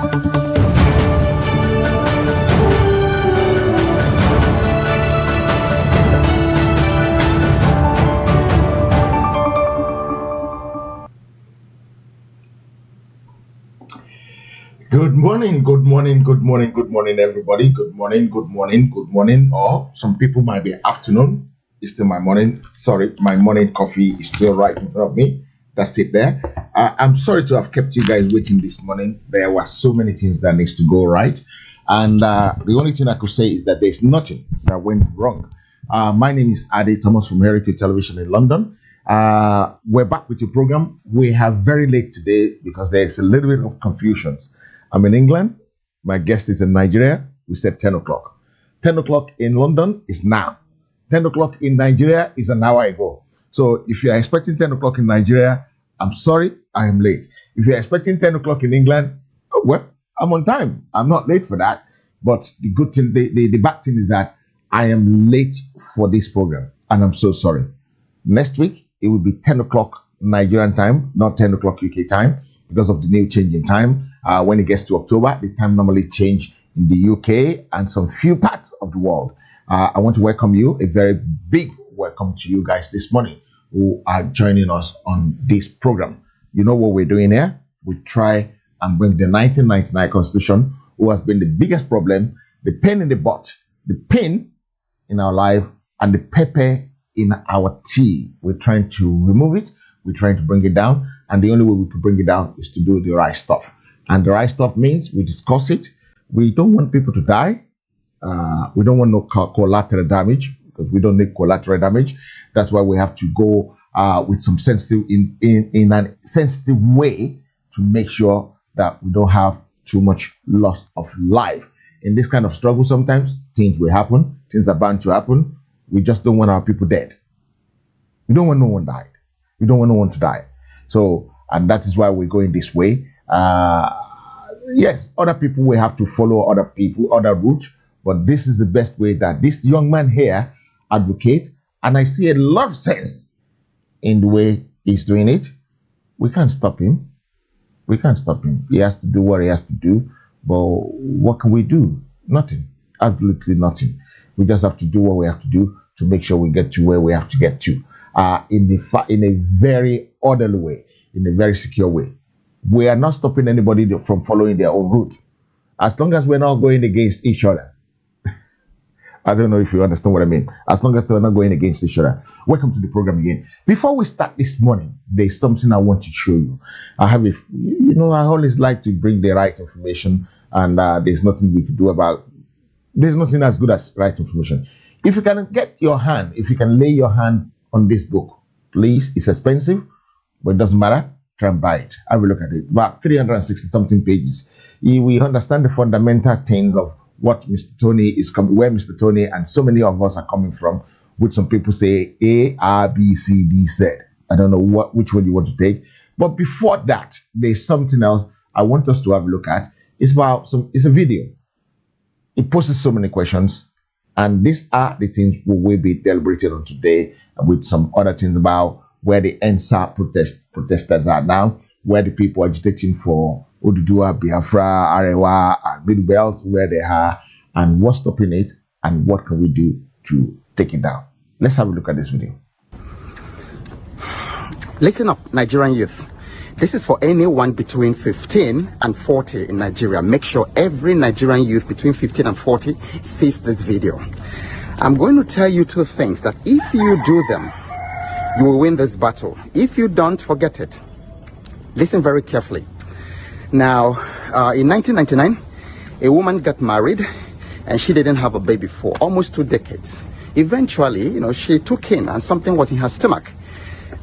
Good morning, everybody. Good morning. Or some people might be afternoon. It's still my morning. Sorry, my morning coffee is still right in front of me. That's it there. I'm sorry to have kept you guys waiting this morning. There were so many things that needs to go right. And the only thing I could say is that there's nothing that went wrong. My name is Ade Thomas from Heritage Television in London. We're back with your program. We have very late today because there's a little bit of confusions. I'm in England. My guest is in Nigeria. We said 10 o'clock. 10 o'clock in London is now. 10 o'clock in Nigeria is an hour ago. So if you're expecting 10 o'clock in Nigeria, I'm sorry, I am late. If you're expecting 10 o'clock in England, oh, well, I'm on time. I'm not late for that. But the good thing, the bad thing is that I am late for this program. And I'm so sorry. Next week, it will be 10 o'clock Nigerian time, not 10 o'clock UK time, because of the new change in time. When it gets to October, the time normally change in the UK and some few parts of the world. I want to welcome you, a very big welcome to you guys this morning who are joining us on this program. You know what we're doing here? We try and bring the 1999 Constitution, who has been the biggest problem, the pain in the butt, the pain in our life, and the pepper in our tea. We're trying to remove it. We're trying to bring it down. And the only way we can bring it down is to do the right stuff. And the right stuff means we discuss it. We don't want people to die. We don't want no collateral damage because we don't need collateral damage. That's why we have to go with some sensitive, in a sensitive way to make sure that we don't have too much loss of life. In this kind of struggle, sometimes things will happen. Things are bound to happen. We just don't want our people dead. We don't want no one died. We don't want no one to die. So, and that is why we're going this way. Yes, other people will have to follow other people, other routes, but this is the best way that this young man here advocates, and I see a lot of sense in the way he's doing it. We can't stop him. We can't stop him. He has to do what he has to do, but what can we do? Nothing. Absolutely nothing. We just have to do what we have to do to make sure we get to where we have to get to, in a very orderly way, in a very secure way. We are not stopping anybody from following their own route, as long as we're not going against each other. I don't know if you understand what I mean. As long as we're not going against each other. Welcome to the program again. Before we start this morning, there's something I want to show you. I always like to bring the right information, and there's nothing we can do about. There's nothing as good as right information. If you can if you can lay your hand on this book, please. It's expensive, but it doesn't matter. Try and buy it. Have a look at it. About 360 something pages. We understand the fundamental things of what Mr. Tony is coming, where Mr. Tony and so many of us are coming from, which some people say A, R, B, C, D, Z. I don't know which one you want to take. But before that, there's something else I want us to have a look at. It's a video. It poses so many questions. And these are the things we will be deliberating on today, with some other things about where the NSA protesters are now, where the people agitating for Oduduwa, Biafra, Arewa, and Middle Belt, where they are, and what's stopping it, and what can we do to take it down. Let's have a look at this video. Listen up, Nigerian youth. This is for anyone between 15 and 40 in Nigeria. Make sure every Nigerian youth between 15 and 40 sees this video. I'm going to tell you two things that if you do them, you will win this battle. If you don't, forget it. Listen very carefully. Now, in 1999, a woman got married and she didn't have a baby for almost 2 decades. Eventually, she took in and something was in her stomach.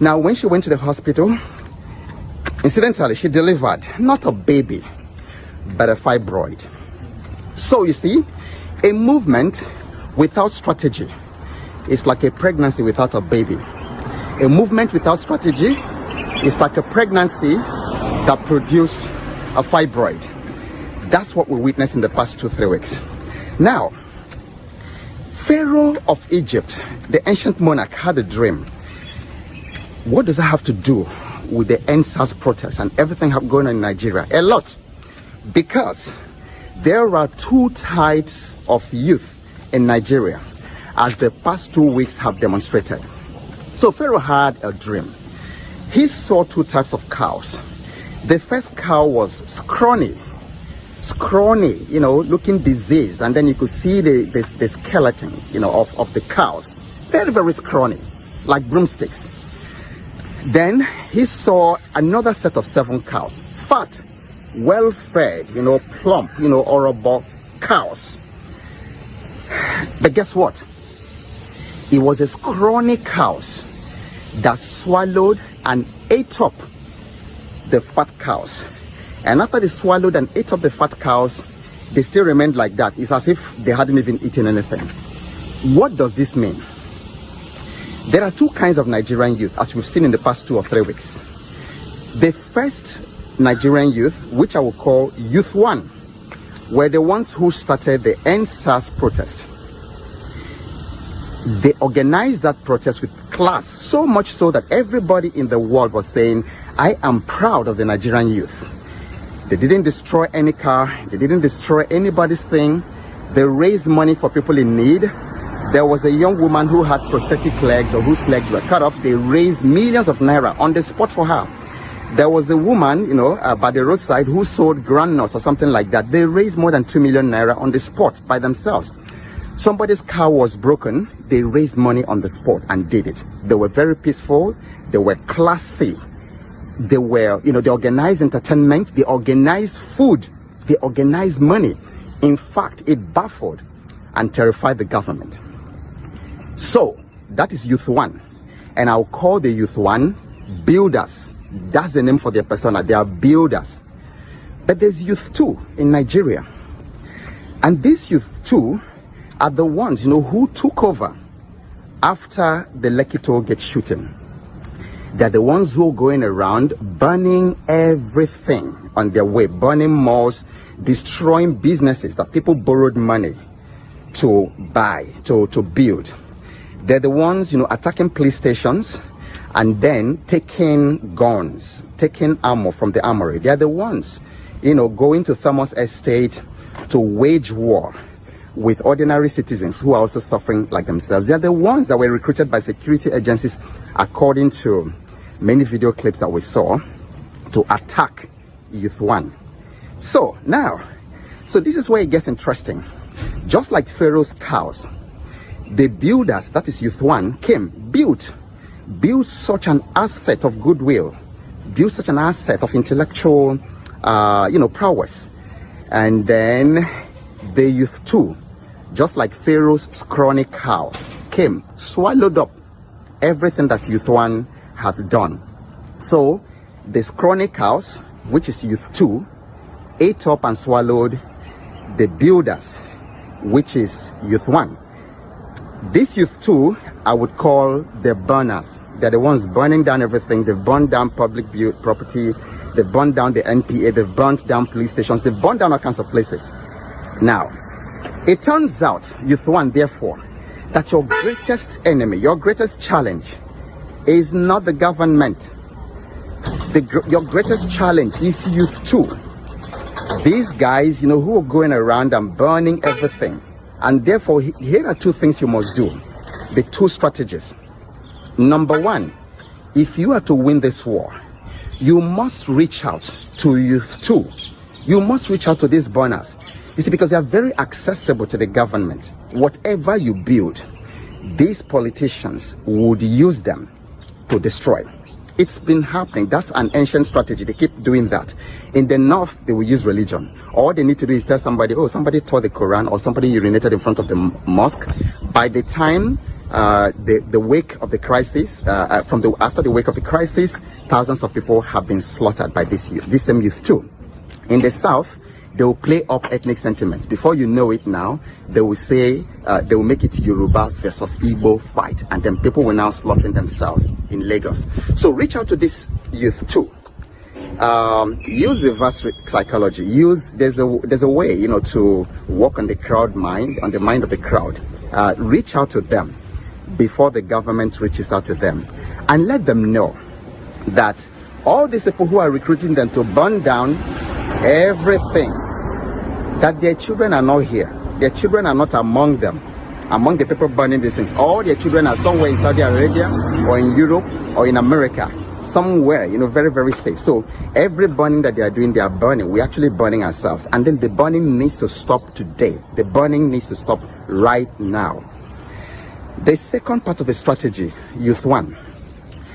Now, when she went to the hospital, incidentally, she delivered not a baby, but a fibroid. So you see, a movement without strategy is like a pregnancy without a baby. A movement without strategy is like a pregnancy that produced a fibroid. That's what we witnessed in the past 2-3 weeks. Now, Pharaoh of Egypt, the ancient monarch, had a dream. What does that have to do with the NSAS protests and everything going on in Nigeria? A lot. Because there are two types of youth in Nigeria, as the past 2 weeks have demonstrated. So Pharaoh had a dream. He saw two types of cows. The first cow was scrawny, looking diseased, and then you could see the skeleton, of the cows. Very, very scrawny, like broomsticks. Then he saw another set of 7 cows, fat, well-fed, plump, horrible cows. But guess what? It was a scrawny cows that swallowed and ate up the fat cows. And after they swallowed and ate up the fat cows, they still remained like that. It's as if they hadn't even eaten anything. What does this mean? There are two kinds of Nigerian youth, as we've seen in the past 2 or 3 weeks. The first Nigerian youth, which I will call Youth 1, were the ones who started the NSAS protest. They organized that protest with class, so much so that everybody in the world was saying, I am proud of the Nigerian youth. They didn't destroy any car. They didn't destroy anybody's thing. They raised money for people in need. There was a young woman who had prosthetic legs or whose legs were cut off. They raised millions of naira on the spot for her. There was a woman, by the roadside who sold groundnuts or something like that. They raised more than 2 million naira on the spot by themselves. Somebody's car was broken. They raised money on the spot and did it. They were very peaceful. They were classy. They were, they organized entertainment, they organized food, they organized money. In fact, it baffled and terrified the government. So, that is Youth 1. And I'll call the Youth 1 builders. That's the name for their persona. They are builders. But there's Youth 2 in Nigeria. And these Youth 2 are the ones, who took over after the Lekki Toll Gate shooting. They're the ones who are going around burning everything on their way, burning malls, destroying businesses that people borrowed money to buy, to build. They're the ones, attacking police stations and then taking guns, taking ammo from the armory. They're the ones, going to Thomas Estate to wage war with ordinary citizens who are also suffering like themselves. They're the ones that were recruited by security agencies, according to many video clips that we saw, to attack Youth 1. So this is where it gets interesting. Just like Pharaoh's cows, the builders, that is Youth 1, came, built such an asset of goodwill, built such an asset of intellectual, prowess. And then the Youth 2, just like Pharaoh's scrawny cows, came, swallowed up everything that Youth 1 had done. So the scrawny cows, which is Youth 2, ate up and swallowed the builders, which is Youth 1. This Youth 2, I would call the burners. They're the ones burning down everything. They've burned down public property. They've burned down the NPA. They've burnt down police stations. They've burned down all kinds of places. Now, it turns out, Youth 1, therefore, that your greatest enemy, your greatest challenge is not the government. Your greatest challenge is Youth 2. These guys, who are going around and burning everything. And therefore, here are two things you must do. The two strategies. Number 1, if you are to win this war, you must reach out to Youth 2. You must reach out to these burners. You see, because they are very accessible to the government. Whatever you build, these politicians would use them to destroy. It's been happening. That's an ancient strategy. They keep doing that. In the north, they will use religion. All they need to do is tell somebody, oh, somebody tore the Quran or somebody urinated in front of the mosque. By the time the wake of the crisis, after the wake of the crisis, thousands of people have been slaughtered by this same Youth 2. In the south, they will play up ethnic sentiments. Before you know it now, they will say, they will make it Yoruba versus Igbo fight. And then people will now slaughtering themselves in Lagos. So reach out to this Youth 2. Use reverse psychology. There's a way, to work on the crowd mind, on the mind of the crowd. Reach out to them before the government reaches out to them. And let them know that all these people who are recruiting them to burn down everything, that their children are not here. Their children are not among them, among the people burning these things. All their children are somewhere in Saudi Arabia or in Europe or in America, somewhere, very, very safe. So every burning that they are doing, they are burning. We're actually burning ourselves. And then the burning needs to stop today. The burning needs to stop right now. The second part of the strategy, Youth One,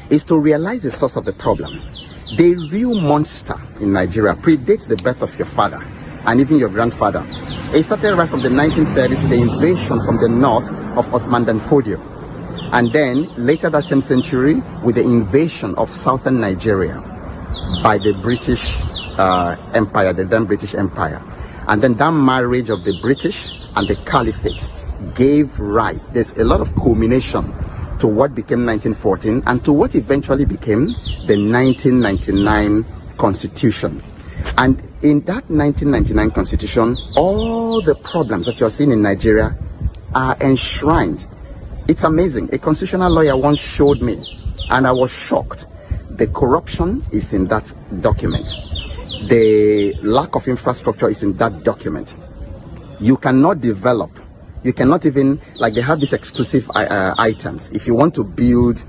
is to realize the source of the problem. The real monster in Nigeria predates the birth of your father and even your grandfather. It started right from the 1930s with the invasion from the north of Ottoman Dan Fodio. And then later that same century with the invasion of southern Nigeria by the British Empire, the then British Empire. And then that marriage of the British and the Caliphate gave rise. There's a lot of culmination to what became 1914 and to what eventually became the 1999 Constitution. And in that 1999 Constitution, all the problems that you're seeing in Nigeria are enshrined. It's amazing. A constitutional lawyer once showed me, and I was shocked. The corruption is in that document. The lack of infrastructure is in that document. You cannot develop. You cannot even, like, they have these exclusive items. If you want to build,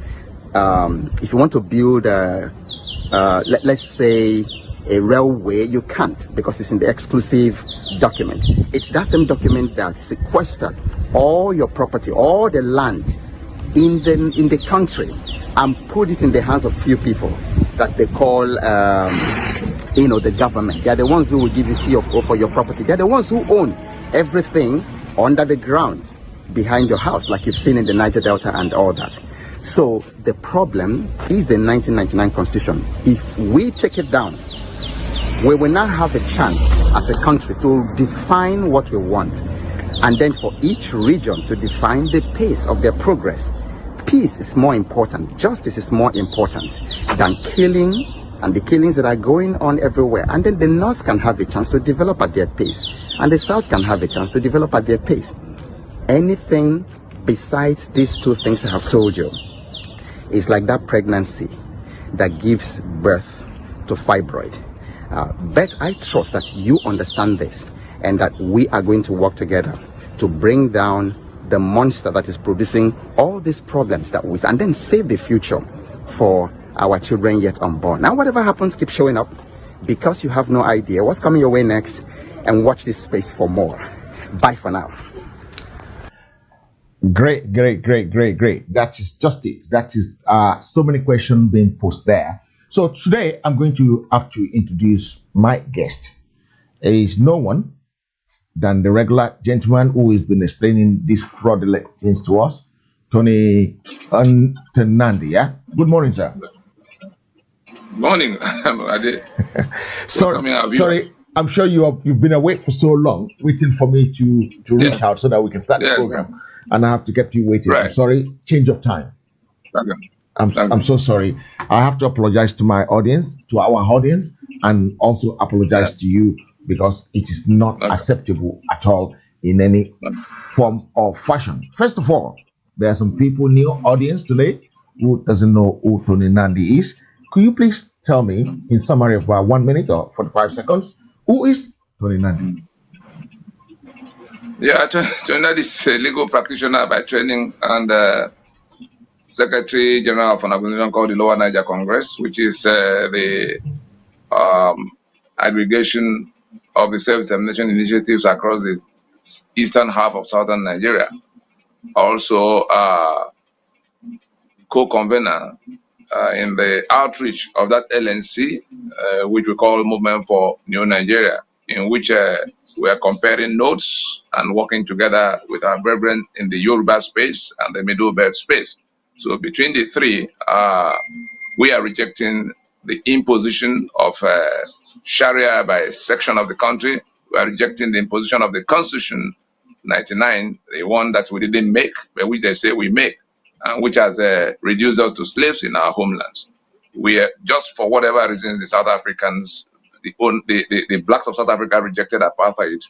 let's say, a railway, you can't, because it's in the exclusive document. It's that same document that sequestered all your property, all the land in the country, and put it in the hands of few people that they call the government. They are the ones who will give you CFO for your property. They are the ones who own everything under the ground behind your house, like you've seen in the Niger Delta and all that. So the problem is the 1999 Constitution. If we take it down, we will now have a chance as a country to define what we want, and then for each region to define the pace of their progress. Peace is more important, justice is more important than killing and the killings that are going on everywhere. And then the North can have a chance to develop at their pace, and the South can have a chance to develop at their pace. Anything besides these two things I have told you is like that pregnancy that gives birth to fibroid. But I trust that you understand this, and that we are going to work together to bring down the monster that is producing all these problems and then save the future for our children yet unborn. Now, whatever happens, keep showing up, because you have no idea what's coming your way next, and watch this space for more. Bye for now. Great. That is just it. That is so many questions being posed there. So today I'm going to have to introduce my guest. He is no one than the regular gentleman who has been explaining these fraudulent things to us, Tony NNadi. Yeah. Good morning, sir. Morning. Sorry. I'm sure you've been awake for so long, waiting for me to reach out so that we can start the program, and I have to keep you waiting. Right. I'm sorry. Change of time. Okay. I'm so sorry. I have to apologize to my audience, to our audience, and also apologize to you, because it is not acceptable at all in any form or fashion. First of all, there are some people, new audience today, who doesn't know who Tony NNadi is. Could you please tell me, in summary of about 1 minute or 45 seconds, who is Tony NNadi? Yeah, Tony NNadi is a legal practitioner by training and Secretary General of an organization called the Lower Niger Congress, which is the aggregation of the self-determination initiatives across the eastern half of southern Nigeria. Also, co-convener in the outreach of that LNC, which we call Movement for New Nigeria, in which we are comparing notes and working together with our brethren in the Yoruba space and the Middle Belt space. So between the three, we are rejecting the imposition of Sharia by a section of the country. We are rejecting the imposition of the Constitution 99, the one that we didn't make, but which they say we make, and which has reduced us to slaves in our homelands. We are, just for whatever reasons, the South Africans, the blacks of South Africa rejected apartheid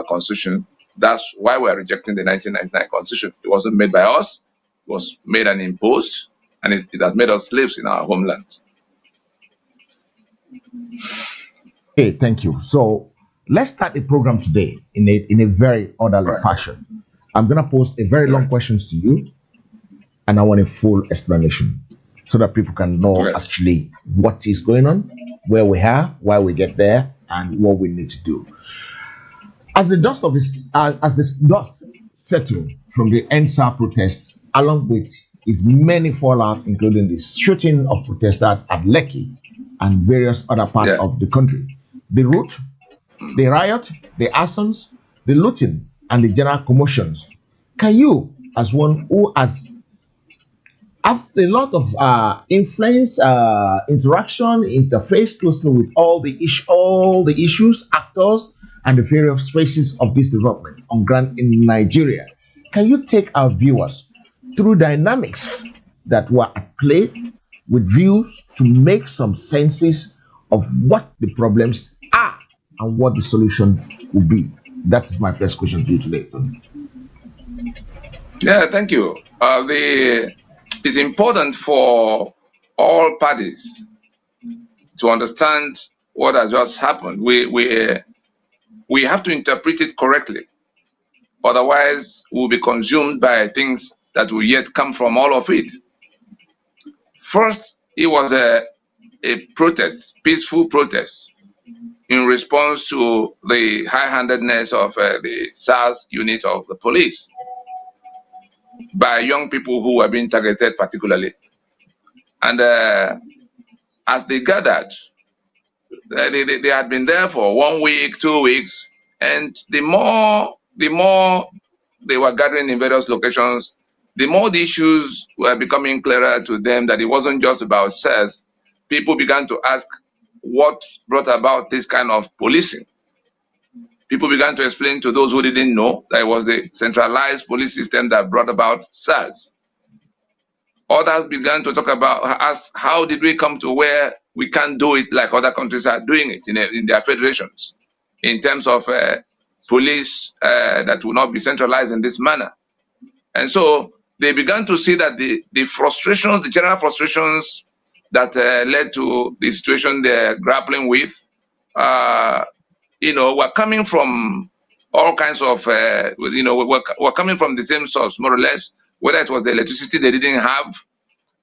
constitution. That's why we are rejecting the 1999 constitution. It wasn't made by us. It was made and imposed, and it has made us slaves in our homeland. Okay, thank you. So let's start the program today in a very orderly fashion. I'm gonna post a very long questions to you, and I want a full explanation so that people can know actually what is going on, where we are, why we get there, and what we need to do. As the dust of this, as the dust settled from the NSA protests, along with its many fallout, including the shooting of protesters at Lekki and various other parts of the country, the rout, the riot, the arsones, the looting, and the general commotions. Can you, as one who has a lot of influence, interaction, interface closely with all the issues, actors, and the various phases of this development on ground in Nigeria, can you take our viewers through dynamics that were at play with views to make some senses of what the problems are and what the solution will be? That is my first question to you today, Tony. Yeah, thank you. It's important for all parties to understand what has just happened. We have to interpret it correctly. Otherwise, we'll be consumed by things that will yet come from all of it. First, it was a protest, peaceful protest, in response to the high-handedness of the SARS unit of the police by young people who were being targeted particularly. And as they gathered, they had been there for 1 week, 2 weeks, and the more they were gathering in various locations, the more the issues were becoming clearer to them that it wasn't just about SARS. People began to ask what brought about this kind of policing. People began to explain to those who didn't know that it was the centralized police system that brought about SARS. Others began to talk about, ask, how did we come to where we can't do it like other countries are doing it in their federations, in terms of police that will not be centralized in this manner. And so they began to see that the frustrations, the general frustrations that led to the situation they're grappling with, were coming from all kinds of, were coming from the same source, more or less, whether it was the electricity they didn't have,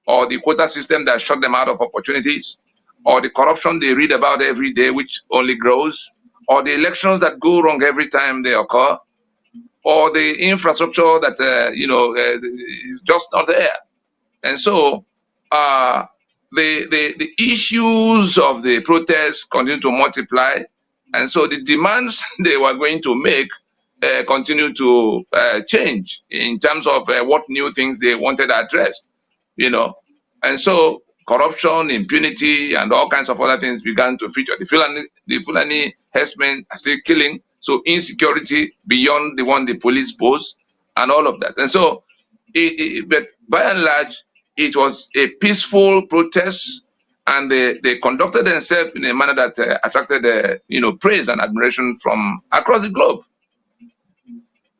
or the quota system that shut them out of opportunities, or the corruption they read about every day, which only grows, or the elections that go wrong every time they occur, or the infrastructure that, is just not there. And so the issues of the protests continue to multiply. And so the demands they were going to make continue to change in terms of what new things they wanted addressed, And so corruption, impunity, and all kinds of other things began to feature. The Fulani herdsmen are still killing, so insecurity beyond the one the police pose, and all of that. And so, but by and large, it was a peaceful protest, and they conducted themselves in a manner that attracted, praise and admiration from across the globe.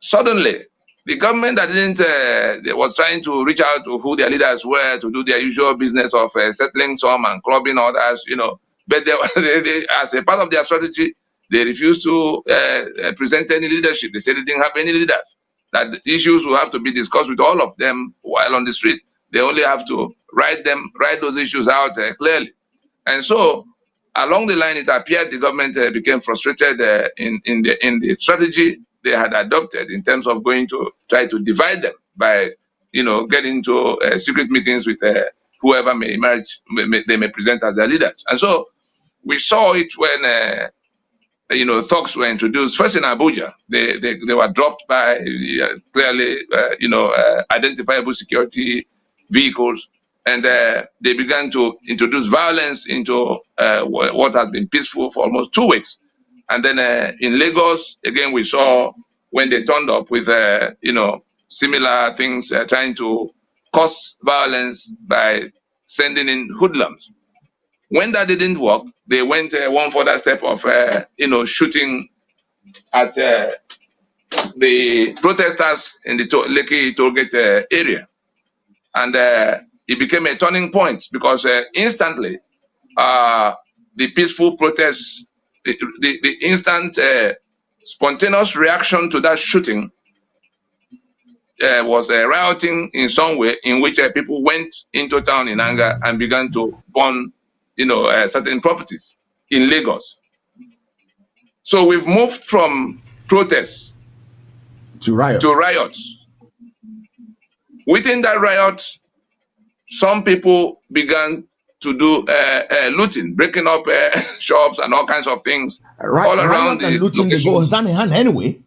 Suddenly, the government that they was trying to reach out to who their leaders were to do their usual business of settling some and clubbing others, but they, as a part of their strategy, they refused to present any leadership. They said they didn't have any leaders, that the issues will have to be discussed with all of them while on the street. They only have to write those issues out clearly. And so, along the line, it appeared the government became frustrated in the strategy they had adopted in terms of going to try to divide them by, getting into secret meetings with whoever may emerge, they may present as their leaders. And so we saw it when, thugs were introduced first in Abuja. They were dropped by clearly, identifiable security vehicles, and they began to introduce violence into what has been peaceful for almost 2 weeks. And then in Lagos, again, we saw when they turned up with, similar things, trying to cause violence by sending in hoodlums. When that didn't work, they went one further step of, shooting at the protesters in the Lekki Tollgate area. And it became a turning point because instantly the peaceful protests the instant spontaneous reaction to that shooting was rioting in some way, in which people went into town in anger and began to burn, certain properties in Lagos. So we've moved from protests to riots. Within that riot, some people began to do looting, breaking up shops and all kinds of things all around the looting. They go hand in hand anyway.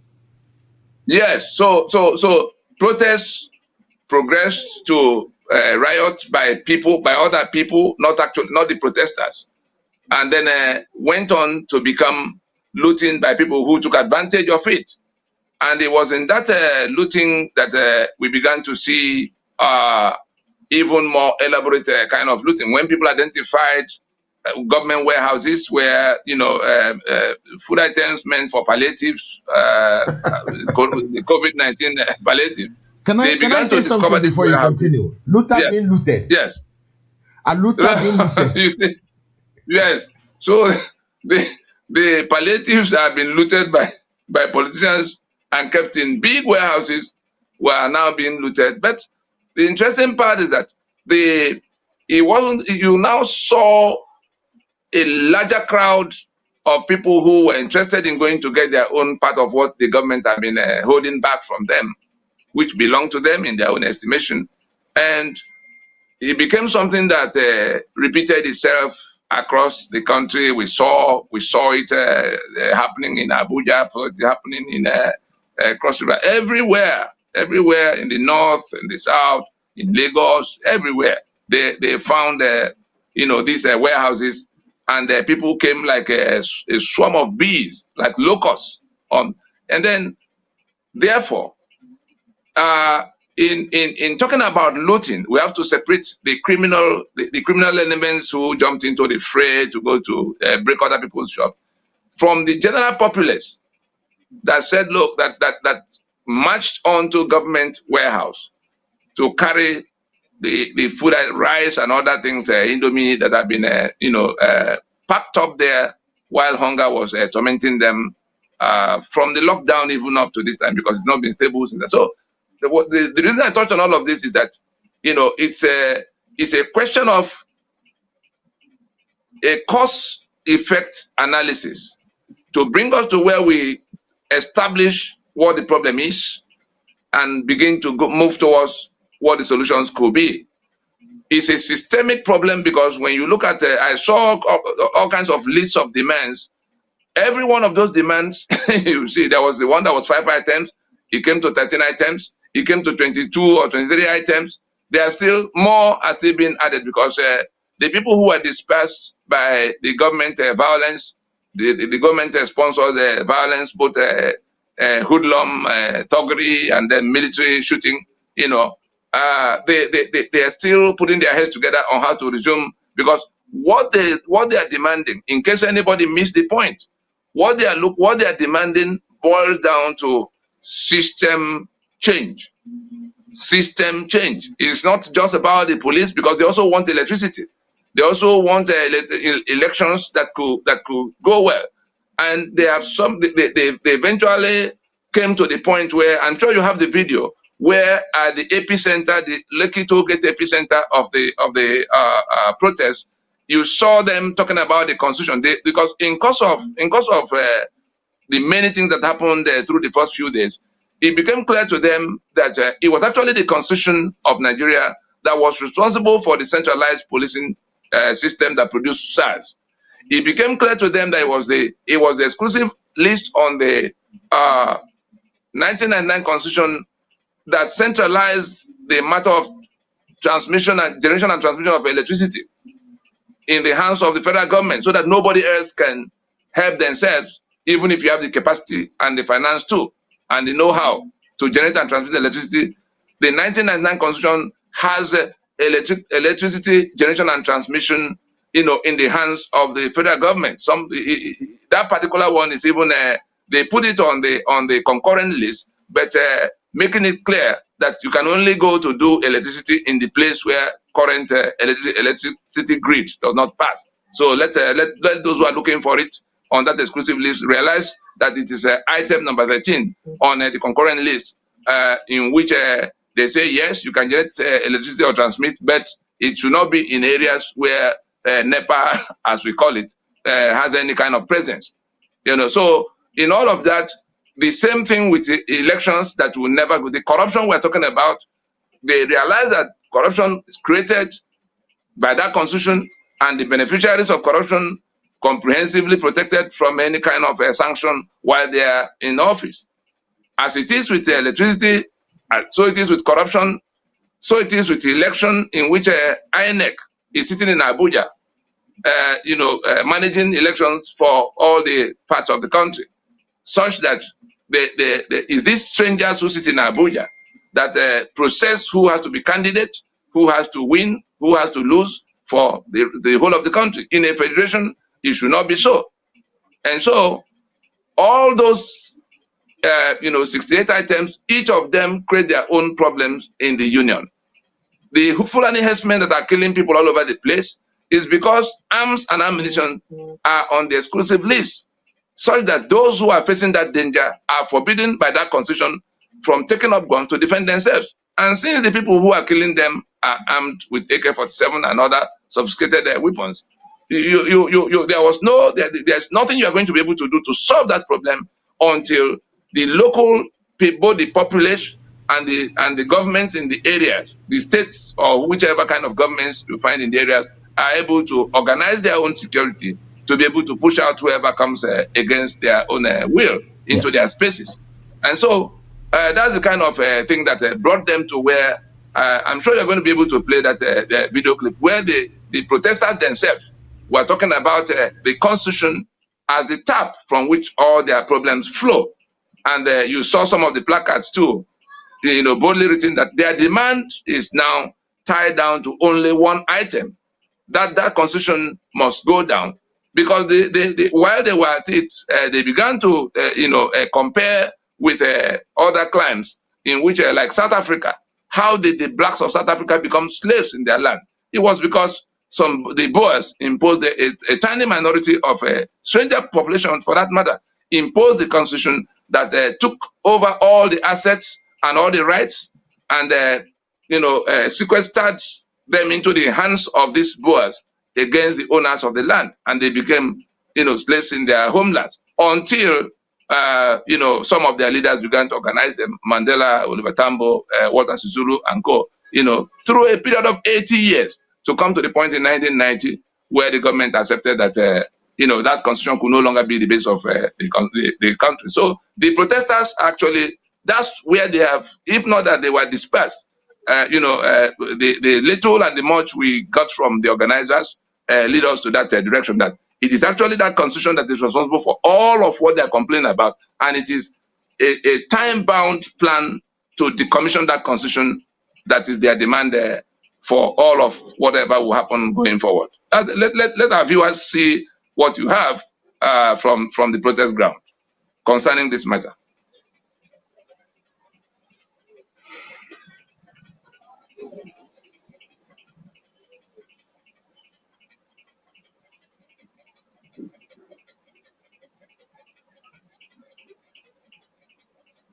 Yes, so protests progressed to riots by other people, not the protesters, and then went on to become looting by people who took advantage of it. And it was in that looting that we began to see even more elaborate kind of looting. When people identified government warehouses where, food items meant for palliatives, the COVID-19 palliative. Can I say something before you continue? Looter being looted. Yes. A looter being looted. You see? Yes. So the palliatives have been looted by politicians and kept in big warehouses, are now being looted. But the interesting part is that you now saw a larger crowd of people who were interested in going to get their own part of what the government have been holding back from them, which belonged to them in their own estimation. And it became something that repeated itself across the country. We saw it happening in Abuja, happening in Cross River, everywhere in the north, in the south, in Lagos, everywhere. They found these warehouses, and people came like a swarm of bees, like locusts. And then, therefore, in talking about looting, we have to separate the criminal elements who jumped into the fray to go to break other people's shop from the general populace that said, look, that marched onto government warehouse to carry the food, rice and other things, Indomie, that have been packed up there while hunger was tormenting them from the lockdown even up to this time, because it's not been stable since then. So the reason I touched on all of this is that it's a question of a cause-effect analysis to bring us to where we establish what the problem is and begin to move towards what the solutions could be. It's a systemic problem, because when you look at I saw all kinds of lists of demands. Every one of those demands, you see, there was the one that was 5 items, it came to 13 items, it came to 22 or 23 items. There are still more are still being added, because the people who were dispersed by the government violence, the government sponsored violence, both hoodlum, thuggery, and then military shooting, they are still putting their heads together on how to resume, because what they are demanding, in case anybody missed the point, what they are demanding boils down to system change. System change. It's not just about the police, because they also want electricity. They also want elections that could go well, and they have they eventually came to the point where, I'm sure you have the video, where at the epicenter, the Lekki Tollgate epicenter of the protest, you saw them talking about the constitution. Because in course of the many things that happened through the first few days, it became clear to them that it was actually the constitution of Nigeria that was responsible for the centralized policing system that produced SARS. It became clear to them that it was the exclusive list on the 1999 constitution that centralized the matter of transmission and generation and transmission of electricity in the hands of the federal government, so that nobody else can help themselves, even if you have the capacity and the finance too, and the know-how to generate and transmit electricity. The 1999 constitution has electricity generation and transmission, in the hands of the federal government. That particular one is even they put it on the concurrent list, but making it clear that you can only go to do electricity in the place where current electricity grid does not pass. So let those who are looking for it on that exclusive list realize that it is item number 13 on the concurrent list, in which they say, yes, you can generate electricity or transmit, but it should not be in areas where NEPA, as we call it, has any kind of presence. So in all of that, the same thing with the elections that will never go. The corruption we're talking about, they realize that corruption is created by that constitution, and the beneficiaries of corruption comprehensively protected from any kind of sanction while they are in office. As it is with the electricity, so it is with corruption, so it is with the election in which INEC is sitting in Abuja, managing elections for all the parts of the country, such that is these strangers who sit in Abuja that process who has to be candidate, who has to win, who has to lose for the whole of the country. In a federation, it should not be so. And so all those 68 items, each of them create their own problems in the union. The Fulani herdsmen that are killing people all over the place is because arms and ammunition are on the exclusive list, such that those who are facing that danger are forbidden by that constitution from taking up guns to defend themselves. And since the people who are killing them are armed with AK-47 and other sophisticated weapons, there's nothing you are going to be able to do to solve that problem until the local people, the population, and the governments in the areas, the states or whichever kind of governments you find in the areas, are able to organize their own security to be able to push out whoever comes against their own will into their spaces. And so that's the kind of thing that brought them to where I'm sure you're going to be able to play that video clip where the protesters themselves were talking about the constitution as the tap from which all their problems flow. And you saw some of the placards too, boldly written that their demand is now tied down to only one item, that constitution must go down. Because while they were at it, they began to compare with other climes in which, like South Africa, how did the blacks of South Africa become slaves in their land? It was because the Boers imposed a tiny minority of a stranger population, for that matter, imposed the constitution that took over all the assets and all the rights and sequestered them into the hands of these Boers against the owners of the land, and they became slaves in their homeland until some of their leaders began to organize them, Mandela, Oliver Tambo, Walter Sisulu, and co, through a period of 80 years to come to the point in 1990 where the government accepted that that constitution could no longer be the base of the country. So the protesters actually, that's where they have, if not that they were dispersed, the little and the much we got from the organizers lead us to that direction, that it is actually that constitution that is responsible for all of what they are complaining about, and it is a time-bound plan to decommission that constitution that is their demand for all of whatever will happen going forward. Let our viewers see what you have from the protest ground concerning this matter.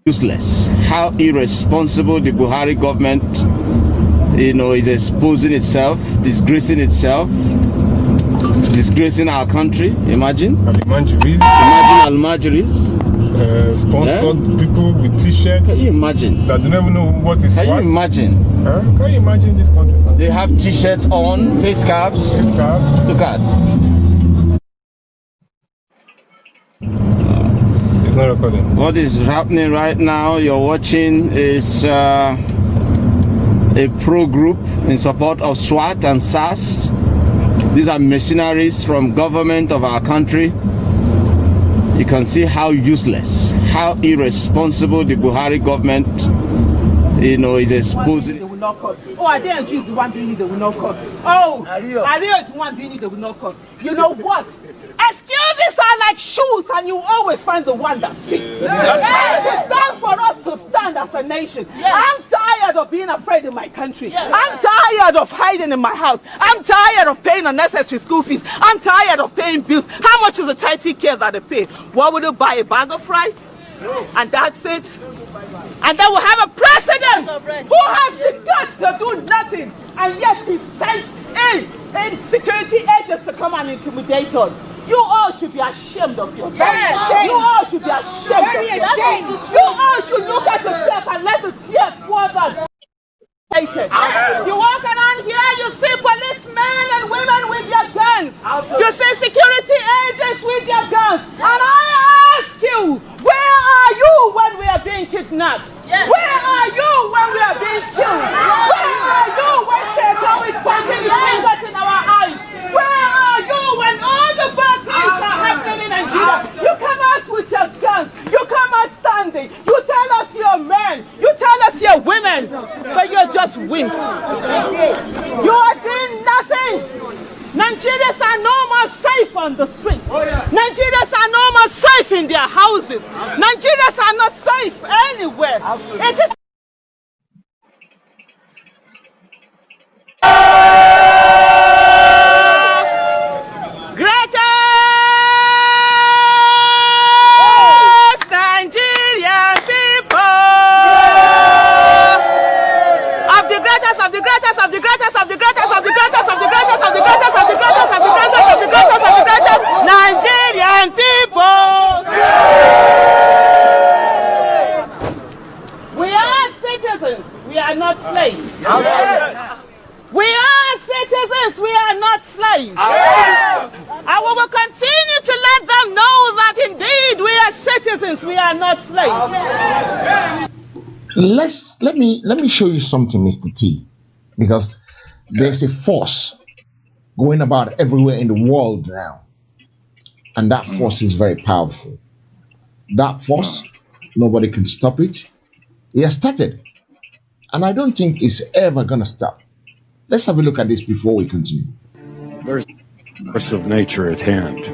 Useless. How irresponsible the Buhari government, is exposing itself, disgracing itself, disgracing our country. Imagine. Imagine Almajiris. Sponsored people with T-shirts. Can you imagine? That don't even know what is Can what. you imagine? Can you imagine this country? They have T-shirts on, face caps. Face cap. Look at. It's not recording. What is happening right now, you're watching, is a pro group in support of SWAT and SAS. These are mercenaries from government of our country. You can see how useless, how irresponsible the Buhari government, is exposing. They will not cut. Oh, I didn't choose the one thing they will not cut. Oh, Ario is one thing they will not cut. You know what? Excuses are like shoes, and you always find the one that fits. It's time for us to stand as a nation. I'm tired tired of being afraid in my country. I'm tired of hiding in my house. I'm tired of paying unnecessary school fees. I'm tired of paying bills. How much is the tidy care that they pay? What would you buy, a bag of rice? And that's it. And then we'll have a president who has the guts to do nothing, and yet he sends in security agents to come and intimidate us. You all should be ashamed of yourself. You all should be ashamed of yourself. You all should look at yourself and let the tears pour down. You walk around here, you see policemen and women with their guns. You see security agents with their guns. And I ask you, where are you when we are being kidnapped? Where are you when we are being killed? Where are you when Satan is pointing his fingers in our eyes? Where are you when all the bad things are happening in Nigeria? You come out with your guns. You come out standing. You tell us you're men. You tell us you're women. But you're just wimps. You are doing nothing. Nigerians are no more safe on the streets. Nigerians are no more safe in their houses. Nigerians are not safe anywhere. It is Nigerian people. We are citizens. We are not slaves. We are citizens. We are not slaves. And we will continue to let them know that indeed we are citizens. We are not slaves. Let me show you something, Mr. T, because there's a force going about everywhere in the world now, and that force is very powerful. That force, nobody can stop it. It has started, and I don't think it's ever gonna stop. Let's have a look at this before we continue. There's a force of nature at hand,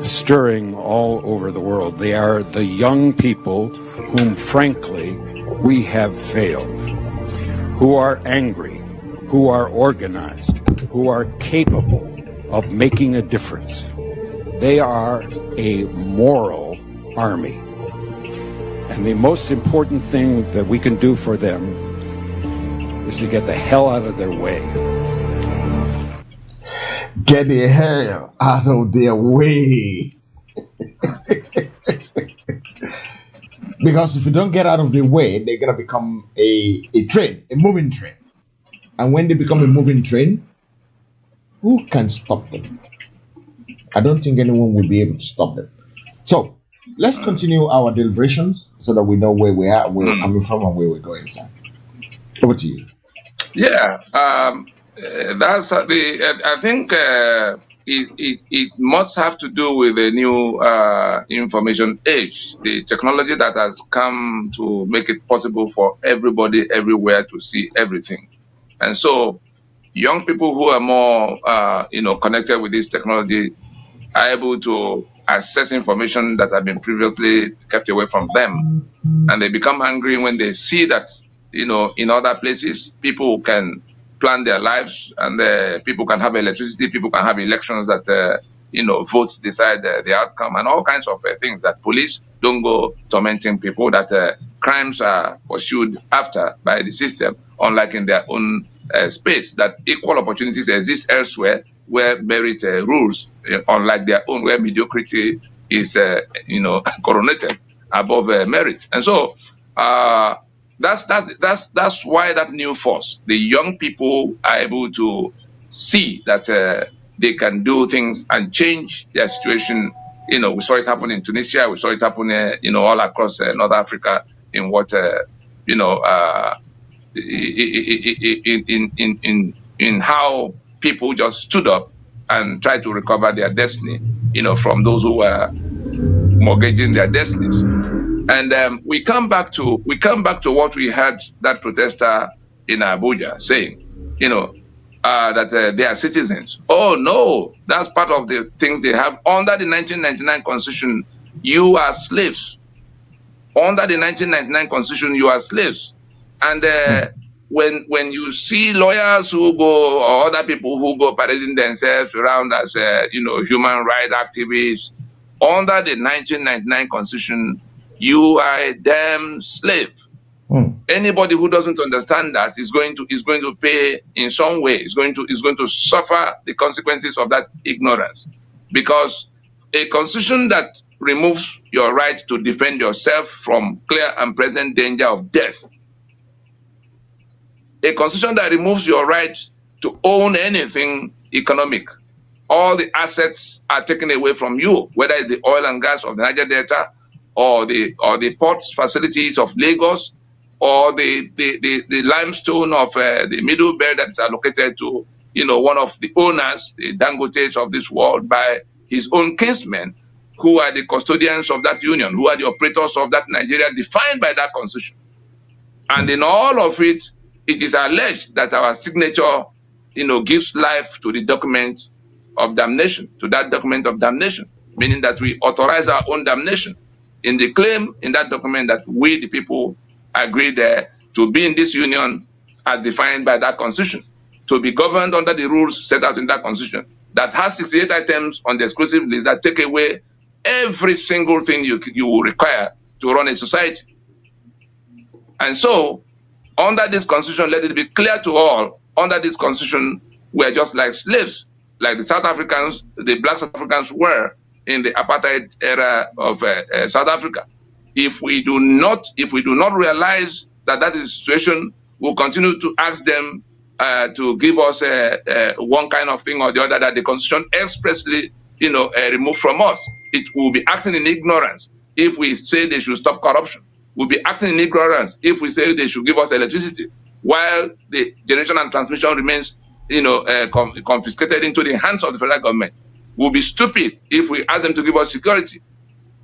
stirring all over the world. They are the young people whom, frankly, we have failed, who are angry, who are organized, who are capable of making a difference. They are a moral army. And the most important thing that we can do for them is to get the hell out of their way. Get the hell out of their way. Because if you don't get out of the way, they're going to become a train, a moving train. And when they become a moving train, who can stop them? I don't think anyone will be able to stop them. So let's continue our deliberations so that we know where we are, where we're coming from, and where we're going, sir. Over to you. Yeah, that's I think it must have to do with the new information age, the technology that has come to make it possible for everybody everywhere to see everything. And so young people who are more connected with this technology are able to access information that have been previously kept away from them, and they become angry when they see that in other places people can plan their lives, and people can have electricity, people can have elections that votes decide the outcome, and all kinds of things, that police don't go tormenting people, that crimes are pursued after by the system, unlike in their own space, that equal opportunities exist elsewhere where merit rules, unlike their own, where mediocrity is coronated above merit. And so that's why that new force, the young people are able to see that they can do things and change their situation. We saw it happen in Tunisia, we saw it happen all across North Africa, in what in how people just stood up and tried to recover their destiny, from those who were mortgaging their destinies. And we come back to what we had that protester in Abuja saying, that they are citizens. Oh no, that's part of the things they have under the 1999 Constitution. You are slaves. Under the 1999 Constitution, you are slaves. And when you see lawyers who go, or other people who go parading themselves around as human rights activists under the 1999 Constitution, you are a damn slave. Anybody who doesn't understand that is going to pay in some way. Is going to suffer the consequences of that ignorance, because a constitution that removes your right to defend yourself from clear and present danger of death, a constitution that removes your right to own anything economic, all the assets are taken away from you, whether it's the oil and gas of the Niger Delta, or the port facilities of Lagos, or the limestone of the Middle Belt that is allocated to one of the owners, the Dangotes of this world, by his own kinsmen, who are the custodians of that union, who are the operators of that Nigeria defined by that constitution. And in all of it, it is alleged that our signature, gives life to the document of damnation, meaning that we authorize our own damnation in the claim in that document that we, the people, agreed to be in this union as defined by that constitution, to be governed under the rules set out in that constitution, that has 68 items on the exclusive list that take away every single thing you will require to run a society. And so, under this constitution, let it be clear to all, under this constitution, we are just like slaves, like the South Africans, the black South Africans were in the apartheid era of South Africa. If we do not realize that is the situation, we'll continue to ask them to give us one kind of thing or the other that the constitution expressly, removed from us. It will be acting in ignorance if we say they should stop corruption. We'll be acting in ignorance if we say they should give us electricity, while the generation and transmission remains, confiscated into the hands of the federal government. We'll be stupid if we ask them to give us security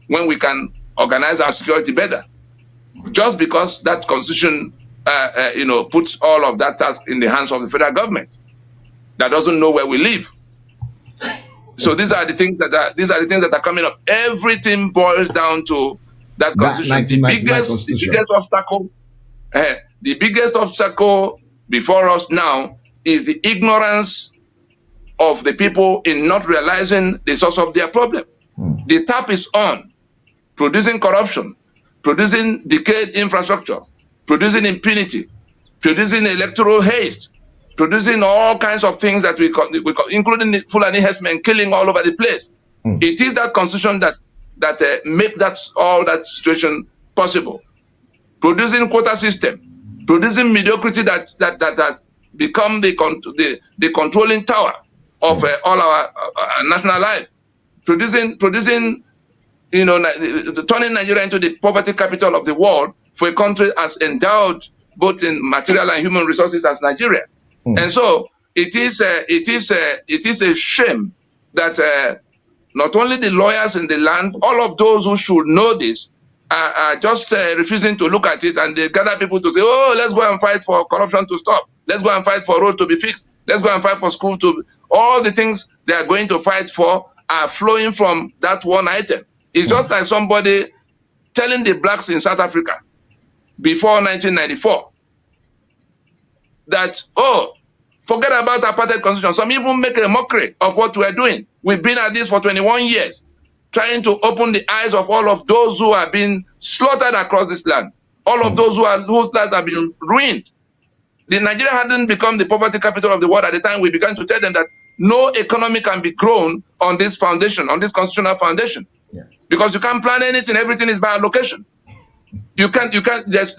when we can organize our security better, just because that constitution, puts all of that task in the hands of the federal government that doesn't know where we live. So these are the things that are coming up. Everything boils down to that constitution. The biggest obstacle before us now is the ignorance of the people in not realizing the source of their problem. The tap is on, producing corruption, producing decayed infrastructure, producing impunity, producing electoral haste, producing all kinds of things that we call, including the Fulani herdsmen killing all over the place. It is that constitution that make all that situation possible. Producing quota system, producing mediocrity that become the controlling tower of all our national life, producing turning Nigeria into the poverty capital of the world for a country as endowed both in material and human resources as Nigeria. And so it is a shame that not only the lawyers in the land, all of those who should know this are just refusing to look at it, and they gather people to say, oh, let's go and fight for corruption to stop. Let's go and fight for roads to be fixed. Let's go and fight for schools to... All the things they are going to fight for are flowing from that one item. It's just like somebody telling the blacks in South Africa before 1994 that, oh, forget about apartheid constitution. Some even make a mockery of what we're doing. We've been at this for 21 years, trying to open the eyes of all of those who have been slaughtered across this land, all of those whose lives have been ruined. The Nigeria hadn't become the poverty capital of the world at the time we began to tell them that no economy can be grown on this foundation, on this constitutional foundation. Because you can't plan anything, everything is by allocation. You can't just,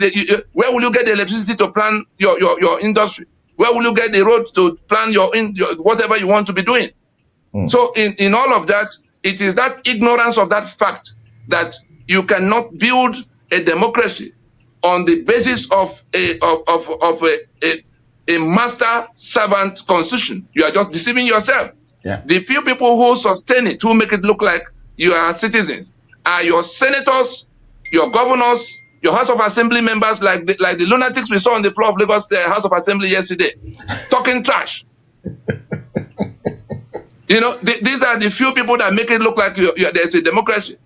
where will you get the electricity to plan your industry? Where will you get the road to plan your whatever you want to be doing? So in all of that, it is that ignorance of that fact that you cannot build a democracy on the basis of a master servant constitution. You are just deceiving yourself. The few people who sustain it, who make it look like you are citizens, are your senators, your governors, your House of Assembly members, like the lunatics we saw on the floor of Lagos House of Assembly yesterday, talking trash. These are the few people that make it look like there's a democracy.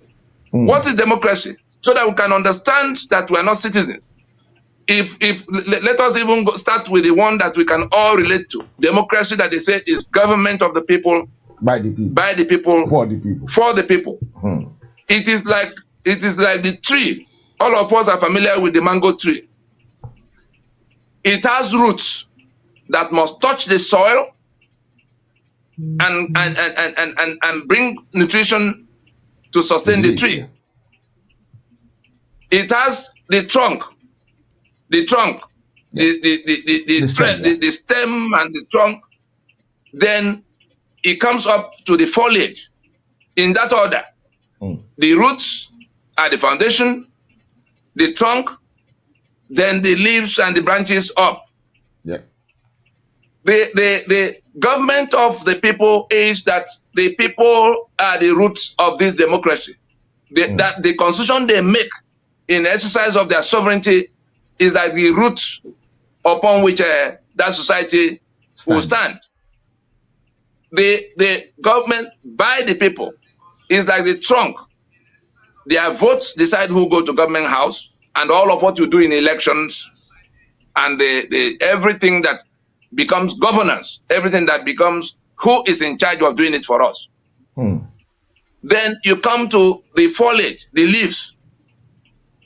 What is democracy? So that we can understand that we are not citizens. let us even start with the one that we can all relate to. Democracy, that they say is government of the people, by the people, for the people, for the people. It is like the tree. All of us are familiar with the mango tree. It has roots that must touch the soil and bring nutrition to sustain the tree. It has the trunk, the stem and the trunk. Then it comes up to the foliage in that order. The roots are the foundation, the trunk, then the leaves and the branches up. Yeah. The government of the people is that the people are the roots of this democracy. That the constitution they make in exercise of their sovereignty is like the roots upon which that society will stand. The government by the people is like the trunk. Their votes decide who go to government house, and all of what you do in elections and everything that becomes governance, everything that becomes who is in charge of doing it for us. Then you come to the foliage, the leaves.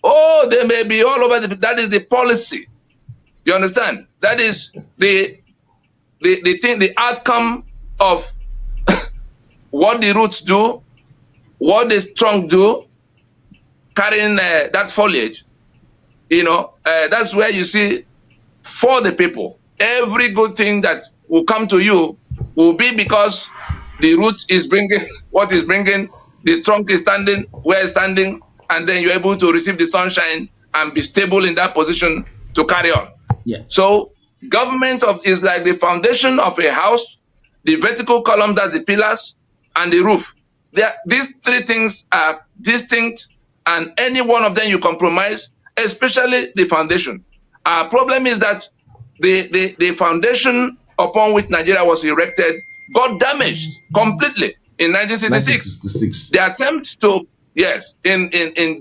Oh, they may be all over. That is the policy. You understand? That is the thing, the outcome of what the roots do, what the trunk do, carrying that foliage. You know, that's where you see for the people. Every good thing that will come to you will be because the root is bringing what is bringing, the trunk is standing where it's standing, and then you're able to receive the sunshine and be stable in that position to carry on. Yeah. So government is like the foundation of a house, the vertical column, that's the pillars, and the roof. These three things are distinct, and any one of them you compromise, especially the foundation. Our problem is that the foundation upon which Nigeria was erected got damaged completely in 1966. The attempt to, yes, in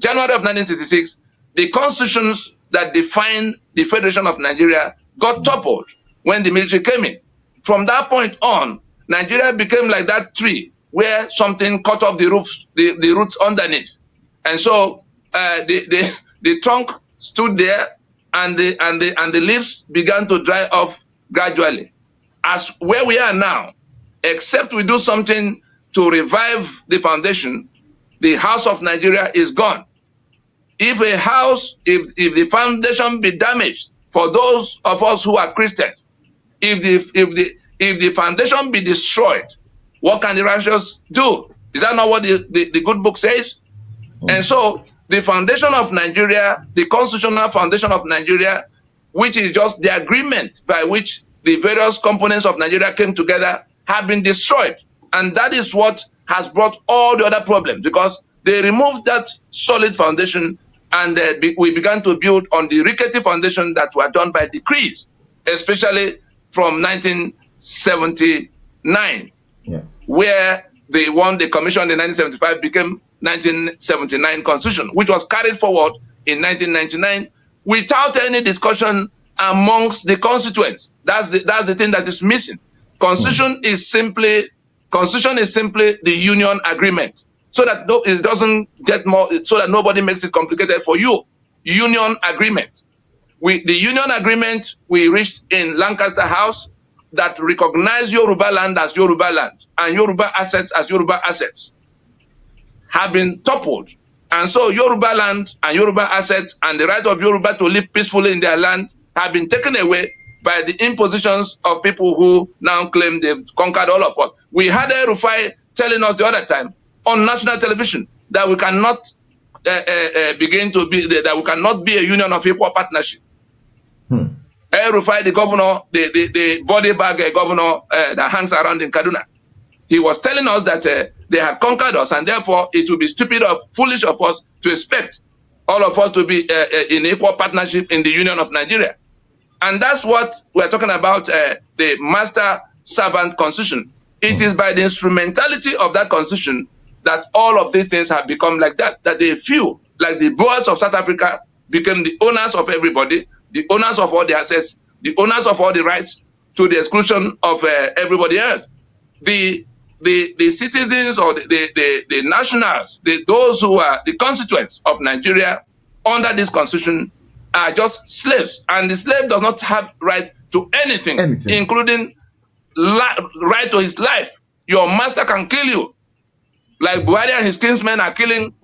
January of 1966, the constitutions that defined the Federation of Nigeria got toppled when the military came in. From that point on, Nigeria became like that tree where something cut off the roots underneath. And so the trunk stood there, and the leaves began to dry off gradually. As where we are now, except we do something to revive the foundation, the house of Nigeria is gone. If a house, if the foundation be damaged, for those of us who are Christians, if the foundation be destroyed, what can the righteous do? Is that not what the good book says? And so the foundation of Nigeria, the constitutional foundation of Nigeria, which is just the agreement by which the various components of Nigeria came together, have been destroyed. And that is what has brought all the other problems, because they removed that solid foundation, and we began to build on the rickety foundation that were done by decrees, especially from 1979, where they won the commission in 1975 became 1979 Constitution, which was carried forward in 1999 without any discussion amongst the constituents. That's the thing that is missing. Constitution is simply the union agreement, so that it doesn't get more, so that nobody makes it complicated for you. Union agreement. The union agreement we reached in Lancaster House that recognized Yoruba land as Yoruba land and Yoruba assets as Yoruba assets have been toppled. And so Yoruba land and Yoruba assets and the right of Yoruba to live peacefully in their land have been taken away by the impositions of people who now claim they've conquered all of us. We had a Rufai telling us the other time on national television that we cannot that we cannot be a union of equal partnership. Rufai, the governor, the body bag governor that hangs around in Kaduna, he was telling us that they had conquered us, and therefore it would be stupid or foolish of us to expect all of us to be in equal partnership in the Union of Nigeria. And that's what we're talking about, the master-servant constitution. It is by the instrumentality of that constitution that all of these things have become like that, that the few, like the Boers of South Africa, became the owners of everybody. the owners of all the assets, the owners of all the rights, to the exclusion of everybody else. The citizens or the nationals, those who are the constituents of Nigeria under this constitution are just slaves, and the slave does not have right to anything. Including right to his life. Your master can kill you, like Buhari and his kinsmen are killing,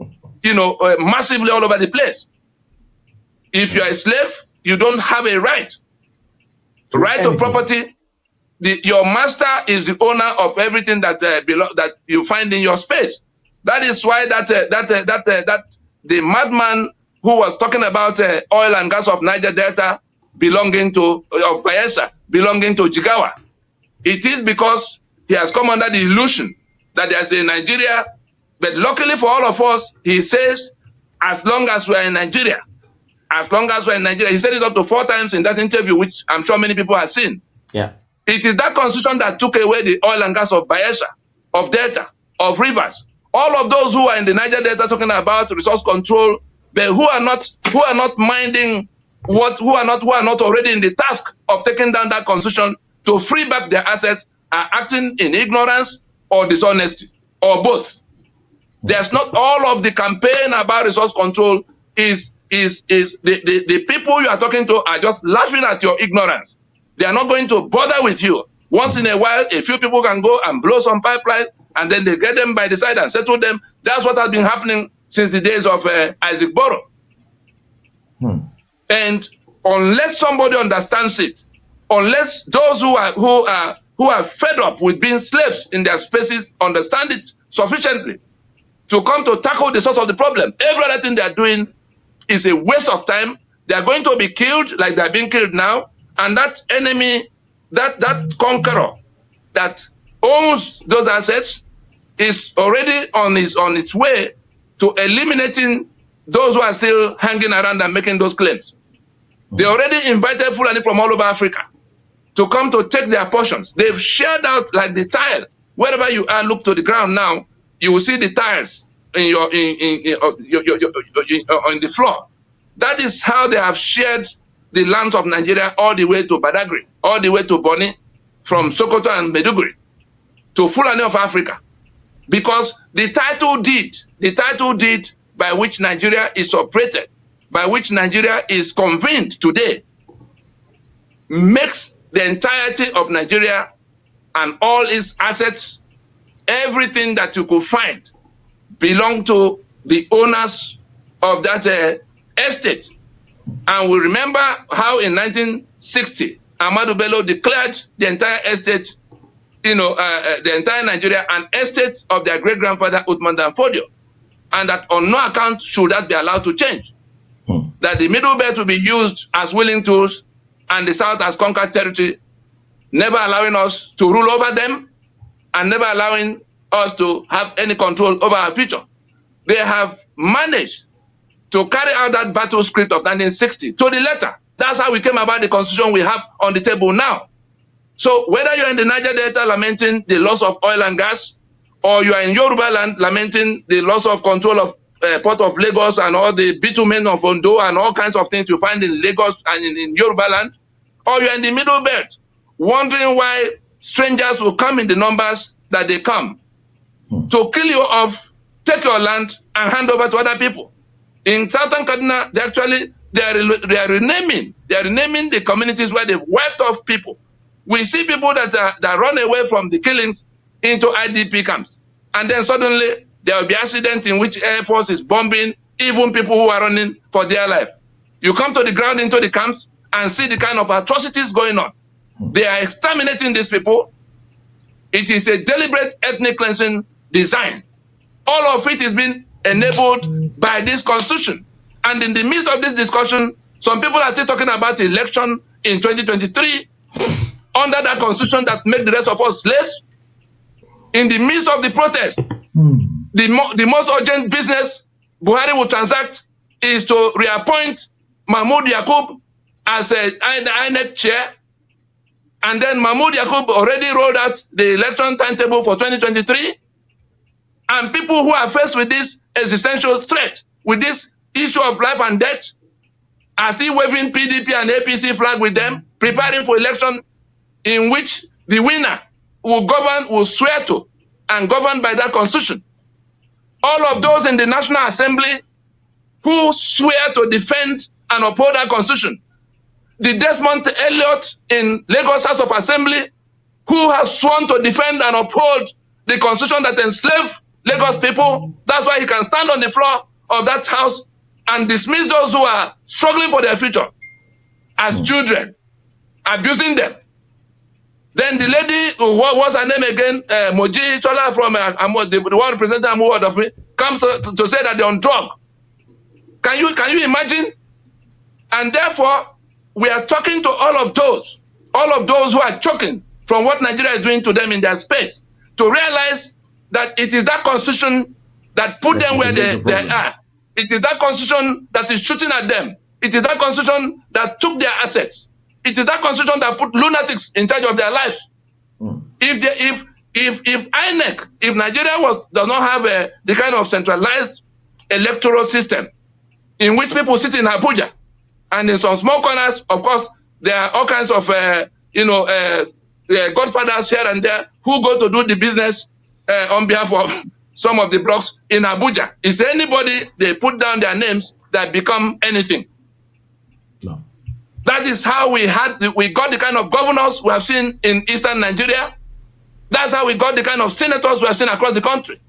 massively all over the place. If you are a slave, you don't have a right. Right to property. Your master is the owner of everything that that you find in your space. That is why that the madman who was talking about oil and gas of Niger Delta belonging to of Bayelsa belonging to Jigawa. It is because he has come under the illusion that there's a Nigeria, but luckily for all of us, he says, as long as we're in Nigeria, as long as we're in Nigeria, he said it up to 4 times in that interview, which I'm sure many people have seen. Yeah. It is that constitution that took away the oil and gas of Bayelsa, of Delta, of rivers. All of those who are in the Niger Delta talking about resource control, but who are not minding who are not already in the task of taking down that constitution to free back their assets are acting in ignorance or dishonesty, or both. There's not all of the campaign about resource control is the people you are talking to are just laughing at your ignorance. They are not going to bother with you. Once in a while, a few people can go and blow some pipeline, and then they get them by the side and settle them. That's what has been happening since the days of Isaac Boro. And unless somebody understands it, unless those who are fed up with being slaves in their spaces understand it sufficiently to come to tackle the source of the problem, every other thing they are doing is a waste of time. They are going to be killed like they are being killed now. And that enemy, that conqueror that owns those assets is already on its way to eliminating those who are still hanging around and making those claims. They already invited Fulani from all over Africa to come to take their portions. They've shared out like the tile. Wherever you are, look to the ground now, you will see the tiles in on the floor. That is how they have shared the lands of Nigeria all the way to Badagry, all the way to Boni, from Sokoto and Meduguri to Fulani of Africa. Because the title deed by which Nigeria is operated, by which Nigeria is convened today, makes the entirety of Nigeria and all its assets, everything that you could find, belong to the owners of that estate. And we remember how in 1960, Ahmadu Bello declared the entire estate, the entire Nigeria, an estate of their great-grandfather Uthman Dan Fodio. And that on no account should that be allowed to change. That the Middle Belt will be used as willing tools and the South as conquered territory, never allowing us to rule over them and never allowing us to have any control over our future. They have managed to carry out that battle script of 1960 to the letter. That's how we came about the constitution we have on the table now. So whether you're in the Niger Delta lamenting the loss of oil and gas, or you are in Yoruba land lamenting the loss of control of Port of Lagos and all the bitumen of Ondo and all kinds of things you find in Lagos and in Yoruba land, or you are in the Middle Belt wondering why strangers will come in the numbers that they come to kill you off, take your land, and hand over to other people. In Southern Kaduna, they are renaming the communities where they've wiped off people. We see people that run away from the killings into IDP camps, and then suddenly there will be accident in which Air Force is bombing even people who are running for their life. You come to the ground into the camps and see the kind of atrocities going on. They are exterminating these people. It is a deliberate ethnic cleansing design. All of it is being enabled by this constitution. And in the midst of this discussion, some people are still talking about election in 2023 under that constitution that make the rest of us slaves. In the midst of the protest, the most urgent business Buhari will transact is to reappoint Mahmoud Yakub as a INEC chair. And then Mahmoud Yakub already rolled out the election timetable for 2023. And people who are faced with this existential threat, with this issue of life and death, are still waving PDP and APC flag with them, preparing for election in which the winner will swear to and govern by that constitution. All of those in the National Assembly who swear to defend and uphold that constitution. The Desmond Elliott in Lagos House of Assembly, who has sworn to defend and uphold the constitution that enslaved Lagos people. That's why he can stand on the floor of that house and dismiss those who are struggling for their future as children, abusing them. Then the lady, what's her name again? Moji Chola from the one representing Amu of me, comes to say that they're on drug. Can you imagine? And therefore, we are talking to all of those who are choking from what Nigeria is doing to them in their space, to realize that it is that constitution that put them where they are. It is that constitution that is shooting at them. It is that constitution that took their assets. It is that constitution that put lunatics in charge of their lives. If INEC, if Nigeria does not have the kind of centralized electoral system in which people sit in Abuja, and in some small corners, of course, there are all kinds of godfathers here and there who go to do the business on behalf of some of the blocks in Abuja. Is there anybody they put down their names that become anything? No. That is how we got the kind of governors we have seen in eastern Nigeria. That's how we got the kind of senators we have seen across the country.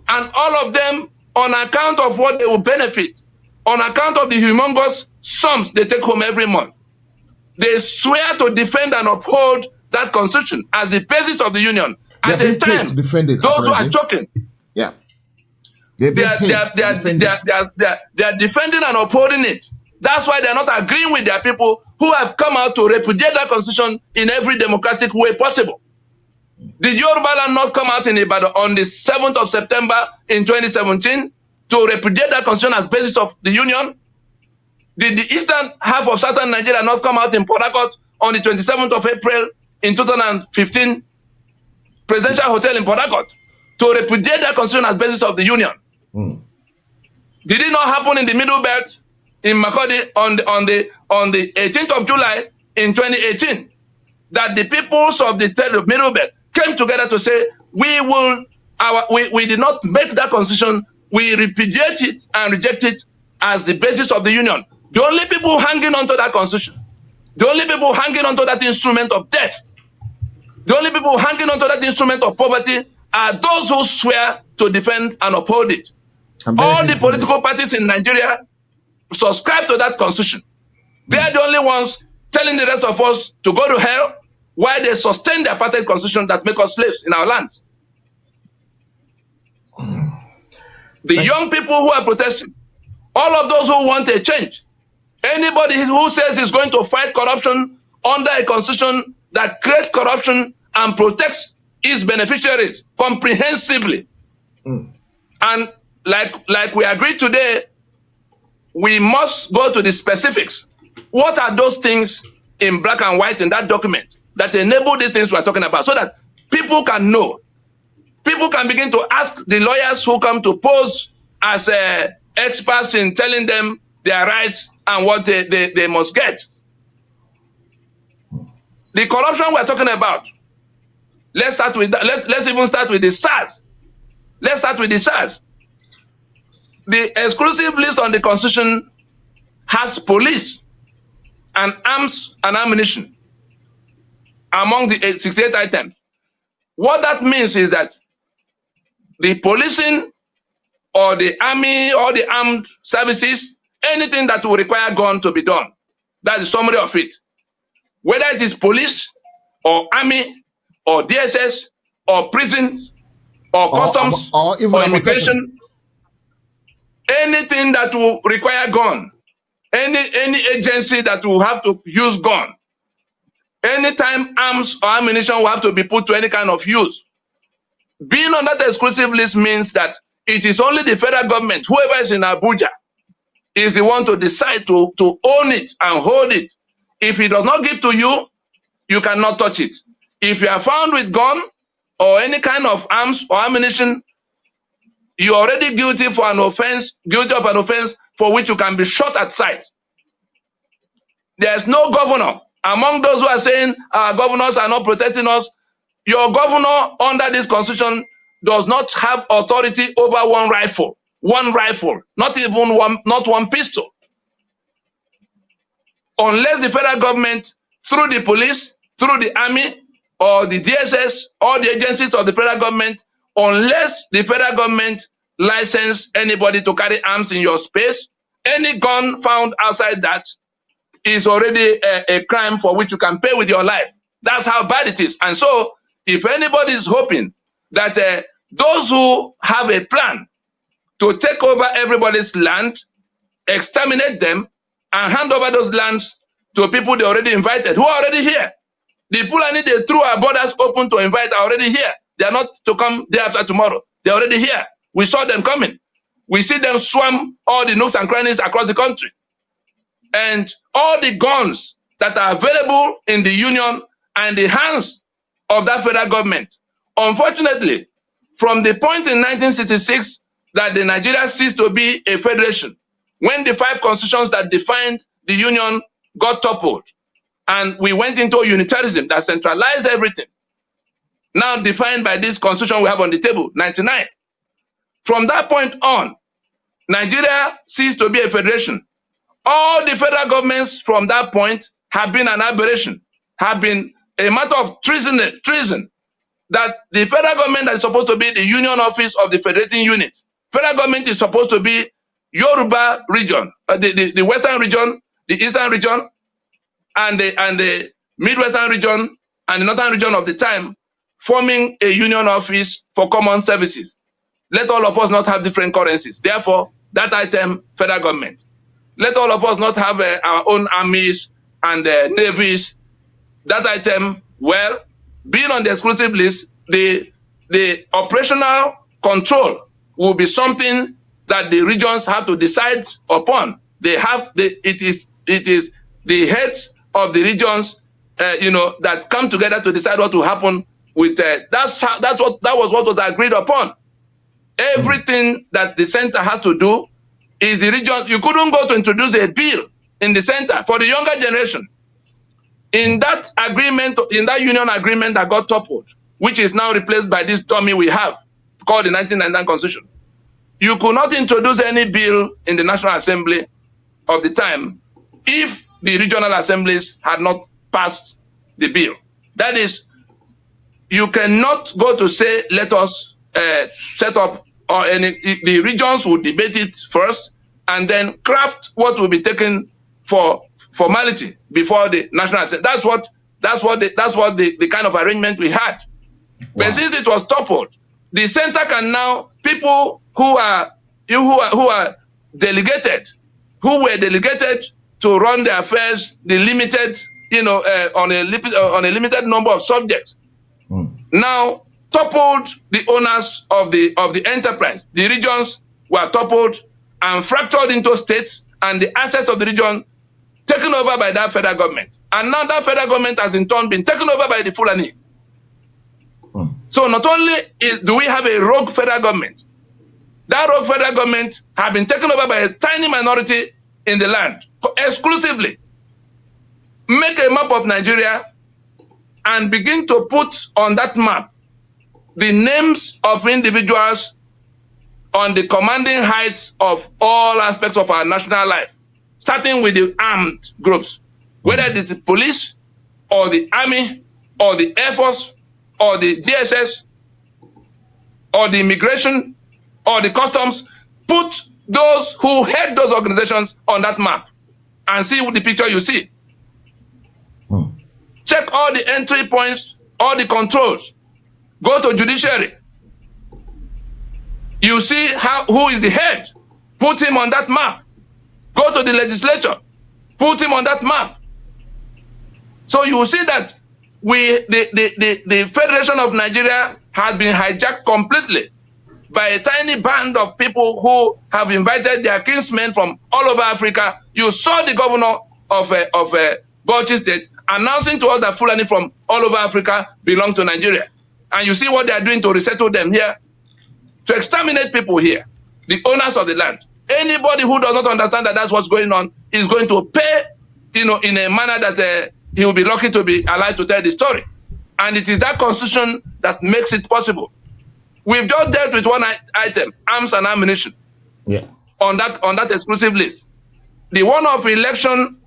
And all of them, on account of what they will benefit, on account of the humongous sums they take home every month, they swear to defend and uphold that constitution as the basis of the union. At a time, those who are choking, yeah, they are defending and upholding it. That's why they're not agreeing with their people who have come out to repudiate that constitution in every democratic way possible. Did Yoruba land not come out in Ibadan on the 7th of September in 2017 to repudiate that constitution as basis of the union? Did the eastern half of southern Nigeria not come out in Port Harcourt on the 27th of April in 2015, Presidential Hotel in Port Harcourt, to repudiate that constitution as basis of the union? Did it not happen in the Middle Belt in Makurdi on the 18th of July in 2018, that the peoples of the Middle Belt came together to say, we did not make that constitution, we repudiate it and reject it as the basis of the union. The only people hanging onto that constitution, the only people hanging onto that instrument of death, the only people hanging onto that instrument of poverty are those who swear to defend and uphold it. All the political parties in Nigeria subscribe to that constitution. They are the only ones telling the rest of us to go to hell while they sustain the apartheid constitution that make us slaves in our lands. The young people who are protesting, all of those who want a change, anybody who says he's going to fight corruption under a constitution that creates corruption and protects its beneficiaries comprehensively. And like we agreed today, we must go to the specifics. What are those things in black and white in that document that enable these things we're talking about, so that people can know? People can begin to ask the lawyers who come to pose as experts in telling them their rights and what they must get. The corruption we're talking about, let's start with that. Let's even start with the SARS. Let's start with the SARS. The exclusive list on the constitution has police and arms and ammunition among the 68 items. What that means is that the policing or the army or the armed services, anything that will require gun to be done, that's the summary of it. Whether it is police or army or DSS or prisons or customs or immigration, anything that will require gun, any agency that will have to use gun, anytime arms or ammunition will have to be put to any kind of use. Being on that exclusive list means that it is only the federal government, whoever is in Abuja, is the one to decide to own it and hold it. If he does not give to you, you cannot touch it. If you are found with gun or any kind of arms or ammunition, you are already guilty of an offense for which you can be shot at sight. There's no governor. Among those who are saying our governors are not protecting us, your governor under this constitution does not have authority over one rifle, not even one pistol. Unless the federal government, through the police, through the army, or the DSS, or the agencies of the federal government, unless the federal government license anybody to carry arms in your space, any gun found outside that is already a crime for which you can pay with your life. That's how bad it is. And so, if anybody is hoping that those who have a plan to take over everybody's land, exterminate them, and hand over those lands to people they already invited, who are already here. The Fulani they threw our borders open to invite are already here. They are not to come day after tomorrow. They're already here. We saw them coming. We see them swarm all the nooks and crannies across the country. And all the guns that are available in the union and the hands of that federal government. Unfortunately, from the point in 1966 that the Nigeria ceased to be a federation, when the 5 constitutions that defined the union got toppled, and we went into unitarism that centralized everything, now defined by this constitution we have on the table, 99. From that point on, Nigeria ceased to be a federation. All the federal governments from that point have been an aberration, have been a matter of treason, that the federal government that is supposed to be the union office of the federating unit, federal government is supposed to be Yoruba region, the western region, the eastern region, and the midwestern region, and the northern region of the time, forming a union office for common services. Let all of us not have different currencies. Therefore, that item, federal government. Let all of us not have our own armies and navies. That item, well, being on the exclusive list, the operational control will be something that the regions have to decide upon. They have it is the heads of the regions, that come together to decide what will happen with. That was what was agreed upon. Everything that the center has to do is the region. You couldn't go to introduce a bill in the center for the younger generation. In that agreement, in that union agreement that got toppled, which is now replaced by this dummy we have called the 1999 Constitution, you could not introduce any bill in the National Assembly of the time if the regional assemblies had not passed the bill. That is, you cannot go to say, let us set up, or the regions will debate it first and then craft what will be taken for formality before the National Assembly. That's what the kind of arrangement we had. Wow. But since it was toppled, the center can now, people who are delegated, who were delegated to run the affairs, the limited, on a limited number of subjects, now toppled the owners of the enterprise. The regions were toppled and fractured into states, and the assets of the region taken over by that federal government. And now that federal government has in turn been taken over by the Fulani. So not only do we have a rogue federal government, that rogue federal government has been taken over by a tiny minority in the land, exclusively. Make a map of Nigeria and begin to put on that map the names of individuals on the commanding heights of all aspects of our national life, starting with the armed groups, whether it is the police or the army or the Air Force or the DSS or the immigration or the customs. Put those who head those organizations on that map and see the picture you see. Check all the entry points, all the controls. Go to judiciary. You see who is the head. Put him on that map. Go to the legislature. Put him on that map. So you will see that the Federation of Nigeria has been hijacked completely by a tiny band of people who have invited their kinsmen from all over Africa. You saw the governor of Bauchi State announcing to us that Fulani from all over Africa belong to Nigeria. And you see what they are doing to resettle them here, to exterminate people here, the owners of the land. Anybody who does not understand that that's what's going on is going to pay in a manner that he will be lucky to be alive to tell the story. And it is that constitution that makes it possible. We've just dealt with one item, arms and ammunition, on that exclusive list. The one of election,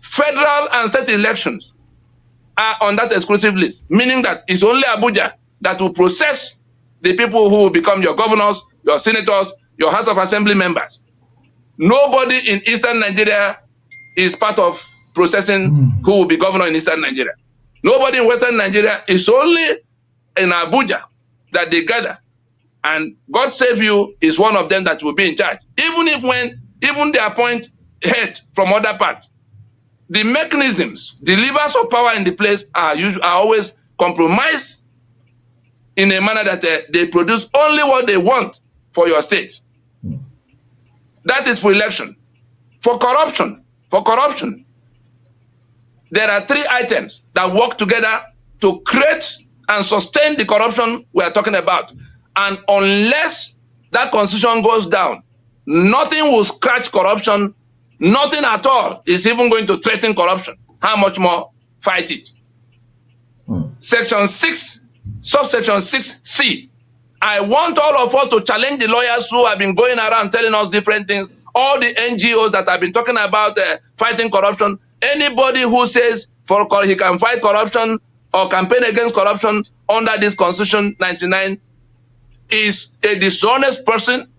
federal and state elections are on that exclusive list, meaning that it's only Abuja that will process the people who will become your governors, your senators, your House of Assembly members. Nobody in Eastern Nigeria is part of processing who will be governor in Eastern Nigeria. Nobody in Western Nigeria. Is only in Abuja that they gather. And God Save You is one of them that will be in charge. Even they appoint head from other parts, the mechanisms, the levers of power in the place are always compromised in a manner that they produce only what they want for your state. That is for election. For corruption, there are three items that work together to create and sustain the corruption we are talking about. And unless that constitution goes down, nothing will scratch corruption. Nothing at all is even going to threaten corruption. How much more fight it? Section 6, subsection 6C. I want all of us to challenge the lawyers who have been going around telling us different things, all the NGOs that have been talking about fighting corruption. Anybody who says he can fight corruption or campaign against corruption under this Constitution 99 is a dishonest person,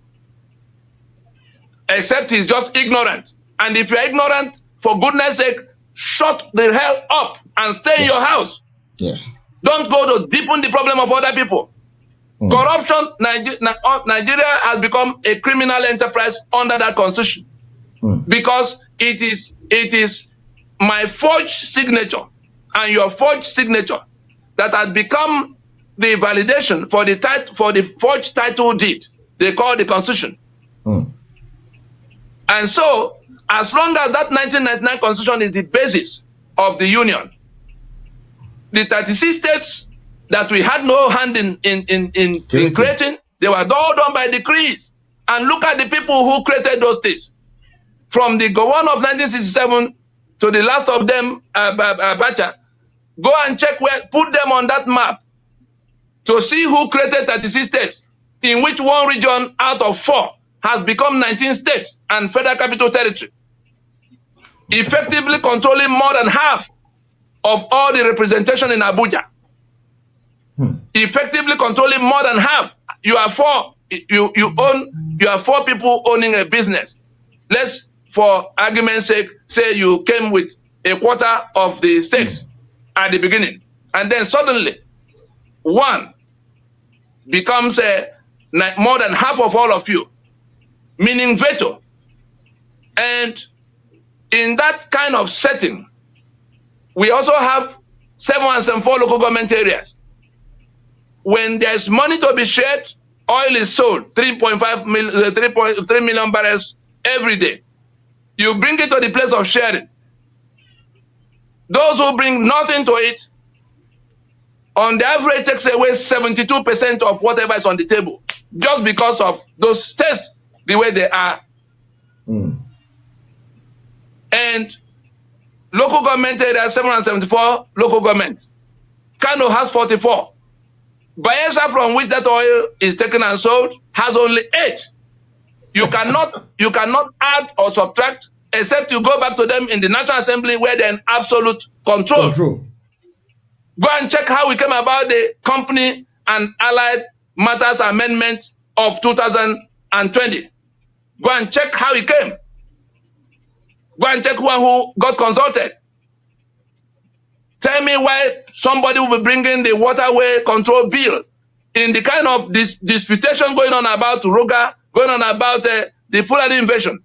except he's just ignorant. And if you're ignorant, for goodness sake, shut the hell up and stay in your house. Don't go to deepen the problem of other people. Corruption, Nigeria has become a criminal enterprise under that constitution because it is my forged signature and your forged signature that has become the validation for the forged title deed they call the constitution. And so, as long as that 1999 constitution is the basis of the union, the 36 states that we had no hand in creating, they were all done by decrees. And look at the people who created those states. From the Gowon of 1967 to the last of them, Abacha, go and check put them on that map to see who created 36 states, in which one region out of 4 has become 19 states and federal capital territory, effectively controlling more than half of all the representation in Abuja. Effectively controlling more than half. You are 4 people owning a business. Let's, for argument's sake, say you came with a quarter of the states at the beginning, and then suddenly one becomes more than half of all of you, meaning veto. And in that kind of setting, we also have 7 and 74 local government areas. When there's money to be shared, oil is sold, 3.3 million barrels every day. You bring it to the place of sharing. Those who bring nothing to it, on the average, takes away 72% of whatever is on the table, just because of those states the way they are. And local government area, 774 local governments. Kano has 44. Bayelsa, from which that oil is taken and sold, has only 8. You cannot add or subtract, except you go back to them in the National Assembly where they're in absolute control. Go and check how we came about the Company and Allied Matters Amendment of 2020. Go and check how it came. Go and check who got consulted. Tell me why somebody will be bringing the waterway control bill in the kind of disputation going on about Ruga, going on about the Fulani invasion,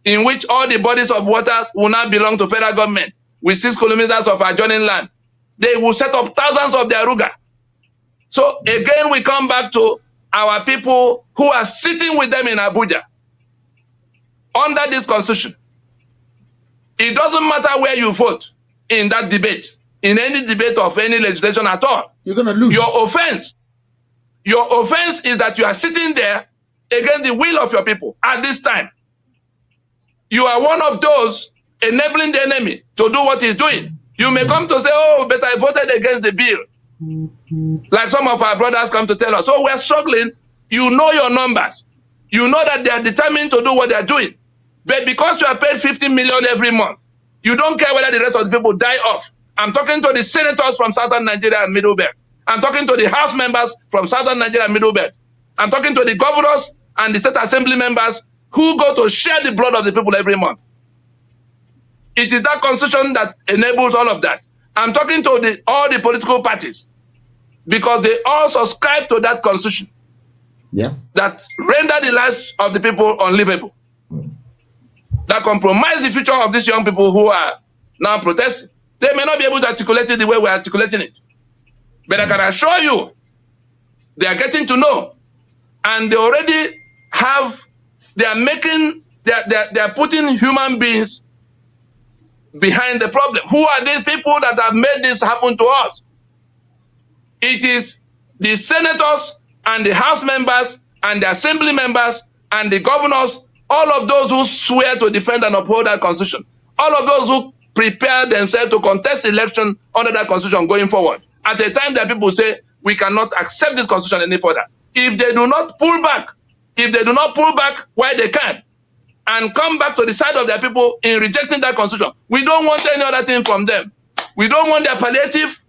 in which all the bodies of water will now belong to federal government with 6 kilometers of adjoining land. They will set up thousands of their Ruga. So again, we come back to our people who are sitting with them in Abuja under this constitution. It doesn't matter where you vote in that debate, in any debate of any legislation at all. You're going to lose. Your offense is that you are sitting there against the will of your people at this time. You are one of those enabling the enemy to do what he's doing. You may come to say, oh, but I voted against the bill. Like some of our brothers come to tell us, oh, we're struggling. You know your numbers. You know that they are determined to do what they are doing. But because you are paid 50 million every month, you don't care whether the rest of the people die off. I'm talking to the senators from Southern Nigeria and Middle Belt. I'm talking to the House members from Southern Nigeria and Middle Belt. I'm talking to the governors and the state assembly members who go to share the blood of the people every month. It is that constitution that enables all of that. I'm talking to all the political parties because they all subscribe to that constitution. Yeah. That render the lives of the people unlivable. That compromise the future of these young people who are now protesting. They may not be able to articulate it the way we're articulating it. But I can assure you, they are getting to know. And they already have, they are putting human beings behind the problem. Who are these people that have made this happen to us? It is the senators and the House members and the assembly members and the governors, all of those who swear to defend and uphold that constitution, all of those who prepare themselves to contest election under that constitution going forward. At a time that people say, we cannot accept this constitution any further. If they do not pull back, while they can, and come back to the side of their people in rejecting that constitution, we don't want any other thing from them. We don't want their palliative.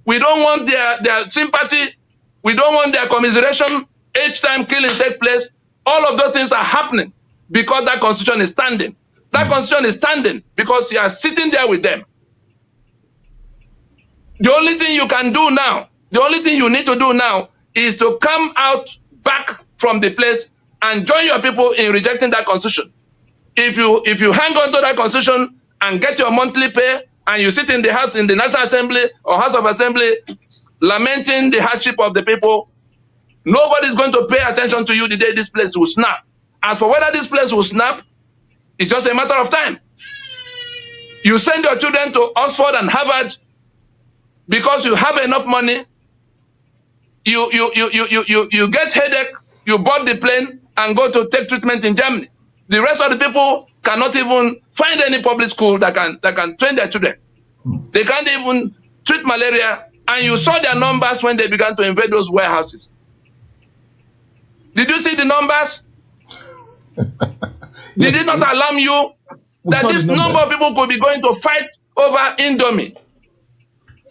We don't want their sympathy. We don't want their commiseration. Each time killing takes place, all of those things are happening because that constitution is standing. That constitution is standing because you are sitting there with them. The only thing you can do now, the only thing you need to do now is to come out back from the place and join your people in rejecting that constitution. If you hang on to that constitution and get your monthly pay and you sit in the House, in the National Assembly or House of Assembly, lamenting the hardship of the people, nobody's going to pay attention to you the day this place will snap. As for whether this place will snap, it's just a matter of time. You send your children to Oxford and Harvard because you have enough money. You get headache, you board the plane and go to take treatment in Germany. The rest of the people cannot even find any public school that can train their children. They can't even treat malaria, and you saw their numbers when they began to invade those warehouses. Did you see the numbers? Did it not alarm you that this number of people could be going to fight over Indomie?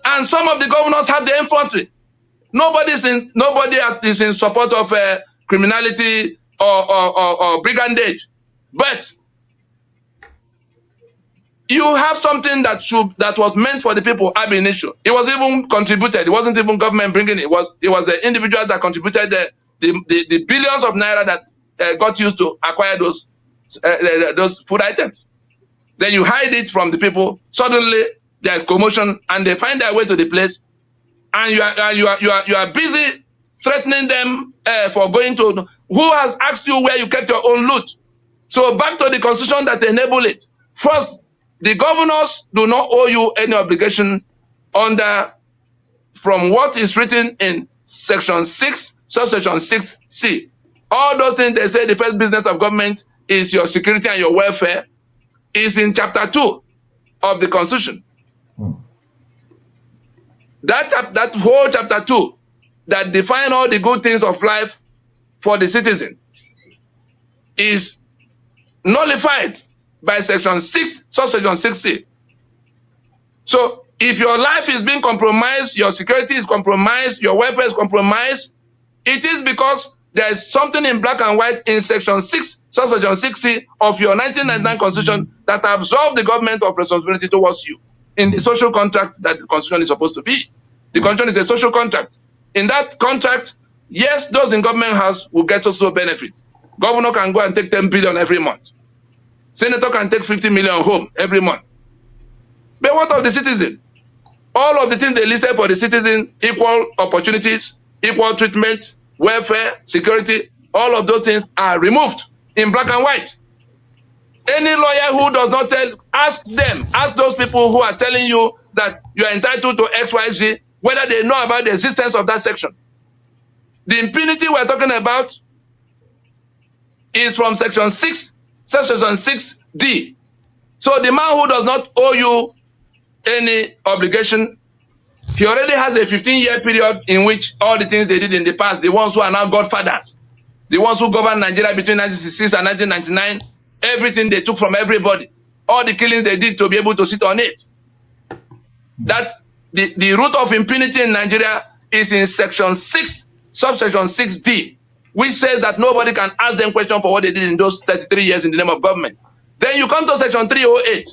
And some of the governors have the infantry. Nobody is in support of criminality or brigandage. But you have something that was meant for the people, ab initio. It was even contributed. It wasn't even government bringing it. It was the individuals that contributed the billions of naira that got used to acquire those food items. Then you hide it from the people. Suddenly there's commotion, and they find their way to the place, and you are busy threatening them for going to. Who has asked you where you kept your own loot? So back to the constitution that enable it. First, the governors do not owe you any obligation from what is written in section 6, subsection 6C. All those things they say the first business of government is your security and your welfare is in chapter 2 of the constitution. That whole chapter 2 that define all the good things of life for the citizen is nullified by section 6, subsection 6C. So if your life is being compromised, your security is compromised, your welfare is compromised, it is because there is something in black and white in section 6, subsection 6C of your 1999 constitution that absolves the government of responsibility towards you in the social contract that the constitution is supposed to be. The constitution is a social contract. In that contract, yes, those in government house will get social benefit. Governor can go and take 10 billion every month. Senator can take 50 million home every month. But what of the citizen? All of the things they listed for the citizen, equal opportunities, equal treatment, welfare, security, all of those things are removed in black and white. Any lawyer who does not ask those people who are telling you that you are entitled to XYZ, whether they know about the existence of that section. The impunity we're talking about is from section 6, subsection 6D. So the man who does not owe you any obligation, he already has a 15-year period in which all the things they did in the past, the ones who are now godfathers, the ones who governed Nigeria between 1966 and 1999, everything they took from everybody, all the killings they did to be able to sit on it. That the root of impunity in Nigeria is in section 6, subsection 6D, which says that nobody can ask them questions for what they did in those 33 years in the name of government. Then you come to section 308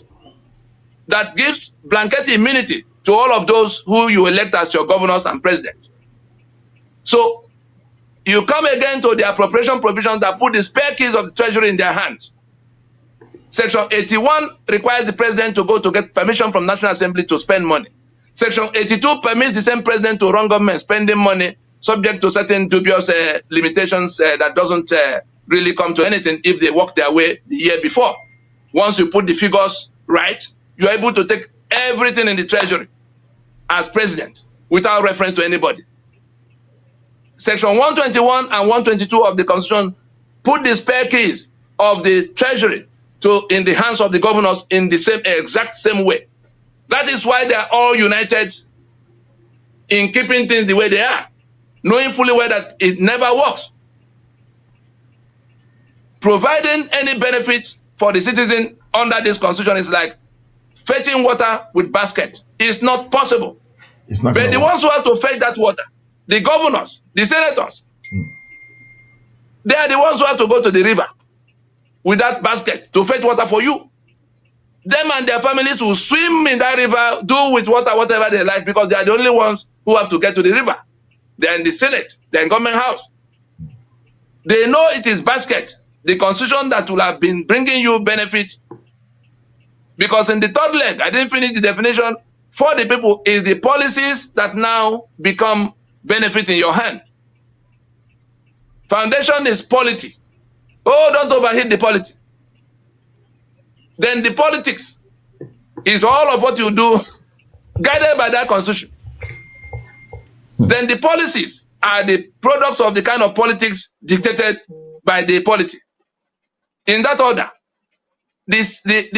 that gives blanket immunity to all of those who you elect as your governors and president. So you come again to the appropriation provisions that put the spare keys of the treasury in their hands. Section 81 requires the president to go to get permission from National Assembly to spend money. Section 82 permits the same president to run government spending money subject to certain dubious limitations that doesn't really come to anything if they work their way the year before. Once you put the figures right, you're able to take everything in the treasury as president without reference to anybody. Section 121 and 122 of the Constitution put the spare keys of the treasury in the hands of the governors in the exact same way. That is why they are all united in keeping things the way they are, knowing fully well that it never works. Providing any benefit for the citizen under this constitution is like fetching water with basket. It's not possible. It's not. But the ones who have to fetch that water, the governors, the senators, they are the ones who have to go to the river with that basket to fetch water for you. Them and their families will swim in that river, do with water whatever they like, because they are the only ones who have to get to the river. They're in the Senate, they're in government house. They know it is basket, the constitution that will have been bringing you benefit. Because in the third leg, I didn't finish the definition, for the people is the policies that now become benefit in your hand. Foundation is polity. Oh, don't overheat the polity. Then the politics is all of what you do guided by that constitution. Then the policies are the products of the kind of politics dictated by the polity. In that order,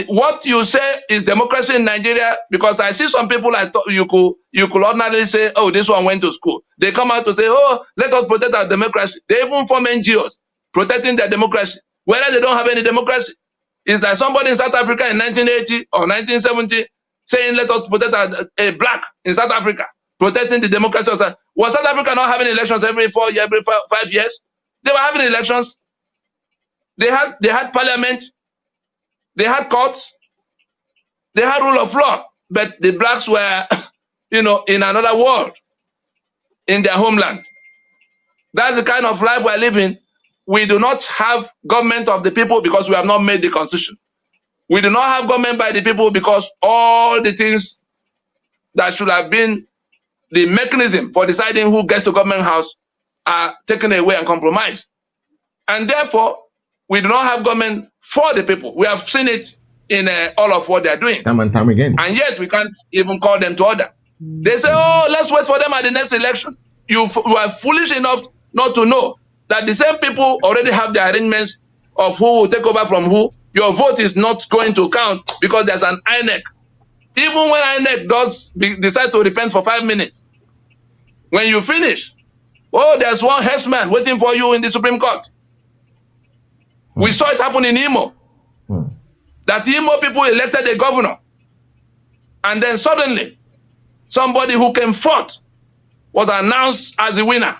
what you say is democracy in Nigeria, because I see some people I thought you could ordinarily say, oh, this one went to school. They come out to say, oh, let us protect our democracy. They even form NGOs protecting their democracy, whereas they don't have any democracy. It's like somebody in South Africa in 1980 or 1970 saying, let us protect a black in South Africa, protecting the democracy of South. Was South Africa not having elections every 4 years, every 5 years? They were having elections. They had parliament. They had courts. They had rule of law. But the blacks were, in another world, in their homeland. That's the kind of life we're living. We do not have government of the people because we have not made the constitution. We do not have government by the people because all the things that should have been the mechanism for deciding who gets to government house are taken away and compromised. And therefore, we do not have government for the people. We have seen it in all of what they are doing. Time and time again. And yet we can't even call them to order. They say, oh, let's wait for them at the next election. You are foolish enough not to know that the same people already have the arrangements of who will take over from who. Your vote is not going to count because there's an INEC. Even when INEC decide to repent for 5 minutes, when you finish, oh, there's one herdsman waiting for you in the Supreme Court. We saw it happen in Imo. That Imo people elected a governor. And then suddenly, somebody who came fourth was announced as the winner.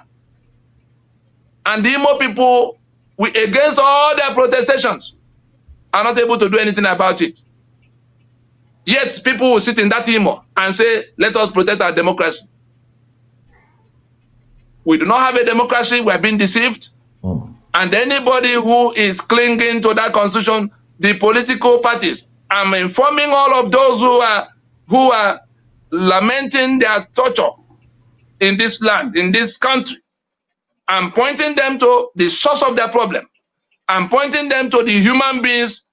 And the Imo people, against all their protestations, are not able to do anything about it. Yet people will sit in that Imo and say, let us protect our democracy. We do not have a democracy, we are being deceived. And anybody who is clinging to that constitution, the political parties, I'm informing all of those who are lamenting their torture in this land, in this country. I'm pointing them to the source of their problem. I'm pointing them to the human beings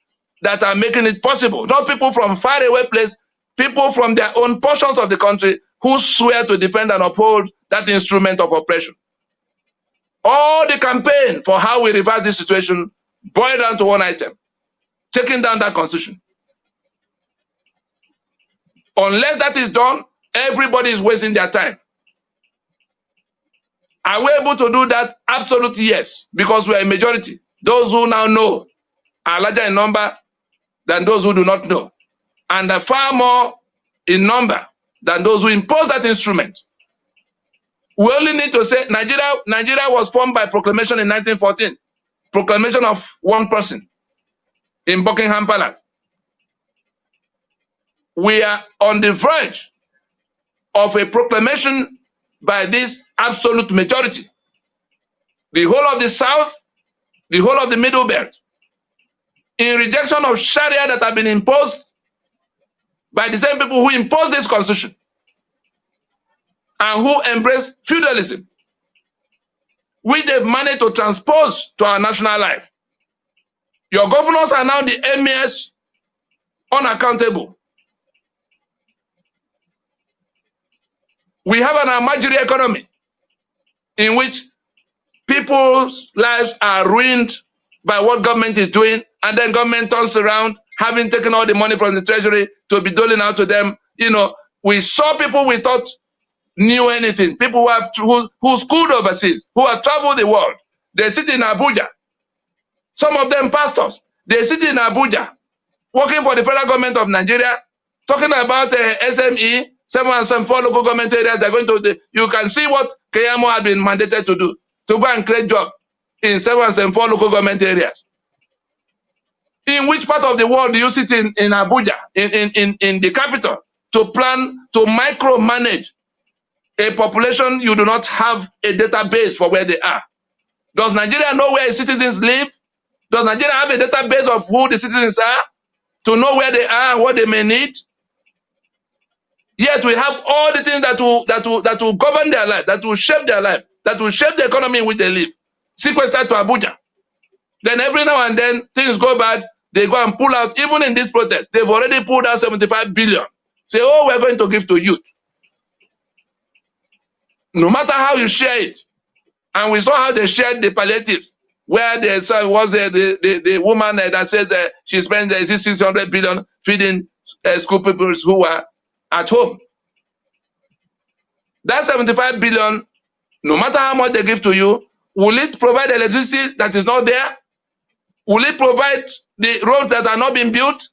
that are making it possible. Not people from faraway place, people from their own portions of the country who swear to defend and uphold that instrument of oppression. All the campaign for how we reverse this situation boiled down to one item: taking down that constitution. Unless that is done, everybody is wasting their time. Are we able to do that? Absolutely yes, because we are a majority. Those who now know are larger in number than those who do not know, and are far more in number than those who impose that instrument. We only need to say Nigeria was formed by proclamation in 1914, proclamation of one person in Buckingham Palace. We are on the verge of a proclamation by this absolute majority. The whole of the South, the whole of the Middle Belt, in rejection of Sharia that have been imposed by the same people who imposed this constitution and who embrace feudalism, which they've managed to transpose to our national life. Your governors are now the emirs, unaccountable. We have an imaginary economy in which people's lives are ruined by what government is doing, and then government turns around, having taken all the money from the treasury to be doling out to them. You know, we saw people we thought knew anything, people who schooled overseas, who have traveled the world. They sit in Abuja. Some of them pastors. They sit in Abuja, working for the federal government of Nigeria, talking about SME, 7 and 4 local government areas. They're going to. You can see what Keyamo had been mandated to do, to go and create jobs in 7 and 4 local government areas. In which part of the world do you sit in Abuja, in the capital, to plan to micromanage a population you do not have a database for where they are? Does Nigeria know where its citizens live? Does Nigeria have a database of who the citizens are to know where they are and what they may need? Yet we have all the things that will govern their life, that will shape their life, that will shape the economy in which they live, sequestered to Abuja. Then every now and then things go bad, they go and pull out. Even in this protest, they've already pulled out 75 billion. Say, oh, we're going to give to youth. No matter how you share it. And we saw how they shared the palliatives, where there was the woman that says that she spent 600 billion feeding school pupils who were at home. That 75 billion, no matter how much they give to you, will it provide electricity that is not there? Will it provide the roads that are not being built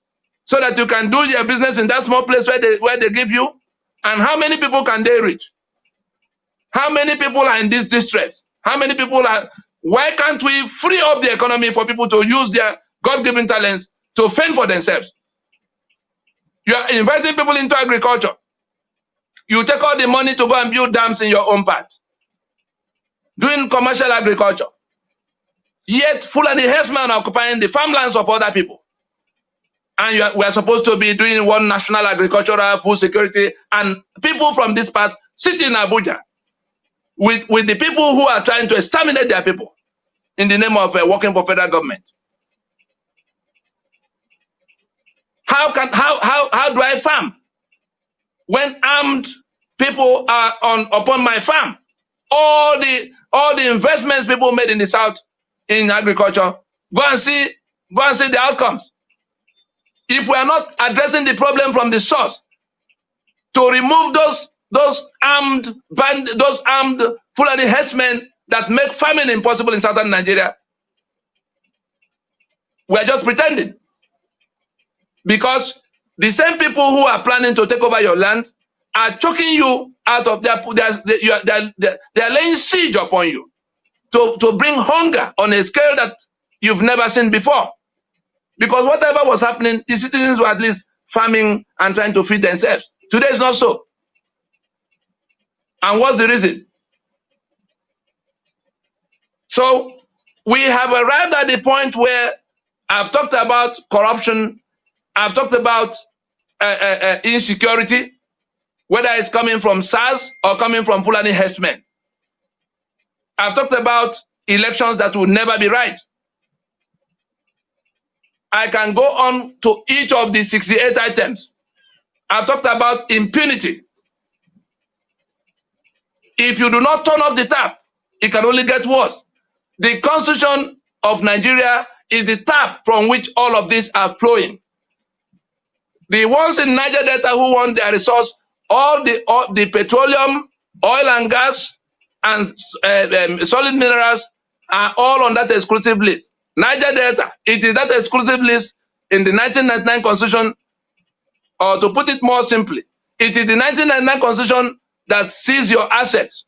so that you can do your business in that small place where they give you? And how many people can they reach? How many people are in this distress? How many people are? Why can't we free up the economy for people to use their God-given talents to fend for themselves? You are inviting people into agriculture. You take all the money to go and build dams in your own part, doing commercial agriculture. Yet Fulani herdsmen are occupying the farmlands of other people. And we are supposed to be doing one national agricultural food security, and people from this part sit in Abuja with the people who are trying to exterminate their people in the name of working for federal government. How do I farm when armed people are upon my farm? All the investments people made in the South in agriculture, go and see the outcomes. If we are not addressing the problem from the source, to remove those armed Fulani herdsmen that make farming impossible in southern Nigeria, we are just pretending. Because the same people who are planning to take over your land are choking you out of they are laying siege upon you to bring hunger on a scale that you've never seen before. Because whatever was happening, the citizens were at least farming and trying to feed themselves. Today is not so. And what's the reason? So we have arrived at the point where I've talked about corruption, I've talked about insecurity, whether it's coming from SARS or coming from Fulani herdsmen. I've talked about elections that will never be right. I can go on to each of the 68 items. I've talked about impunity. If you do not turn off the tap, it can only get worse. The Constitution of Nigeria is the tap from which all of these are flowing. The ones in Niger Delta who want their resource, all the petroleum, oil and gas, and solid minerals are all on that exclusive list. Niger Delta, it is that exclusive list in the 1999 Constitution, or to put it more simply, it is the 1999 Constitution that sees your assets.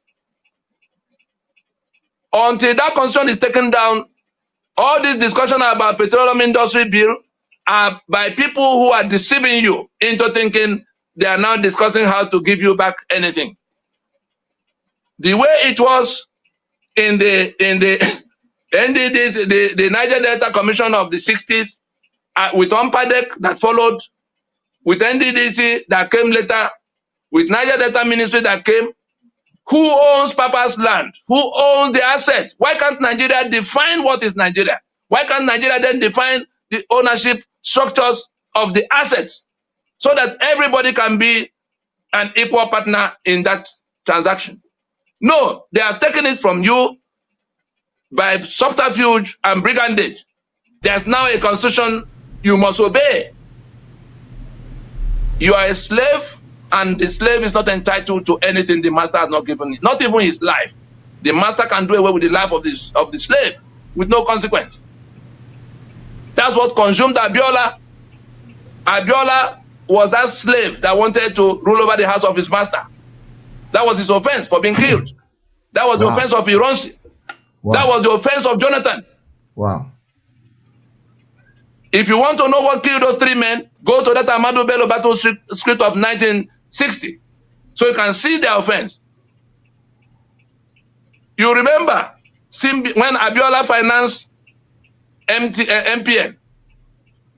Until that Constitution is taken down, all this discussion about petroleum industry bill are by people who are deceiving you into thinking they are now discussing how to give you back anything. The way it was in the NNadi, the Niger Delta Commission of the 60s, with Umpadek that followed, with NDDC that came later, with Niger Delta Ministry that came. Who owns Papa's land? Who owns the assets? Why can't Nigeria define what is Nigeria? Why can't Nigeria then define the ownership structures of the assets so that everybody can be an equal partner in that transaction? No, they have taken it from you by subterfuge and brigandage. There's now a constitution you must obey. You are a slave, and the slave is not entitled to anything the master has not given him, not even his life. The master can do away with the life of the slave with no consequence. That's what consumed Abiola. Abiola was that slave that wanted to rule over the house of his master. That was his offense for being killed. That was the offense of Ironsi. That was the offense of Jonathan. Wow. If you want to know what killed those three men, go to that Ahmadu Bello battle script of 1960. So you can see the offense. You remember when Abiola financed MPN,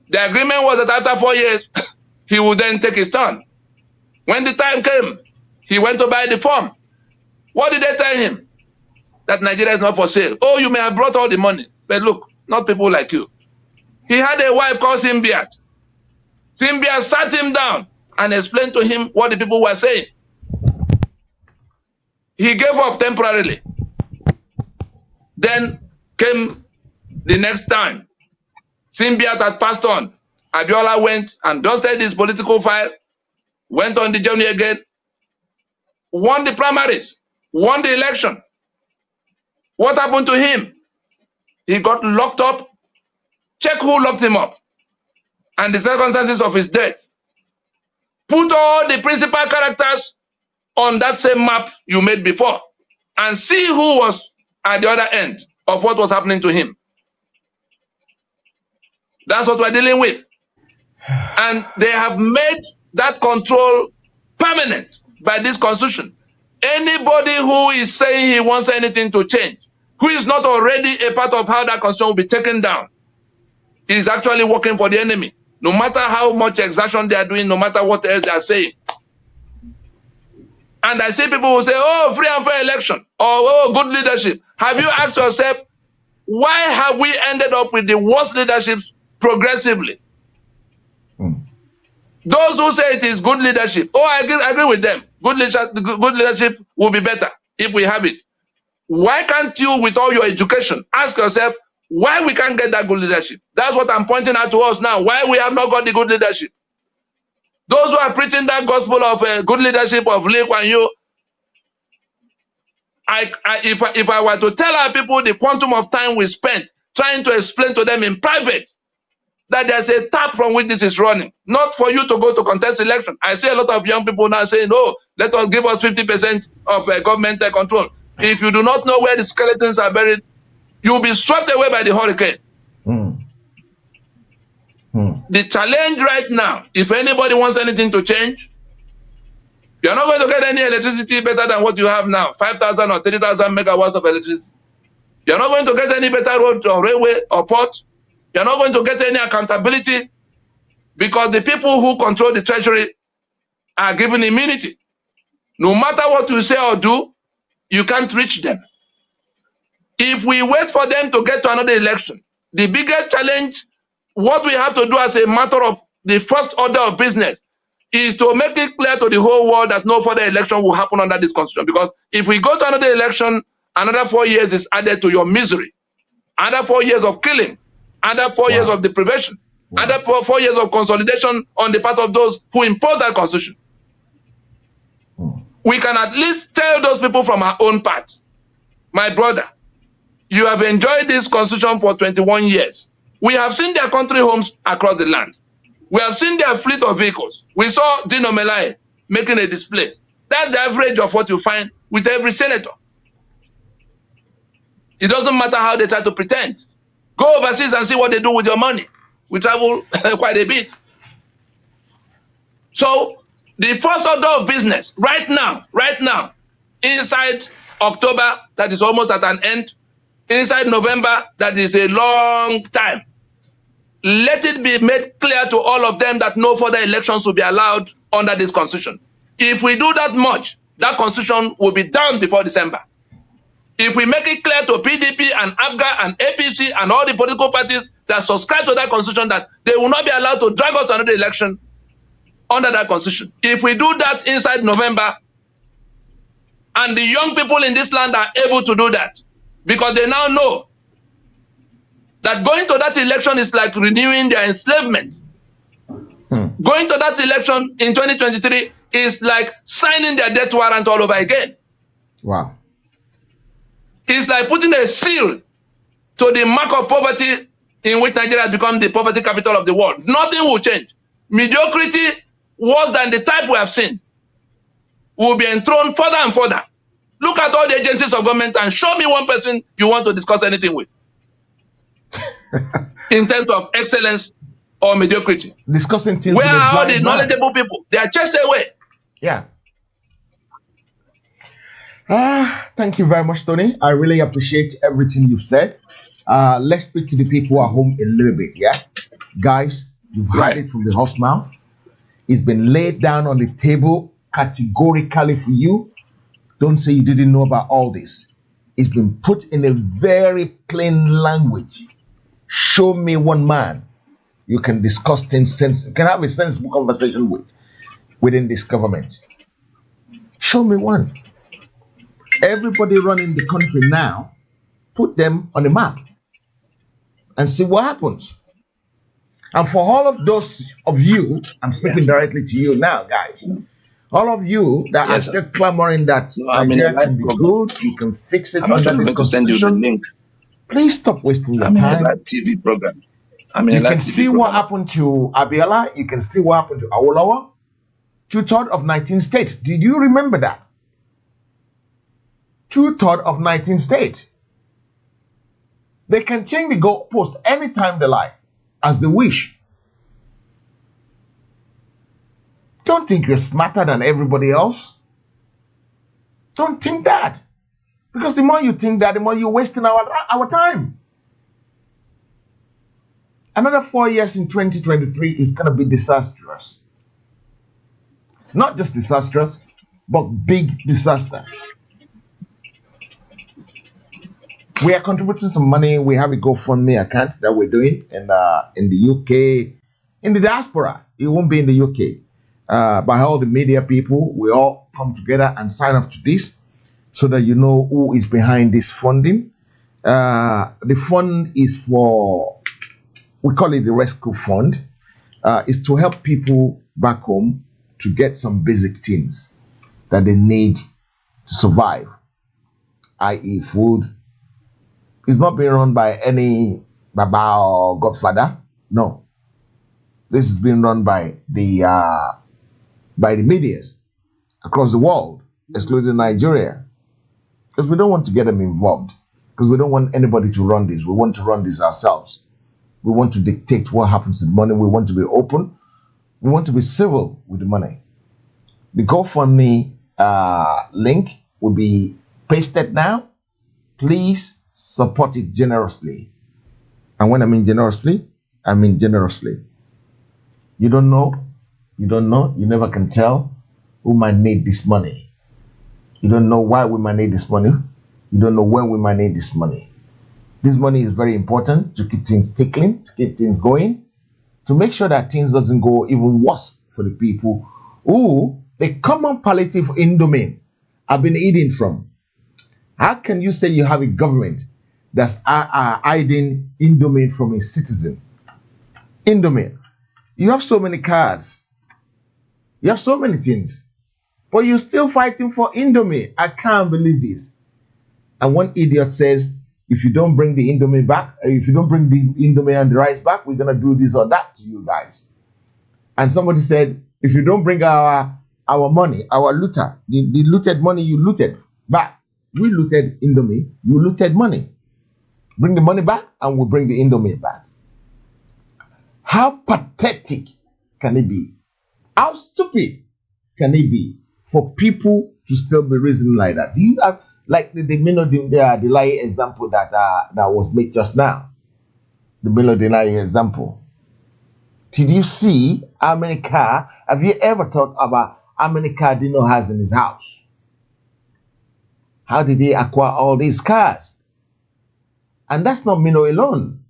the agreement was that after 4 years, he would then take his turn. When the time came, he went to buy the farm. What did they tell him? That Nigeria is not for sale. Oh, you may have brought all the money, but look, not people like you. He had a wife called Simbiat. Simbiat sat him down and explained to him what the people were saying. He gave up temporarily. Then came the next time. Simbiat had passed on. Abiola went and dusted his political file, went on the journey again, won the primaries, won the election. What happened to him? He got locked up. Check who locked him up and the circumstances of his death. Put all the principal characters on that same map you made before and see who was at the other end of what was happening to him. That's what we're dealing with. And they have made that control permanent by this constitution. Anybody who is saying he wants anything to change, who is not already a part of how that constitution will be taken down, is actually working for the enemy. No matter how much exertion they are doing, no matter what else they are saying. And I see people who say, oh, free and fair election, or oh, good leadership. Have you asked yourself, why have we ended up with the worst leaderships progressively? Those who say it is good leadership, oh, I agree with them. Good leadership will be better if we have it. Why can't you, with all your education, ask yourself why we can't get that good leadership? That's what I'm pointing out to us now, why we have not got the good leadership. Those who are preaching that gospel of good leadership of Lee Kuan Yew, if I were to tell our people the quantum of time we spent trying to explain to them in private that there's a tap from which this is running, not for you to go to contest election. I see a lot of young people now saying, oh, let us give us 50% of government control. If you do not know where the skeletons are buried, you'll be swept away by the hurricane. The challenge right now, if anybody wants anything to change, you're not going to get any electricity better than what you have now, 5,000 or 3,000 megawatts of electricity. You're not going to get any better road or railway or port. You're not going to get any accountability because the people who control the treasury are given immunity. No matter what you say or do, you can't reach them. If we wait for them to get to another election, the biggest challenge, what we have to do as a matter of the first order of business, is to make it clear to the whole world that no further election will happen under this constitution. Because if we go to another election, another 4 years is added to your misery. Another 4 years of killing. Another 4 years of deprivation. Another 4 years of consolidation on the part of those who imposed that constitution. We can at least tell those people from our own part, my brother, you have enjoyed this constitution for 21 years. We have seen their country homes across the land. We have seen their fleet of vehicles. We saw Dino Melaye making a display. That's the average of what you find with every senator. It doesn't matter how they try to pretend. Go overseas and see what they do with your money. We travel quite a bit. So the first order of business right now, inside October, that is almost at an end, inside November, that is a long time. Let it be made clear to all of them that no further elections will be allowed under this constitution. If we do that much, that constitution will be down before December. If we make it clear to PDP and ABGA and APC and all the political parties that subscribe to that constitution that they will not be allowed to drag us to another election under that constitution. If we do that inside November, and the young people in this land are able to do that, because they now know that going to that election is like renewing their enslavement. Going to that election in 2023 is like signing their death warrant all over again. Wow. It's like putting a seal to the mark of poverty in which Nigeria has become the poverty capital of the world. Nothing will change. Mediocrity, worse than the type we have seen, will be enthroned further and further. Look at all the agencies of government and show me one person you want to discuss anything with. In terms of excellence or mediocrity. Discussing things. Where are all the knowledgeable people? They are chased away. Yeah. Thank you very much, Tony. I really appreciate everything you've said. Let's speak to the people at home a little bit, yeah? Guys, you've heard it from the horse mouth. It's been laid down on the table categorically for you. Don't say you didn't know about all this. It's been put in a very plain language. Show me one man you can discuss things, can have a sensible conversation with within this government. Show me one. Everybody running the country now, put them on the map and see what happens. And for all of those of you, I'm speaking directly to you now, guys. All of you that are still clamoring that Nigeria can be good, you can fix it under this constitution. Please stop wasting your time. TV program. You can see what happened to Abiola. You can see what happened to Awolowo. 2/3 of 19 states. Did you remember that? 2/3 of 19 states. They can change the goalpost anytime they like, as they wish. Don't think you're smarter than everybody else. Don't think that. Because the more you think that, the more you're wasting our time. Another 4 years in 2023 is going to be disastrous. Not just disastrous, but big disaster. We are contributing some money. We have a GoFundMe account that we're doing in the UK, in the diaspora. It won't be in the UK. By all the media people, we all come together and sign up to this so that you know who is behind this funding. The fund is for, we call it the Rescue Fund. It's to help people back home to get some basic things that they need to survive, i.e. food. It's not being run by any Baba or Godfather. No. This is being run by the medias across the world, excluding Nigeria. Because we don't want to get them involved. Because we don't want anybody to run this. We want to run this ourselves. We want to dictate what happens to the money. We want to be open. We want to be civil with the money. The GoFundMe link will be pasted now. Please support it generously. And when I mean generously, I mean generously. You don't know, you never can tell who might need this money. You don't know why we might need this money. You don't know when we might need this money. This money is very important to keep things tickling, to keep things going, to make sure that things doesn't go even worse for the people who the common palliative indomine have been eating from. How can you say you have a government that's hiding indomine from a citizen? Indomie. You have so many cars. You have so many things. But you're still fighting for Indomie. I can't believe this. And one idiot says, if you don't bring the Indomie back, if you don't bring the Indomie and the rice back, we're going to do this or that to you guys. And somebody said, if you don't bring our money, our looter, the looted money you looted back, we looted Indomie, you looted money. Bring the money back and we'll bring the Indomie back. How pathetic can it be? How stupid can it be for people to still be reasoning like that? Do you have, like the Melody example that was made just now? The Melody example. Did you see how many cars? Have you ever thought about how many cars Dino has in his house? How did he acquire all these cars? And that's not Mino alone.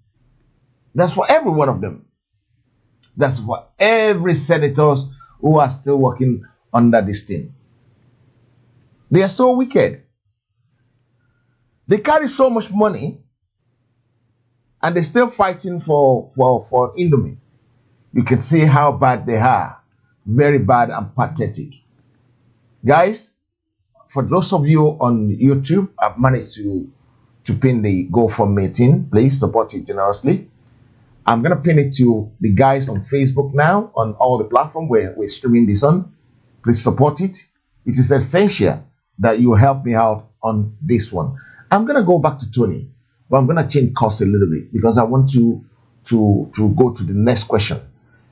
That's for every one of them. That's for every senators who are still working under this thing. They are so wicked. They carry so much money and they're still fighting for Indomie. You can see how bad they are. Very bad and pathetic. Guys, for those of you on YouTube, I've managed to pin the GoFundMe thing. Please support it generously. I'm going to pin it to the guys on Facebook now, on all the platforms where we're streaming this on. Please support it. It is essential that you help me out on this one. I'm going to go back to Tony, but I'm going to change course a little bit because I want to go to the next question.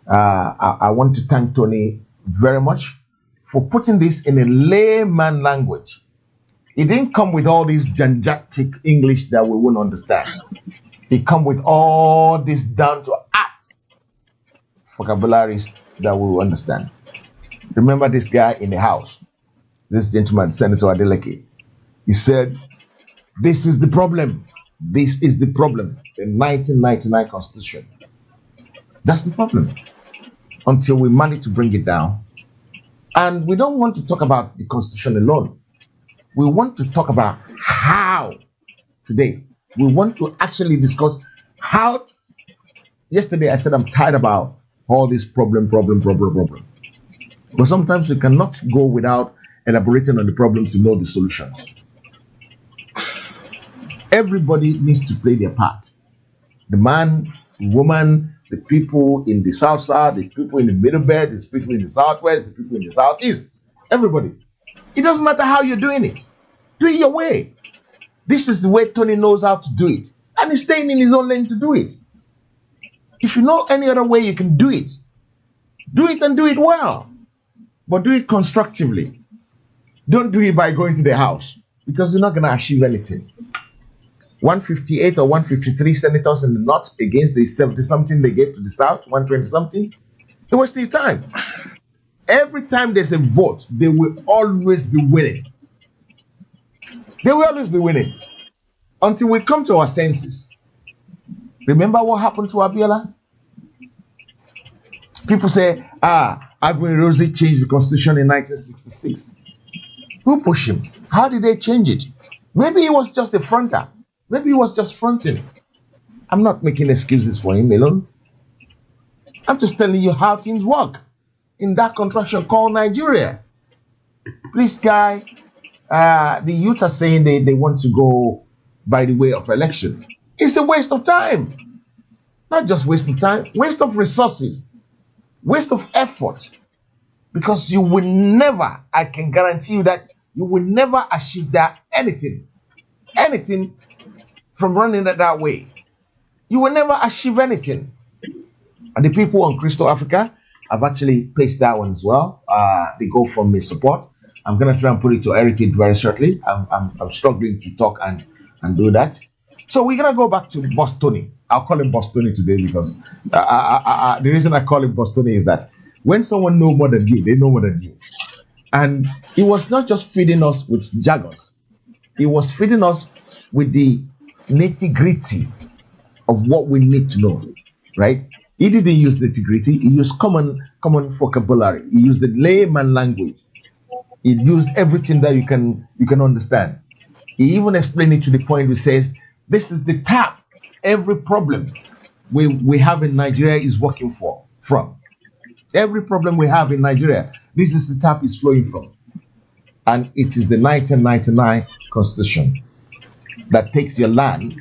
I want to thank Tony very much for putting this in a layman language. It didn't come with all this janjatic English that we won't understand. It come with all this down to earth vocabularies that we will understand. Remember this guy in the house, this gentleman, Senator Adeleke. He said, this is the problem. This is the problem. The 1999 Constitution. That's the problem. Until we manage to bring it down. And we don't want to talk about the Constitution alone. We want to talk about how today. We want to actually discuss how. Yesterday I said I'm tired about all this problem. But sometimes we cannot go without elaborating on the problem to know the solutions. Everybody needs to play their part. The man, the woman, the people in the south side, the people in the middle belt, the people in the southwest, the people in the southeast. Everybody. It doesn't matter how you're doing it. Do it your way. This is the way Tony knows how to do it. And he's staying in his own lane to do it. If you know any other way you can do it and do it well. But do it constructively. Don't do it by going to the house. Because you're not going to achieve anything. 158 or 153 senators in the north against the 70-something they gave to the south, 120-something. It was still time. Every time there's a vote, they will always be winning. They will always be winning. Until we come to our senses. Remember what happened to Abiola? People say, Agwin Rosie changed the constitution in 1966. Who pushed him? How did they change it? Maybe he was just a fronter. Maybe he was just fronting. I'm not making excuses for him alone. I'm just telling you how things work in that contraction called Nigeria. Please, guy, the youth are saying they want to go by the way of election. It's a waste of time. Not just waste of time, waste of resources, waste of effort. Because you will never, I can guarantee you that you will never achieve that anything from running that way. You will never achieve anything. And the people on Crystal Africa have actually pasted that one as well. They go for me support. I'm going to try and put it to Heritage very shortly. I'm struggling to talk and do that. So we're going to go back to Boss Tony. I'll call him Boss Tony today because the reason I call him Boss Tony is that when someone knows more than you, they know more than you. And he was not just feeding us with jargons. He was feeding us with the nitty-gritty of what we need to know, right? He didn't use nitty-gritty. He used common vocabulary. He used the layman language. He used everything that you can understand. He even explained it to the point where he says, this is the tap. Every problem we have in Nigeria is working from. Every problem we have in Nigeria, this is the tap is flowing from. And it is the 1999 Constitution that takes your land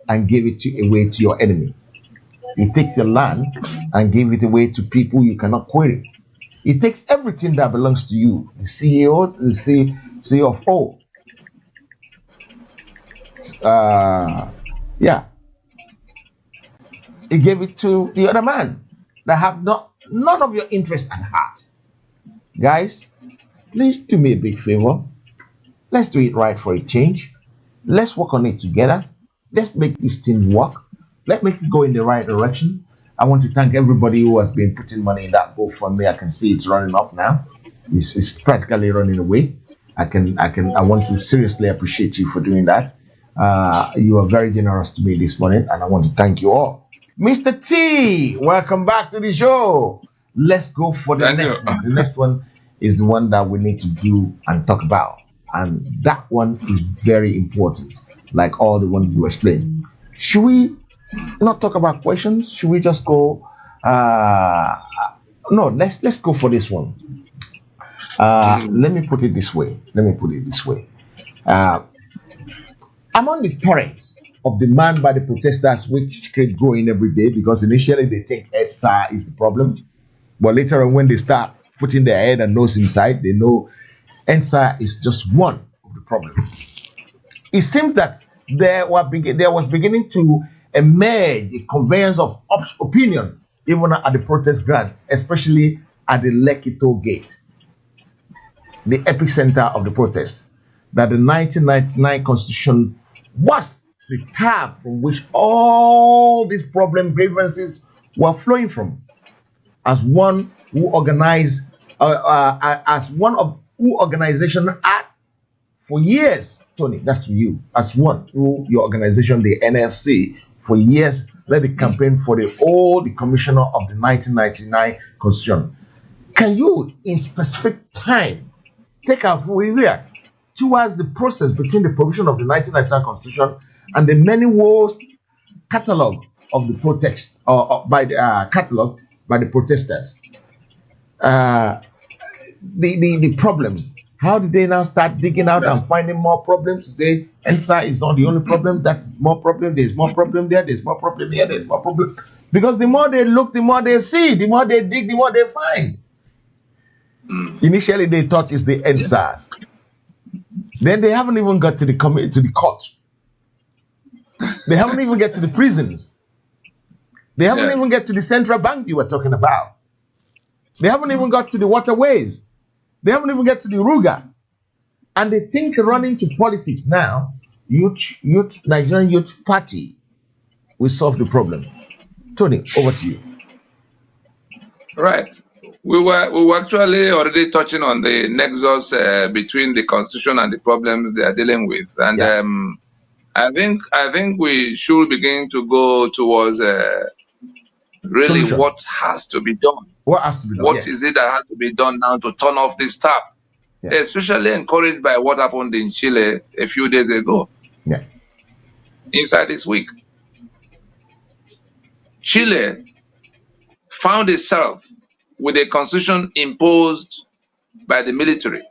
and give it away to your enemy. It takes your land and give it away to people you cannot query. It takes everything that belongs to you, the CEOs, the CFO. Yeah. It gave it to the other man that have none of your interest at heart. Guys, please do me a big favor. Let's do it right for a change. Let's work on it together. Let's make this thing work. Let's make it go in the right direction. I want to thank everybody who has been putting money in that GoFundMe. I can see it's running up now. It's practically running away. I want to seriously appreciate you for doing that. You are very generous to me this morning, and I want to thank you all. Mr. T, welcome back to the show. Let's go for the next one. The next one is the one that we need to do and talk about. And that one is very important, like all the ones you explained. Should we not talk about questions? Should we just go? No, let's go for this one. Let me put it this way. I'm on the torrents of demand by the protesters, which keep growing every day, because initially they think EdSA is the problem, but later on when they start putting their head and nose inside, they know EdSA is just one of the problems. It seems that there was beginning to emerge a conveyance of opinion even at the protest ground, especially at the Lekki toll gate, the epicenter of the protest, that the 1999 Constitution was the tab from which all these grievances were flowing from. As one who organized, who organization had for years, Tony, that's for you, as one who your organization, the NLC, for years led the campaign for the commissioner of the 1999 Constitution. Can you, in specific time, take a full towards the process between the provision of the 1999 Constitution and the many woes catalogue of the protest, catalogued by the protesters? The problems. How did they now start digging out and finding more problems to say EdSA is not the only problem? That's more problem. There's more problem there. There's more problem here. There's more problem. Because the more they look, the more they see. The more they dig, the more they find. Initially, they thought it's the EdSA. Then they haven't even got to the court. They haven't even get to the prisons. They haven't even get to the central bank you were talking about. They haven't even got to the waterways. They haven't even get to the Ruga. And they think running to politics now, Nigerian Youth Party will solve the problem. Tony, over to you. Right. We were actually already touching on the nexus between the Constitution and the problems they are dealing with. And I think we should begin to go towards really solution. What has to be done. What has to be done? What is it that has to be done now to turn off this tap? Yeah. Especially encouraged by what happened in Chile a few days ago. Yeah. Inside this week. Chile found itself with a constitution imposed by the military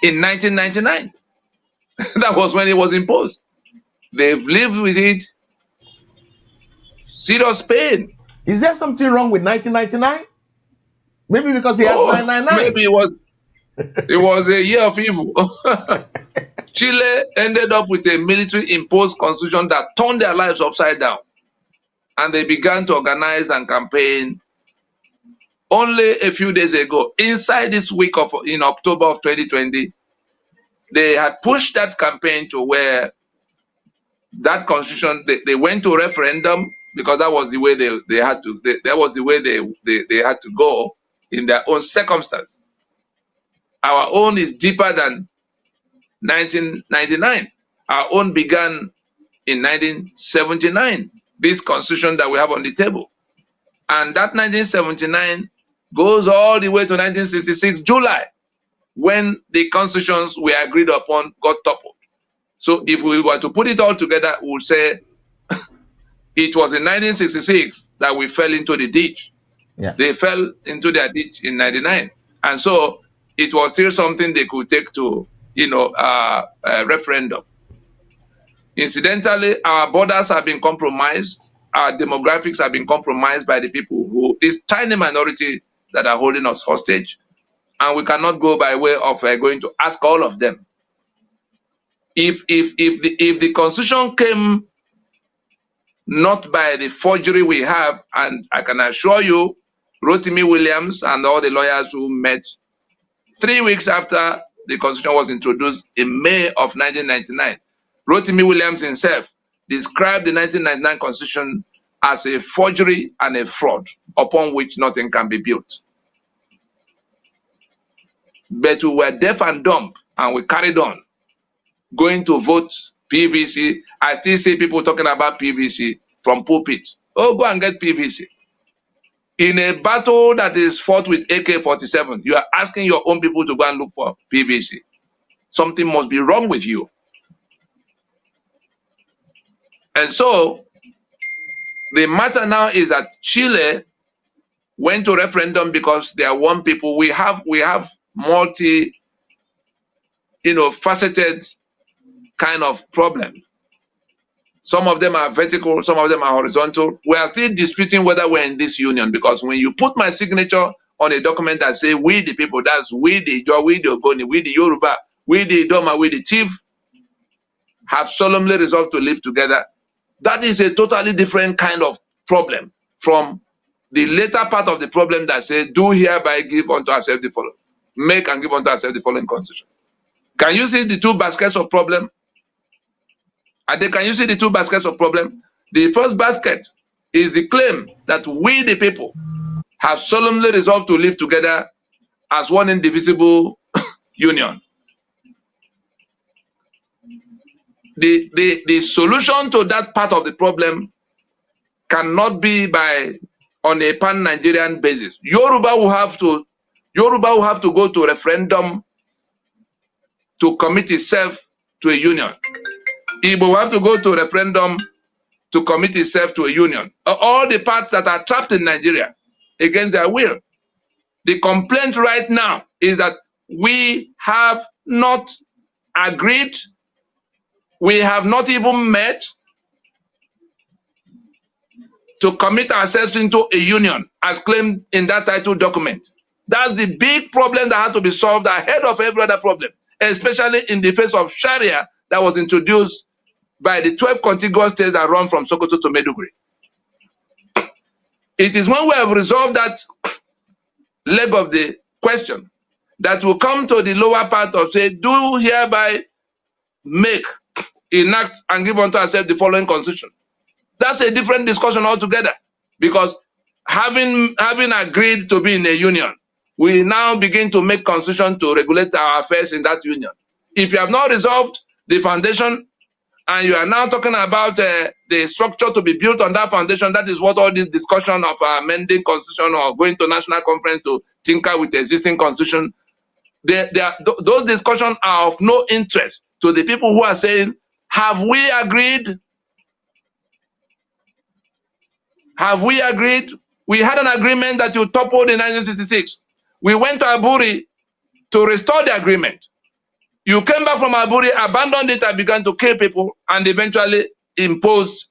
in 1999. That was when it was imposed. They've lived with it. Serious pain. Is there something wrong with 1999? Maybe because he has 999. Maybe it was a year of evil. Chile ended up with a military imposed constitution that turned their lives upside down. And they began to organize and campaign only a few days ago. Inside this week in October of 2020, they had pushed that campaign to where that constitution, they went to referendum because that was the way they had to. That was the way they had to go in their own circumstance. Our own is deeper than 1999. Our own began in 1979. This constitution that we have on the table, and that 1979 goes all the way to 1966 July, when the constitutions we agreed upon got toppled. So if we were to put it all together, we would say it was in 1966 that we fell into the ditch. Yeah. They fell into their ditch in 99. And so it was still something they could take to, a referendum. Incidentally, our borders have been compromised. Our demographics have been compromised by the people who, this tiny minority that are holding us hostage. And we cannot go by way of going to ask all of them. If the constitution came not by the forgery we have, and I can assure you, Rotimi Williams and all the lawyers who met 3 weeks after the constitution was introduced in May of 1999, Rotimi Williams himself described the 1999 constitution as a forgery and a fraud upon which nothing can be built. But we were deaf and dumb, and we carried on going to vote PVC. I still see people talking about PVC from pulpit. Oh, go and get PVC. In a battle that is fought with AK-47, you are asking your own people to go and look for PVC. Something must be wrong with you. And so, the matter now is that Chile went to referendum because they are one people. We have multi, faceted kind of problem. Some of them are vertical, some of them are horizontal. We are still disputing whether we're in this union, because when you put my signature on a document that says we the people, that's we the Ijaw, we the Ogoni, we the Yoruba, we the Idoma, we the Chief, have solemnly resolved to live together, that is a totally different kind of problem from the later part of the problem that says, do hereby give unto ourselves the following, make and give unto ourselves the following constitution. Can you see the two baskets of problem? Can you see the two baskets of problem? The first basket is the claim that we the people have solemnly resolved to live together as one indivisible union. The solution to that part of the problem cannot be on a pan-Nigerian basis. Yoruba will have to go to referendum to commit itself to a union. Igbo will have to go to referendum to commit itself to a union. All the parts that are trapped in Nigeria against their will. The complaint right now is that we have not agreed, we have not even met to commit ourselves into a union as claimed in that title document. That's the big problem that had to be solved ahead of every other problem, especially in the face of Sharia that was introduced by the 12 contiguous states that run from Sokoto to Maiduguri. It is when we have resolved that leg of the question that will come to the lower part of say, do hereby make, enact, and give unto ourselves the following constitution. That's a different discussion altogether, because having agreed to be in a union, we now begin to make constitution to regulate our affairs in that union. If you have not resolved the foundation, and you are now talking about the structure to be built on that foundation, that is what all this discussion of amending constitution or going to national conference to tinker with the existing constitution, those discussions are of no interest to the people who are saying, have we agreed? Have we agreed? We had an agreement that you toppled in 1966. We went to Aburi to restore the agreement. You came back from Aburi, abandoned it, and began to kill people, and eventually imposed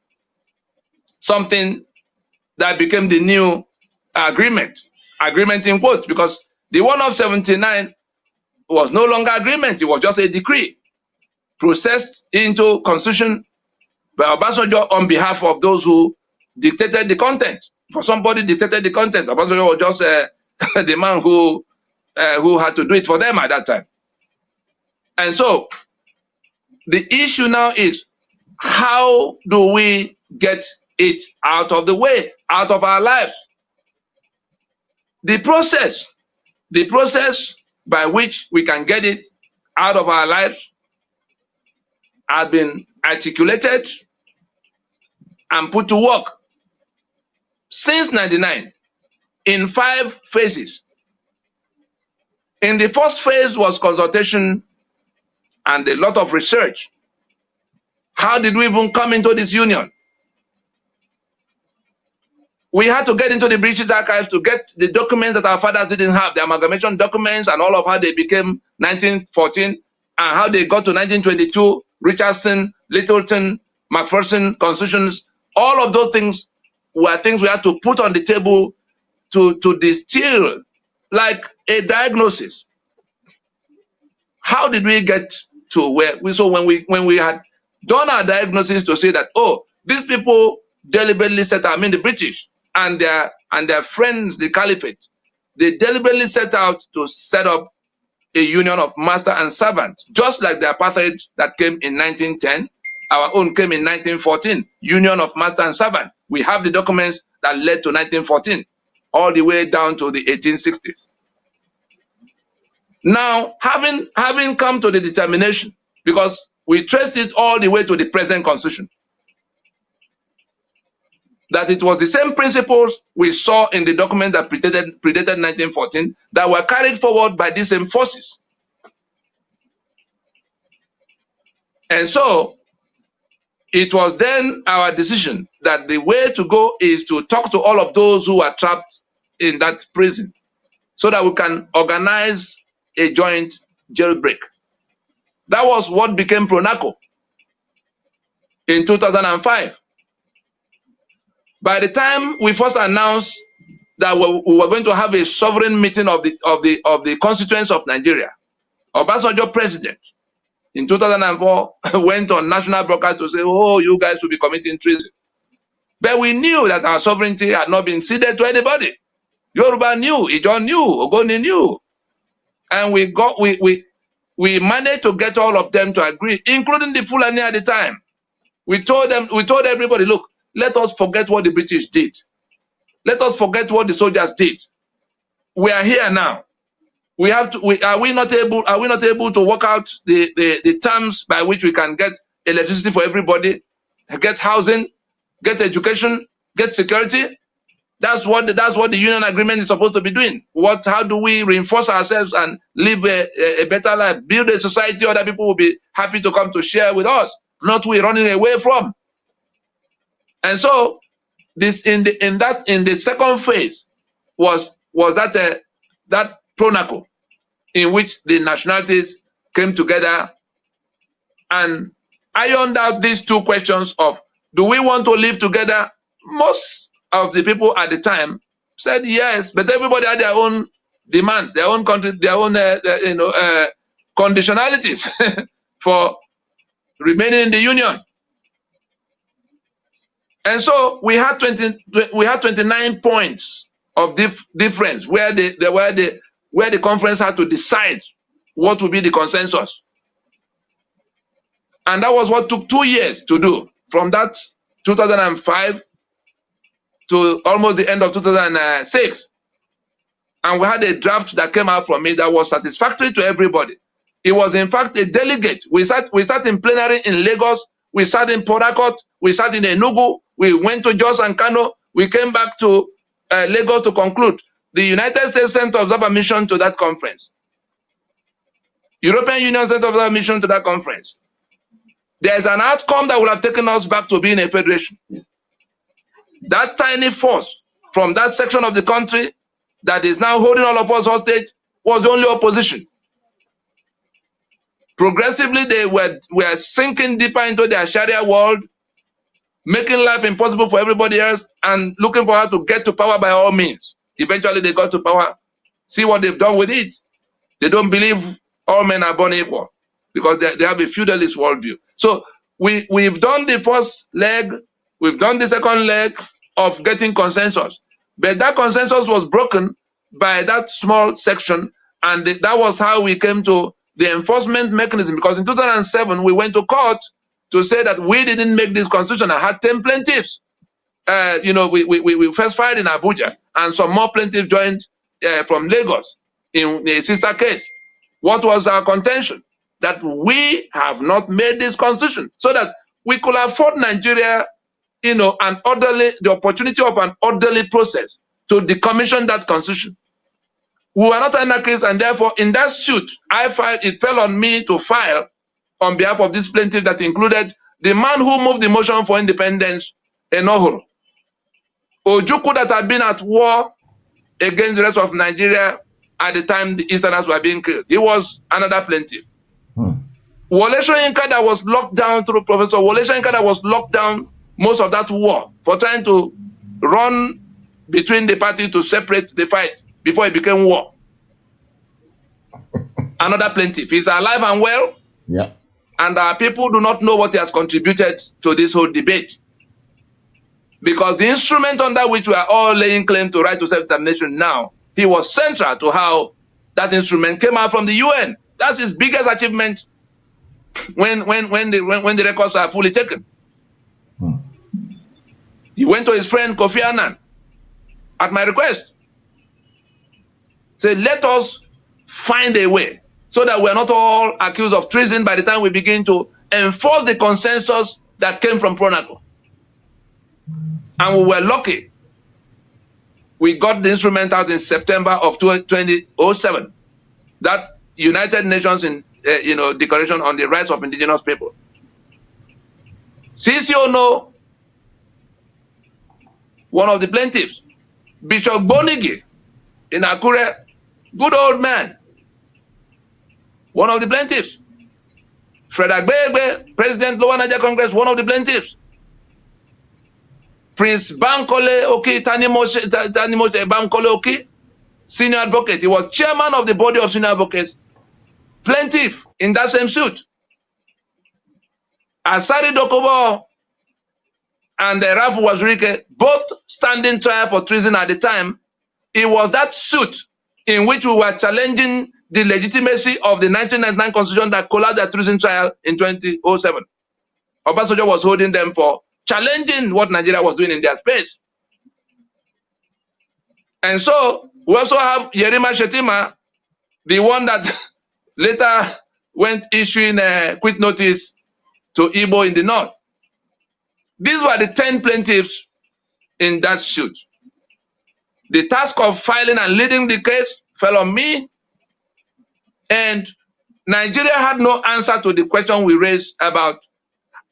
something that became the new agreement. Agreement in quotes, because the one of 79 was no longer agreement, it was just a decree processed into constitution by Obasanjo on behalf of those who dictated the content. For somebody dictated the content, Obasanjo was just the man who had to do it for them at that time. And so, the issue now is, how do we get it out of the way, out of our lives? The process by which we can get it out of our lives has been articulated and put to work since 99 in 5 phases. In the first phase was consultation and a lot of research. How did we even come into this union? we had to get into the British archives to get the documents that our fathers didn't have, the amalgamation documents and all of how they became 1914 and how they got to 1922, Richardson, Littleton, Macpherson constitutions. All of those things were things we had to put on the table to distill like a diagnosis. How did we get to where we, so when we had done our diagnosis to say that, oh, these people deliberately set out, I mean the British and their friends, the Caliphate, they deliberately set out to set up a union of master and servant, just like the apartheid that came in 1910. Our own came in 1914, union of master and servant. We have the documents that led to 1914, all the way down to the 1860s. Now, having come to the determination, because we traced it all the way to the present constitution, that it was the same principles we saw in the document that predated 1914 that were carried forward by these same forces. And so, it was then our decision that the way to go is to talk to all of those who are trapped in that prison so that we can organize a joint jailbreak. That was what became PRONACO in 2005. By the time we first announced that we were going to have a sovereign meeting of the constituents of Nigeria, Obasanjo president in 2004 went on national broadcast to say, oh, you guys will be committing treason. But we knew that our sovereignty had not been ceded to anybody. Yoruba knew, Ijaw knew, Ogoni knew. And we managed to get all of them to agree, including the Fulani at the time. We told everybody, look, let us forget what the British did. Let us forget what the soldiers did. We are here now. We have to. Are we not able to work out the terms by which we can get electricity for everybody, get housing, get education, get security? That's what the union agreement is supposed to be doing. How do we reinforce ourselves and live a better life, build a society other people will be happy to come to share with us, not we running away from. And so this in the second phase was that PRONACO, in which the nationalities came together and ironed out these two questions of, do we want to live together? Most of the people at the time said yes, but everybody had their own demands, their own country, their own conditionalities for remaining in the union. And so we had 29 points of difference where the conference had to decide what would be the consensus. And that was what took 2 years to do, from that 2005 to almost the end of 2006. And we had a draft that came out from it that was satisfactory to everybody. It was in fact a delegate. We sat in plenary in Lagos, we sat in Port Harcourt, we sat in Enugu, we went to Jos and Kano, we came back to Lagos to conclude. The United States sent to observe a mission to that conference. European Union sent to observe a mission to that conference. There's an outcome that would have taken us back to being a federation. That tiny force from that section of the country that is now holding all of us hostage was the only opposition. Progressively, they were sinking deeper into their Sharia world, making life impossible for everybody else, and looking for how to get to power by all means. Eventually, they got to power. See what they've done with it. They don't believe all men are born equal because they have a feudalist worldview. So we've done the first leg, we've done the second leg of getting consensus. But that consensus was broken by that small section, and that was how we came to the enforcement mechanism. Because in 2007, we went to court to say that we didn't make this constitution. I had 10 plaintiffs. We first filed in Abuja, and some more plaintiffs joined from Lagos in a sister case. What was our contention? That we have not made this constitution so that we could afford Nigeria, the opportunity of an orderly process to decommission that constitution. We were not anarchists, and therefore, in that suit, it fell on me to file on behalf of this plaintiff that included the man who moved the motion for independence, Enohoro, Ojukwu that had been at war against the rest of Nigeria at the time the Easterners were being killed. He was another plaintiff. Wole Soyinka that was locked down through Professor Wole Soyinka that was locked down most of that war for trying to run between the parties to separate the fight before it became war. Another plaintiff. He's alive and well. Yeah. And our people do not know what he has contributed to this whole debate. Because the instrument under which we are all laying claim to right to self-determination now, he was central to how that instrument came out from the UN. That's his biggest achievement when the records are fully taken. He went to his friend Kofi Annan at my request. Said, let us find a way so that we're not all accused of treason by the time we begin to enforce the consensus that came from Pronaco. And we were lucky. We got the instrument out in September of 2007. That United Nations Declaration on the Rights of Indigenous People. CCONO, one of the plaintiffs, Bishop Bonigi in Akure, good old man, one of the plaintiffs. Fred Agbegbe, President Lower Niger Congress, one of the plaintiffs. Prince Bankole Oki, Tanimoshe Bankole Oki, senior advocate. He was chairman of the body of senior advocates, plaintiff in that same suit. Asari Dokubo and Rafu Wazirike, both standing trial for treason at the time. It was that suit in which we were challenging the legitimacy of the 1999 constitution that collapsed the treason trial in 2007. Obasanjo was holding them for challenging what Nigeria was doing in their space. And so we also have Yerima Shetima, the one that later went issuing a quit notice to Igbo in the north. These were the 10 plaintiffs in that suit. The task of filing and leading the case fell on me, and Nigeria had no answer to the question we raised about,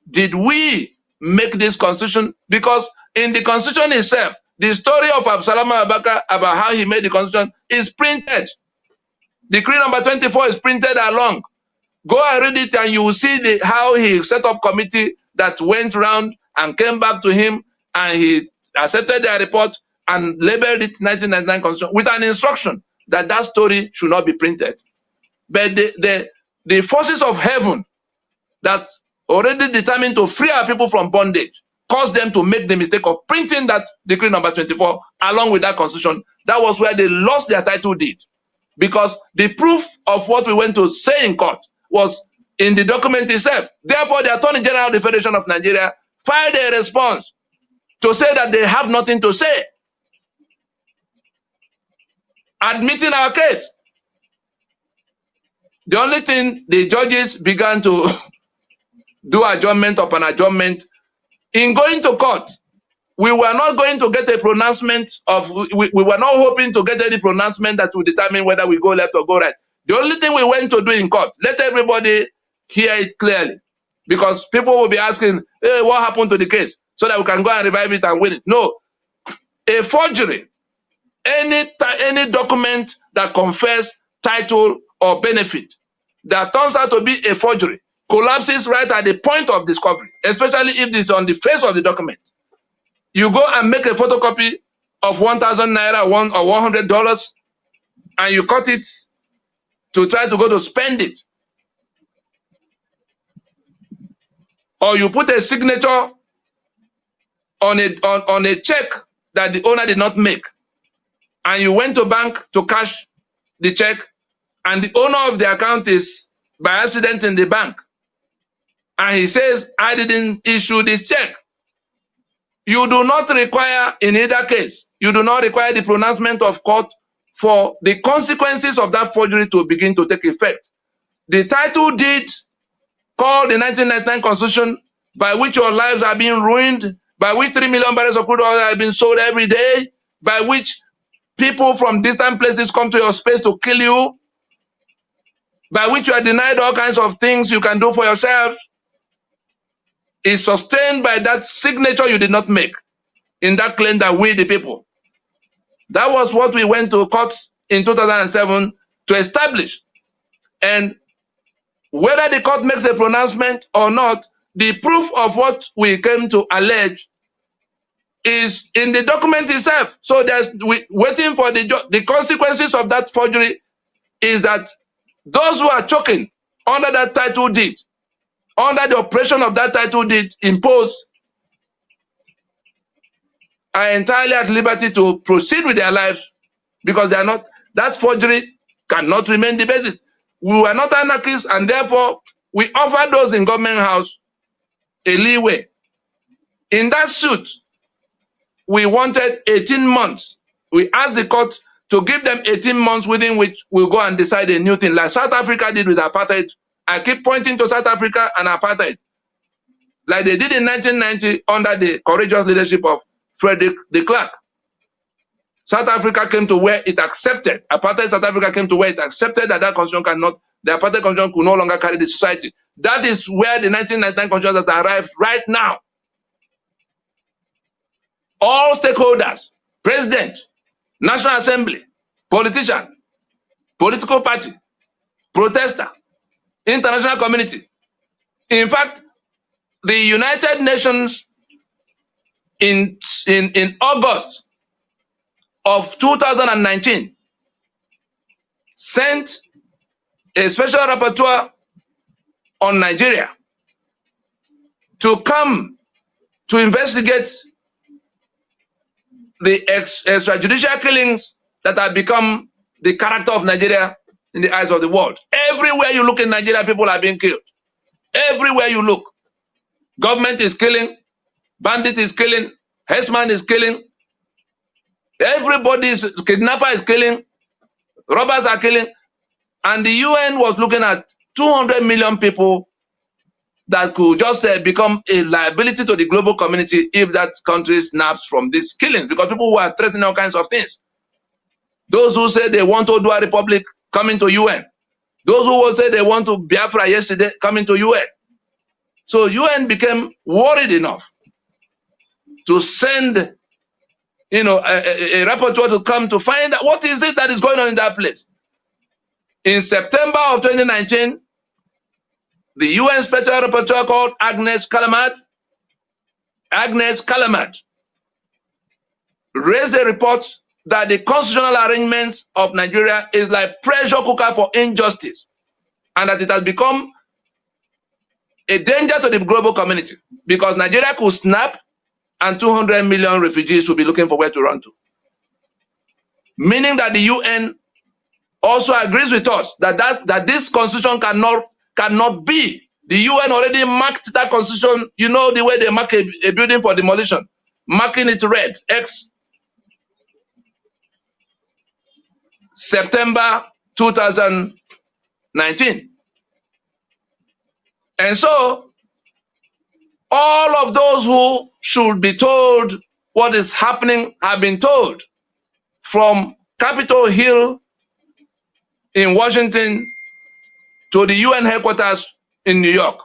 did we make this constitution? Because in the constitution itself, the story of Absalom Abaka about how he made the constitution is printed. Decree number 24 is printed along. Go and read it and you will see how he set up committee that went around and came back to him, and he accepted their report and labeled it 1999 constitution with an instruction that that story should not be printed. But the forces of heaven that already determined to free our people from bondage caused them to make the mistake of printing that decree number 24 along with that constitution. That was where they lost their title deed, because the proof of what we went to say in court was in the document itself. Therefore, the Attorney General of the Federation of Nigeria filed a response to say that they have nothing to say, admitting our case. The only thing, the judges began to do adjournment upon adjournment. In going to court, we were not going to get a pronouncement of, we were not hoping to get any pronouncement that would determine whether we go left or go right. The only thing we went to do in court, let everybody hear it clearly, because people will be asking, hey, what happened to the case? So that we can go and revive it and win it. No, a forgery, any document that confers title or benefit that turns out to be a forgery collapses right at the point of discovery, especially if it's on the face of the document. You go and make a photocopy of 1,000 naira or $100, and you cut it to try to go to spend it. Or you put a signature on a check that the owner did not make, and you went to bank to cash the check, and the owner of the account is by accident in the bank, and he says, I didn't issue this check. You do not require, in either case, you do not require the pronouncement of court for the consequences of that forgery to begin to take effect. The title deed called the 1999 Constitution, by which your lives are being ruined, by which 3 million barrels of crude oil are being sold every day, by which people from distant places come to your space to kill you, by which you are denied all kinds of things you can do for yourself, is sustained by that signature you did not make. in that claim that we the people. That was what we went to court in 2007 to establish. And whether the court makes a pronouncement or not, the proof of what we came to allege is in the document itself. So there's waiting for the consequences of that forgery is that those who are choking under that title deed, under the operation of that title deed imposed, are entirely at liberty to proceed with their lives because they are not, that forgery cannot remain the basis. We were not anarchists, and therefore we offered those in government house a leeway. In that suit, we wanted 18 months. We asked the court to give them 18 months within which we'll go and decide a new thing, like South Africa did with apartheid. I keep pointing to South Africa and apartheid, like they did in 1990 under the courageous leadership of Frederick de Klerk. South Africa came to where it accepted, apartheid South Africa came to where it accepted that that constitution cannot, the apartheid constitution could no longer carry the society. That is where the 1999 constitution has arrived right now. All stakeholders, president, National Assembly, politician, political party, protester, international community. In fact, the United Nations in August of 2019 sent a special rapporteur on Nigeria to come to investigate the extrajudicial killings that have become the character of Nigeria in the eyes of the world. Everywhere you look in Nigeria, people are being killed. Everywhere you look, government is killing, bandit is killing, herdsman is killing, everybody is, kidnapper is killing, robbers are killing, and the UN was looking at 200 million people that could just become a liability to the global community if that country snaps from these killings, because people who are threatening all kinds of things. Those who say they want to do a republic coming to UN. Those who will say they want to Biafra yesterday coming to UN. So UN became worried enough to send, a rapporteur to come to find out what is it that is going on in that place. In September of 2019, the UN Special Rapporteur called Agnes Callamard raised a report that the constitutional arrangement of Nigeria is like pressure cooker for injustice, and that it has become a danger to the global community because Nigeria could snap and 200 million refugees will be looking for where to run to. Meaning that the UN also agrees with us that this constitution cannot be. The UN already marked that constitution, you know, the way they mark a building for demolition, marking it red, X. September 2019. And so, all of those who should be told what is happening have been told, from Capitol Hill in Washington to the UN headquarters in New York.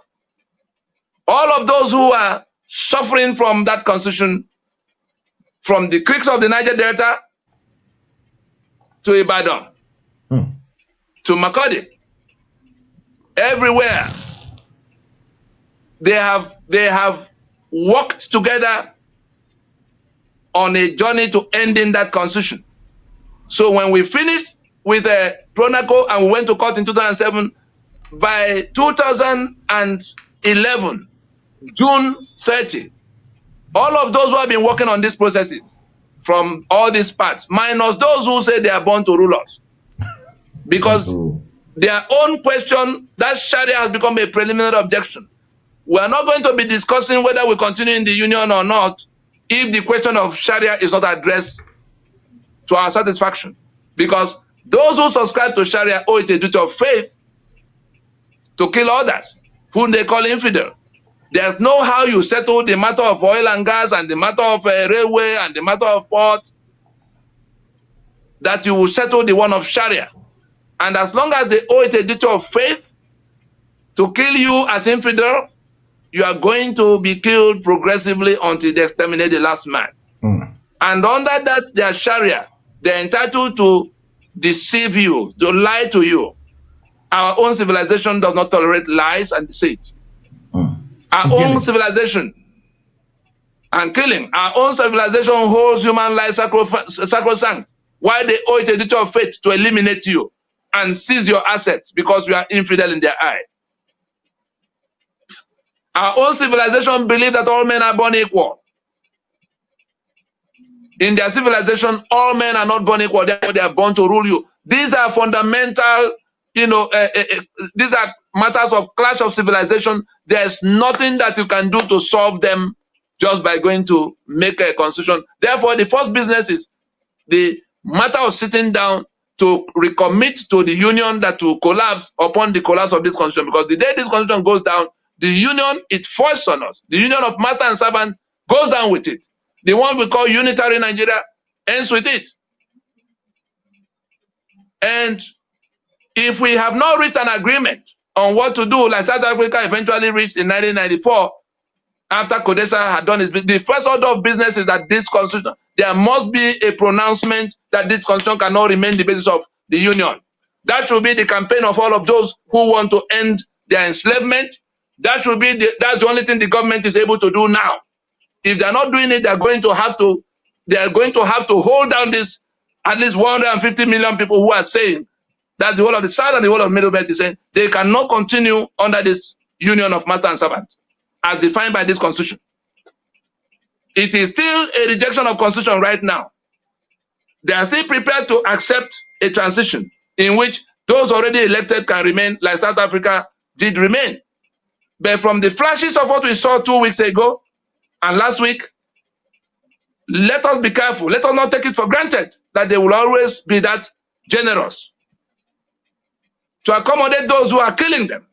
All of those who are suffering from that constitution, from the creeks of the Niger Delta to Ibadan, to Makurdi, everywhere, they have worked together on a journey to ending that constitution. So when we finished with Pronaco and we went to court in 2007, by 2011, June 30, all of those who have been working on these processes from all these parts, minus those who say they are born to rule us, because their own question, that Sharia has become a preliminary objection. We are not going to be discussing whether we continue in the union or not if the question of Sharia is not addressed to our satisfaction, because those who subscribe to Sharia owe it a duty of faith to kill others, whom they call infidel. There's no how you settle the matter of oil and gas and the matter of railway and the matter of port that you will settle the one of Sharia. And as long as they owe it a duty of faith to kill you as infidel, you are going to be killed progressively until they exterminate the last man. And under that, their Sharia, they're entitled to deceive you, to lie to you. Our own civilization does not tolerate lies and deceit. Our own civilization and killing. Our own civilization holds human life sacrosanct. Why they owe it a duty of faith to eliminate you and seize your assets because you are infidel in their eye. Our own civilization believes that all men are born equal. In their civilization, all men are not born equal. Therefore, they are born to rule you. These are fundamental, these are matters of clash of civilization. There's nothing that you can do to solve them just by going to make a constitution. Therefore, the first business is the matter of sitting down to recommit to the union that will collapse upon the collapse of this constitution. Because the day this constitution goes down, the union, it forced on us. The union of master and servant goes down with it. The one we call unitary Nigeria ends with it. And if we have not reached an agreement on what to do, like South Africa eventually reached in 1994, after Kodesa had done his business, the first order of business is that this constitution, there must be a pronouncement that this constitution cannot remain the basis of the union. That should be the campaign of all of those who want to end their enslavement. That should be that's the only thing the government is able to do now. If they're not doing it, they're going to have to hold down this at least 150 million people who are saying that the whole of the South and the whole of the Middle Belt is saying they cannot continue under this union of master and servant as defined by this constitution. It is still a rejection of constitution right now. They are still prepared to accept a transition in which those already elected can remain like South Africa did remain. But from the flashes of what we saw 2 weeks ago and last week, let us be careful. Let us not take it for granted that they will always be that generous to accommodate those who are killing them,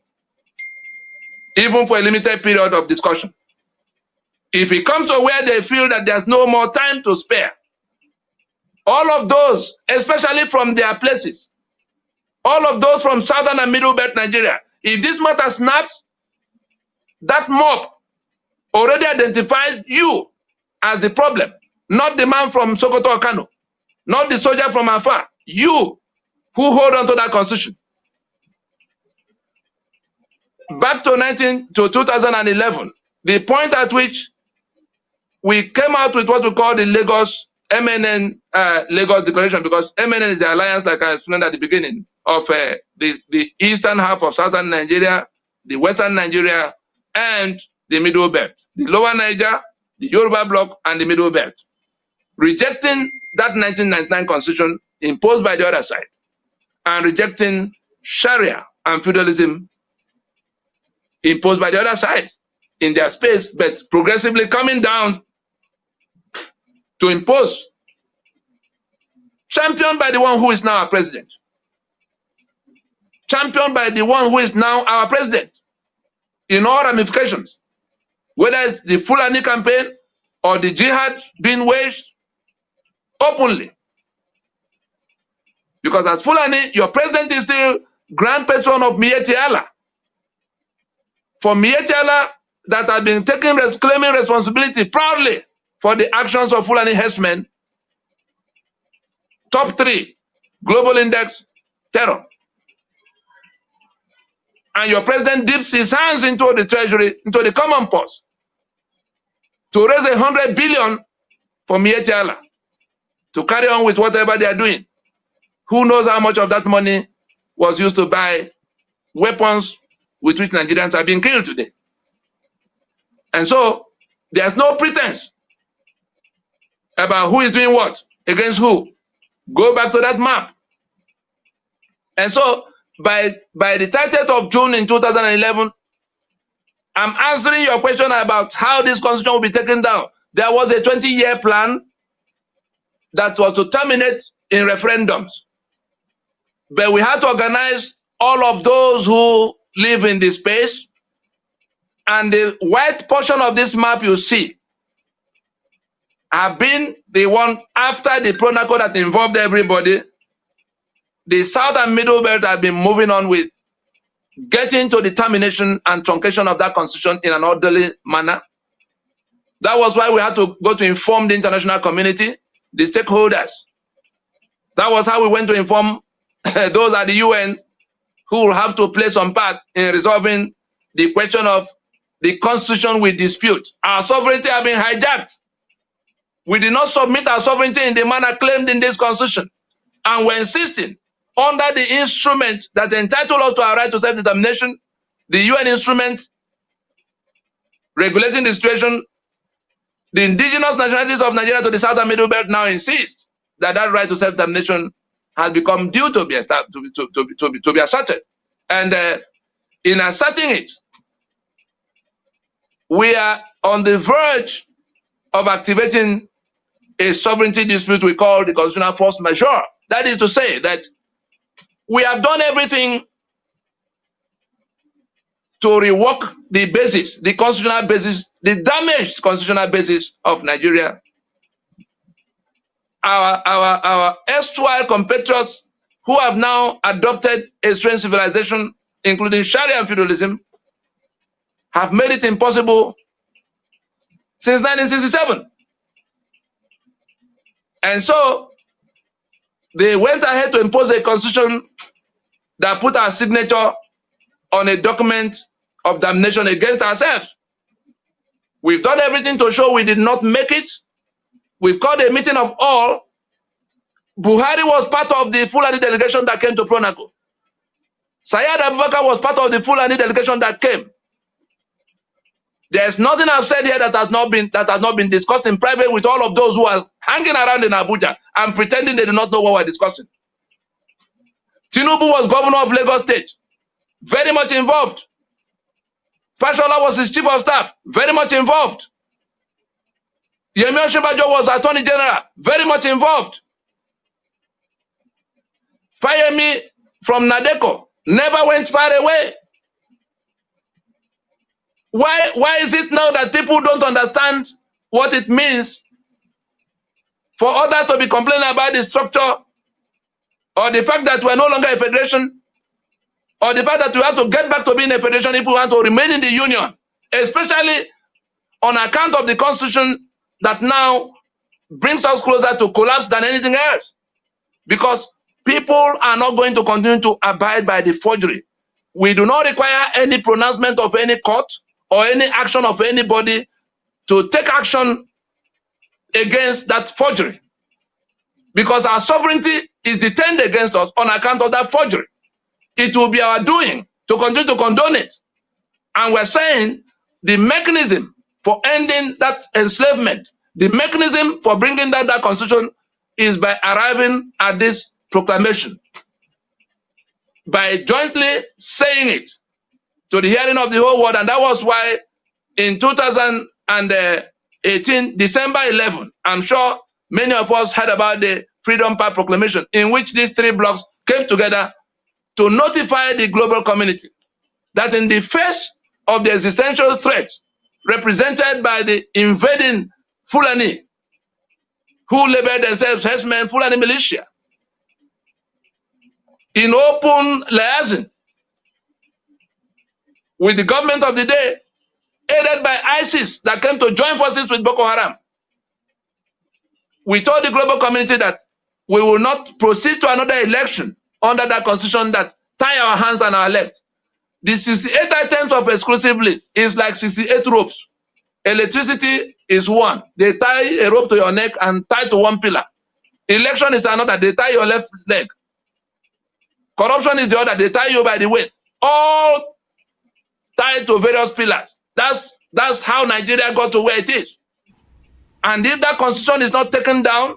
even for a limited period of discussion. If it comes to where they feel that there's no more time to spare, all of those, especially from their places, all of those from Southern and Middle Belt Nigeria, if this matter snaps, that mob already identifies you as the problem, not the man from Sokoto or Kano, not the soldier from Afar, you who hold on to that constitution. Back to 2011, the point at which we came out with what we call the Lagos MNN Lagos Declaration, because MNN is the alliance, like I explained at the beginning, of the eastern half of southern Nigeria, the western Nigeria, and the Middle Belt, the Lower Niger, the Yoruba Bloc, and the Middle Belt, rejecting that 1999 constitution imposed by the other side, and rejecting Sharia and feudalism imposed by the other side in their space, but progressively coming down to impose, championed by the one who is now our president, championed by the one who is now our president in all ramifications, whether it's the Fulani campaign or the jihad being waged openly. Because as Fulani, your president is still grand patron of Miyetti Allah. For Miyetti Allah that have been claiming responsibility proudly for the actions of Fulani herdsmen, top 3, global index, terror. And your president dips his hands into the treasury, into the common purse, to raise 100 billion for Miyetti Allah to carry on with whatever they are doing. Who knows how much of that money was used to buy weapons with which Nigerians are being killed today. And so there's no pretense about who is doing what against who. Go back to that map. And so by the 30th of June in 2011, I'm answering your question about how this constitution will be taken down. There was a 20-year plan that was to terminate in referendums. But we had to organize all of those who live in this space. And the white portion of this map you see have been the one after the protocol that involved everybody. The South and Middle Belt have been moving on with getting to the termination and truncation of that constitution in an orderly manner. That was why we had to go to inform the international community the stakeholders. That was how we went to inform those at the UN who will have to play some part in resolving the question of the constitution we dispute. Our sovereignty has been hijacked. We did not submit our sovereignty in the manner claimed in this constitution. And we're insisting under the instrument that entitled us to our right to self-determination, the UN instrument regulating the situation, the indigenous nationalities of Nigeria to the south and middle belt now insist that that right to self-determination has become due to be asserted. And in asserting it, we are on the verge of activating a sovereignty dispute we call the constitutional force majeure. That is to say that we have done everything to rework the basis, the constitutional basis, the damaged constitutional basis of Nigeria. Our erstwhile compatriots who have now adopted a strange civilization, including Sharia and feudalism, have made it impossible since 1967. And so they went ahead to impose a constitution that put our signature on a document of damnation against ourselves. We've done everything to show we did not make it. We've called a meeting of all. Buhari was part of the Fulani delegation that came to Pronaco. Sayed Abubakar was part of the Fulani delegation that came. There's nothing I've said here that has not been discussed in private with all of those who are hanging around in Abuja and pretending they do not know what we're discussing. Tinubu was governor of Lagos State, very much involved. Fashola was his chief of staff, very much involved. Yemi Osinbajo was attorney general, very much involved. Fayemi from Nadeko never went far away. Why is it now that people don't understand what it means for others to be complaining about the structure, or the fact that we're no longer a federation, or the fact that we have to get back to being a federation if we want to remain in the union, especially on account of the constitution that now brings us closer to collapse than anything else? Because people are not going to continue to abide by the forgery. We do not require any pronouncement of any court or any action of anybody to take action against that forgery, because our sovereignty is detained against us on account of that forgery. It will be our doing to continue to condone it. And we're saying the mechanism for ending that enslavement, the mechanism for bringing down that constitution is by arriving at this proclamation, by jointly saying it to the hearing of the whole world. And that was why in 2018, December 11, I'm sure many of us heard about the Freedom Park Proclamation, in which these three blocks came together to notify the global community that in the face of the existential threat represented by the invading Fulani, who labeled themselves herdsmen, Fulani militia, in open liaison with the government of the day, aided by ISIS that came to join forces with Boko Haram, we told the global community that we will not proceed to another election under that constitution that tie our hands and our legs. The 68 items of exclusive list is like 68 ropes. Electricity is one. They tie a rope to your neck and tie to one pillar. Election is another. They tie your left leg. Corruption is the other. They tie you by the waist. All tied to various pillars. That's how Nigeria got to where it is. And if that constitution is not taken down,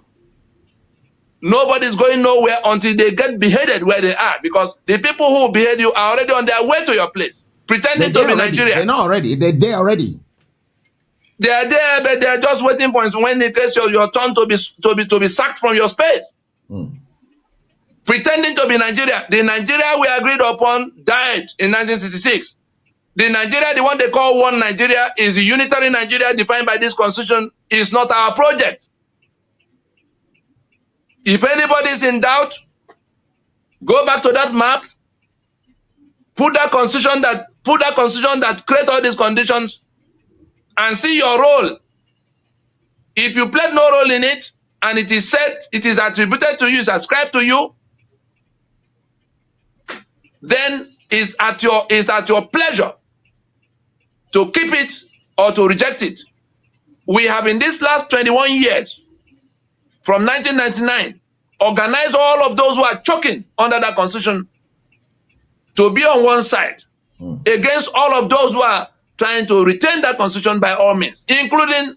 nobody's going nowhere until they get beheaded where they are, because the people who behead you are already on their way to your place, pretending to be Nigeria. They're not already. They're there already. They are there, but they are just waiting for when it gets your turn to be sacked from your space. Pretending to be Nigeria. The Nigeria we agreed upon died in 1966. The Nigeria, the one they call one Nigeria, is the unitary Nigeria defined by this constitution. Is not our project. If anybody is in doubt, go back to that map, put that constitution that creates all these conditions, and see your role. If you played no role in it and it is said, it is attributed to you, is ascribed to you, then it's at your pleasure to keep it or to reject it. We have in these last 21 years, from 1999, organized all of those who are choking under that constitution to be on one side against all of those who are trying to retain that constitution by all means, including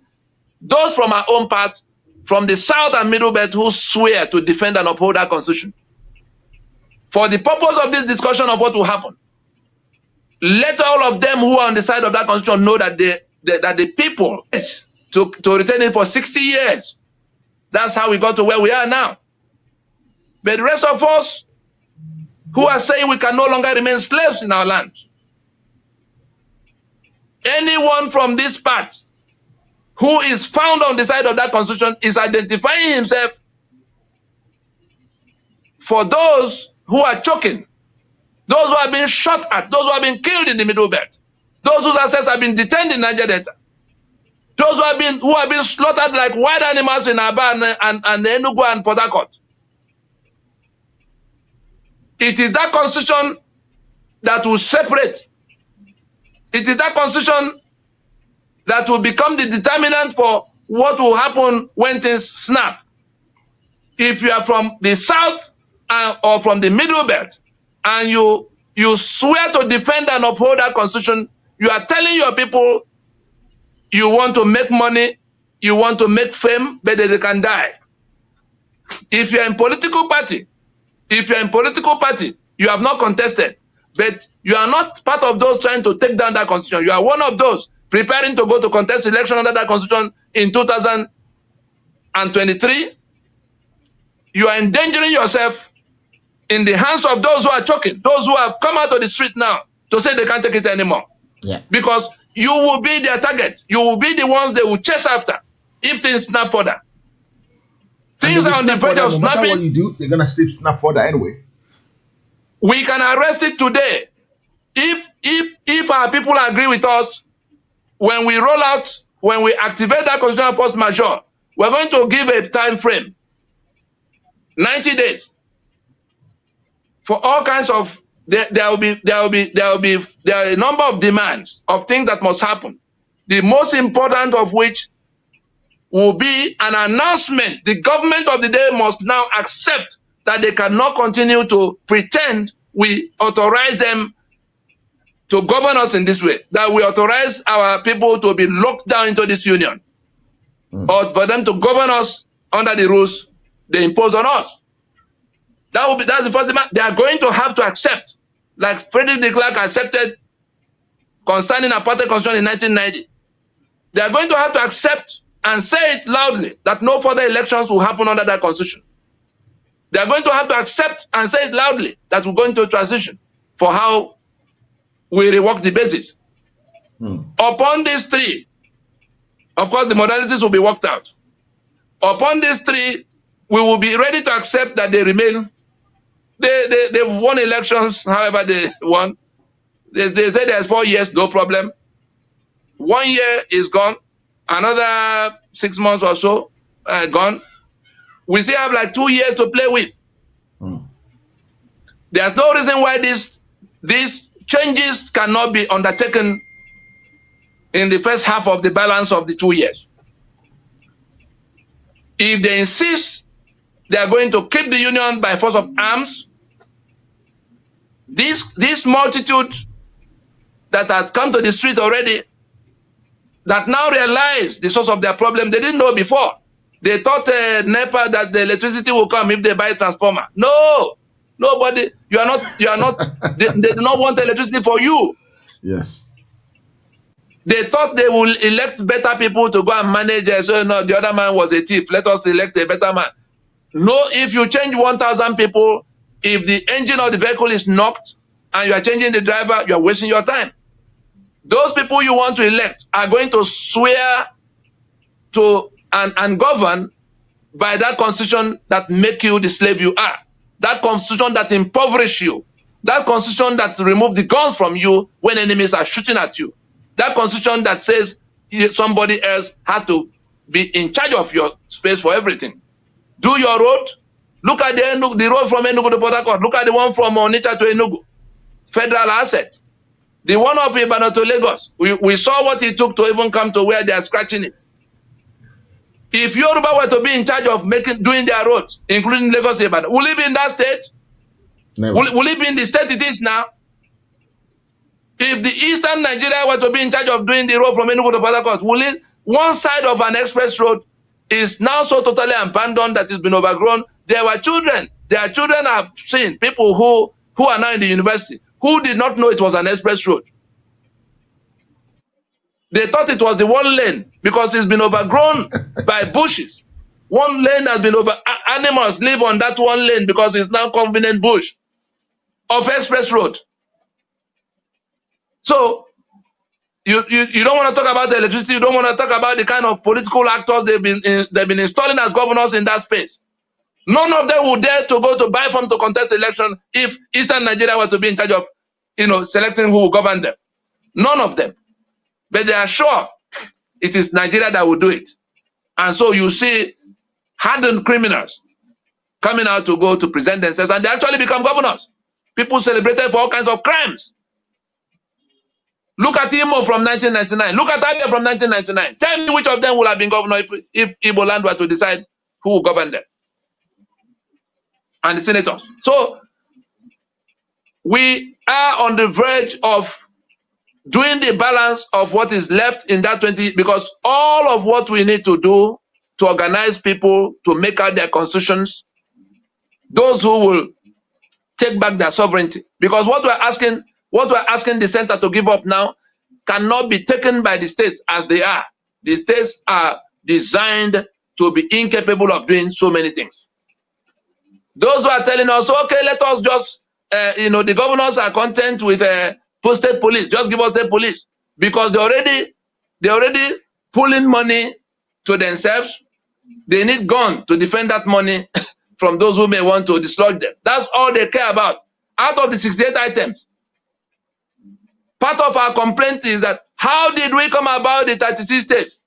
those from our own part, from the South and Middle Belt, who swear to defend and uphold that constitution. For the purpose of this discussion of what will happen, let all of them who are on the side of that constitution know that the people to retain it for 60 years. That's how we got to where we are now. But the rest of us who are saying we can no longer remain slaves in our land, anyone from this part who is found on the side of that constitution is identifying himself for those who are choking, those who have been shot at, those who have been killed in the Middle Belt, those whose assets have been detained in Niger Delta, those who have been slaughtered like wild animals in Aba and Enugu and Port Harcourt. It is that constitution that will separate. It is that constitution that will become the determinant for what will happen when things snap. If you are from the South or from the Middle Belt and you swear to defend and uphold that constitution, you are telling your people you want to make money, you want to make fame, but they can die. If you're in political party, you have not contested, but you are not part of those trying to take down that constitution. You are one of those preparing to go to contest election under that constitution in 2023. You are endangering yourself in the hands of those who are choking, those who have come out of the street now to say they can't take it anymore. Yeah. Because you will be their target. You will be the ones they will chase after if things snap further. Things are on the verge of snapping. No matter what you do, they're gonna snap further anyway. We can arrest it today if our people agree with us. When we roll out, when we activate that constitutional force majeure, we're going to give a time frame, 90 days, for all kinds of. There are a number of demands of things that must happen. The most important of which will be an announcement. The government of the day must now accept that they cannot continue to pretend we authorize them to govern us in this way, that we authorize our people to be locked down into this union, or for them to govern us under the rules they impose on us. That's the first demand. They are going to have to accept, like Frederick de Klerk accepted concerning apartheid constitution in 1990. They are going to have to accept and say it loudly that no further elections will happen under that constitution. They are going to have to accept and say it loudly that we're going to a transition for how we rework the basis. Upon these three, of course, the modalities will be worked out. Upon these three, we will be ready to accept that they remain. They've won elections, however they won. They say there's 4 years, no problem. 1 year is gone. Another 6 months or so, gone. We still have like 2 years to play with. There's no reason why these changes cannot be undertaken in the first half of the balance of the 2 years. If they insist they are going to keep the union by force of arms, this multitude that had come to the street already, that now realize the source of their problem, they didn't know before. They thought NEPA that the electricity will come if they buy a transformer. No, nobody. You are not. they do not want electricity for you. Yes. They thought they will elect better people to go and manage. So no, the other man was a thief. Let us elect a better man. No, if you change 1,000 people, if the engine of the vehicle is knocked and you are changing the driver, you are wasting your time. Those people you want to elect are going to swear to and govern by that constitution that make you the slave you are. That constitution that impoverish you. That constitution that remove the guns from you when enemies are shooting at you. That constitution that says somebody else had to be in charge of your space for everything. Do your road. Look at the road from Enugu to Port Harcourt. Look at the one from Onitsha to Enugu. Federal asset. The one of Ibadan to Lagos. We saw what it took to even come to where they are scratching it. If Yoruba were to be in charge of doing their roads, including Lagos to Ibadan, will it be in that state? Never. Will it be in the state it is now? If the eastern Nigeria were to be in charge of doing the road from Enugu to Port Harcourt, one side of an express road is now so totally abandoned that it's been overgrown. There were children. Their children have seen people who are now in the university who did not know it was an express road. They thought it was the one lane because it's been overgrown by bushes. One lane has been animals live on that one lane because it's now convenient bush of express road. So you don't want to talk about the electricity. You don't want to talk about the kind of political actors they've been installing as governors in that space. None of them would dare to go to buy from to contest election if Eastern Nigeria were to be in charge of, selecting who will govern them. None of them. But they are sure it is Nigeria that will do it. And so you see hardened criminals coming out to go to present themselves, and they actually become governors. People celebrated for all kinds of crimes. Look at Imo from 1999. Look at Abia from 1999. Tell me which of them would have been governor if Igbo land were to decide who will govern them. And the senators. So we are on the verge of doing the balance of what is left in that 20, because all of what we need to do to organize people to make out their constitutions, those who will take back their sovereignty, because what we're asking the center to give up now cannot be taken by the states as they are. The states are designed to be incapable of doing so many things. Those who are telling us, okay, let us just, the governors are content with state police. Just give us state police, because they're already pulling money to themselves. They need gun to defend that money from those who may want to dislodge them. That's all they care about. Out of the 68 items, part of our complaint is that how did we come about the 36 states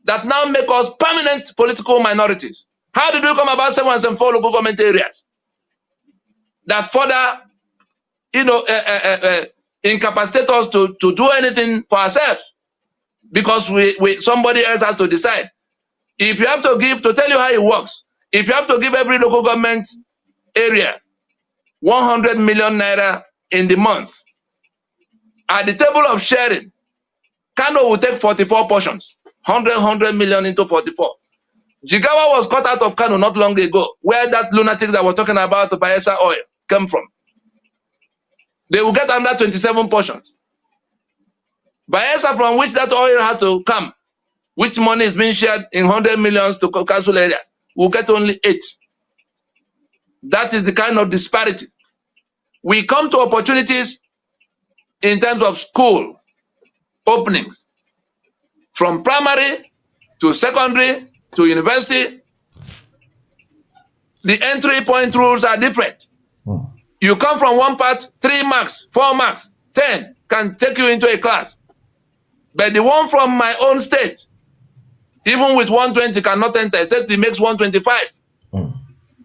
that now make us permanent political minorities? How did we come about 7 and 4 local government areas that further, incapacitate us to do anything for ourselves? Because somebody else has to decide. If you have to to tell you how it works, if you have to give every local government area 100 million naira in the month, at the table of sharing, Kano will take 44 portions, 100 million into 44. Jigawa was cut out of Kano not long ago, where that lunatic that was talking about the Bayelsa oil came from. They will get under 27 portions. Bayelsa, from which that oil has to come, which money is being shared in 100 millions to council areas, will get only 8. That is the kind of disparity. We come to opportunities in terms of school openings, from primary to secondary to university. The entry point rules are different. You come from one part, 3 marks, 4 marks, 10 can take you into a class. But the one from my own state, even with 120, cannot enter, except it makes 125.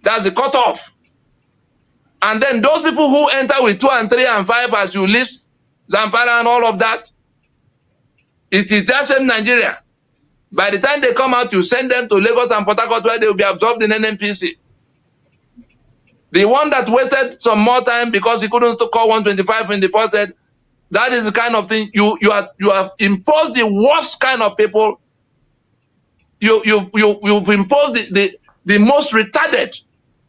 That's the cutoff. And then those people who enter with 2 and 3 and 5, as you list, Zamfara and all of that, it is that same Nigeria. By the time they come out, you send them to Lagos and Port Harcourt, where they will be absorbed in NNPC. The one that wasted some more time because he couldn't score 125 in the first set, that is the kind of thing you have imposed the worst kind of people. You've imposed the most retarded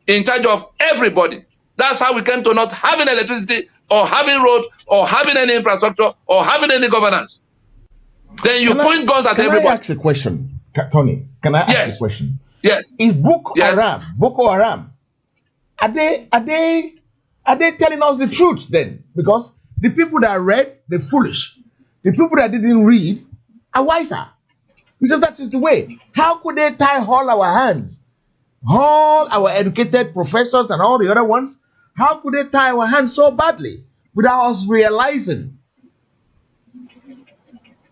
in charge of everybody. That's how we came to not having electricity or having road or having any infrastructure or having any governance. Then you point guns at everybody. Can I ask a question, Tony? Can I ask a question? Yes. Is Boko Haram, are they telling us the truth then? Because the people that read, they're foolish. The people that didn't read are wiser. Because that is the way. How could they tie all our hands? All our educated professors and all the other ones, how could they tie our hands so badly without us realizing?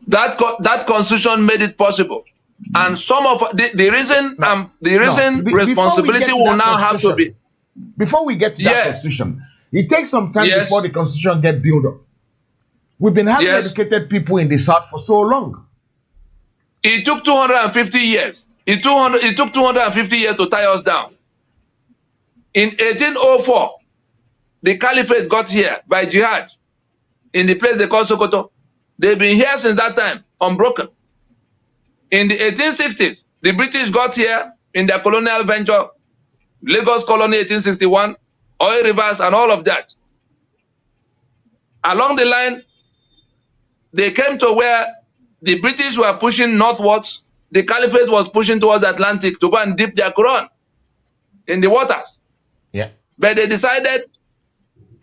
That constitution made it possible. And some of the reason responsibility will now have to be. Before we get to that constitution, it takes some time before the constitution get built up. We've been having educated people in the South for so long. It took 250 years. It took 250 years to tie us down. In 1804, the Caliphate got here by jihad in the place they call Sokoto. They've been here since that time, unbroken. In the 1860s, the British got here in their colonial venture, Lagos Colony 1861, oil rivers and all of that. Along the line, they came to where the British were pushing northwards. The Caliphate was pushing towards the Atlantic to go and dip their Quran in the waters. Yeah. But they decided,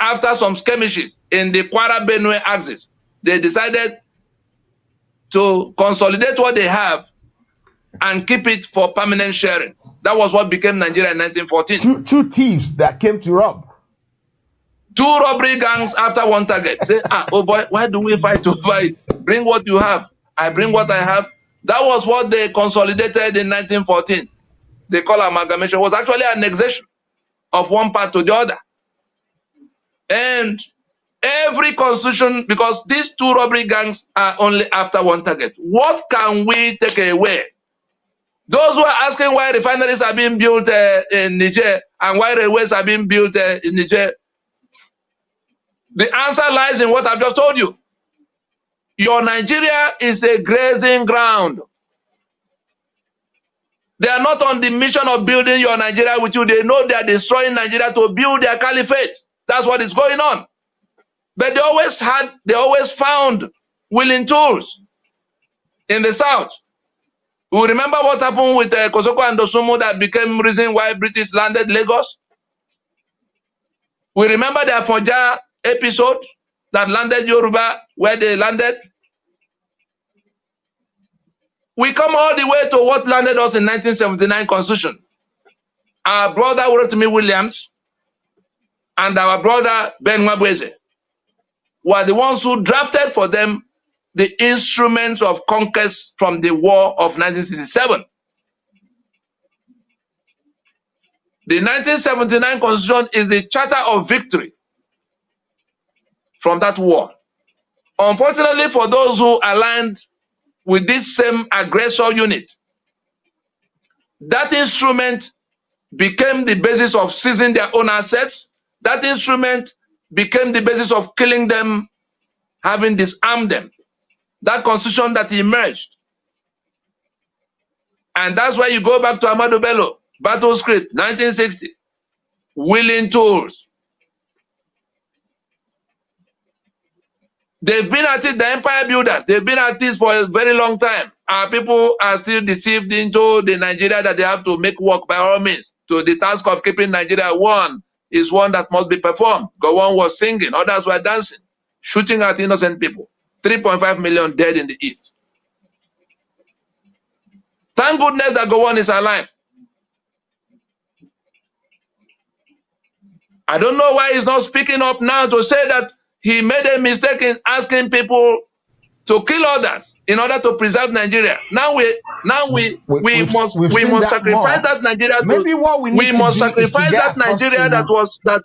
after some skirmishes in the Kwara-Benue axis, they decided to consolidate what they have and keep it for permanent sharing. That was what became Nigeria in 1914. Two thieves that came to rob. Two robbery gangs after one target. Say, oh boy, why do we fight over it? Bring what you have. I bring what I have. That was what they consolidated in 1914. They call amalgamation. It was actually an annexation of one part to the other. And every constitution, because these two robbery gangs are only after one target. What can we take away? Those who are asking why refineries are being built in Niger and why railways are being built in Niger, the answer lies in what I've just told you. Your Nigeria is a grazing ground. They are not on the mission of building your Nigeria with you. They know they are destroying Nigeria to build their caliphate. That's what is going on. But they always found willing tools in the South. We remember what happened with Kosoko and Dosumu that became reason why British landed Lagos. We remember the Afonja episode that landed Yoruba where they landed. We come all the way to what landed us in 1979 Constitution. Our brother Rotimi Williams and our brother Ben Nwabweze were the ones who drafted for them the instruments of conquest from the War of 1967. The 1979 Constitution is the charter of victory from that war. Unfortunately, for those who aligned with this same aggressor unit, that instrument became the basis of seizing their own assets. That instrument became the basis of killing them, having disarmed them. That constitution that emerged. And that's why you go back to Ahmadu Bello, Battle Script, 1960. Willing tools. They've been at it, the empire builders, they've been at this for a very long time. Our people are still deceived into the Nigeria that they have to make work by all means. So the task of keeping Nigeria one is one that must be performed. Gowon was singing, others were dancing, shooting at innocent people. 3.5 million dead in the East. Thank goodness that Gowon is alive. I don't know why he's not speaking up now to say that he made a mistake in asking people to kill others in order to preserve Nigeria. Now we must sacrifice that Nigeria. We must sacrifice that Nigeria that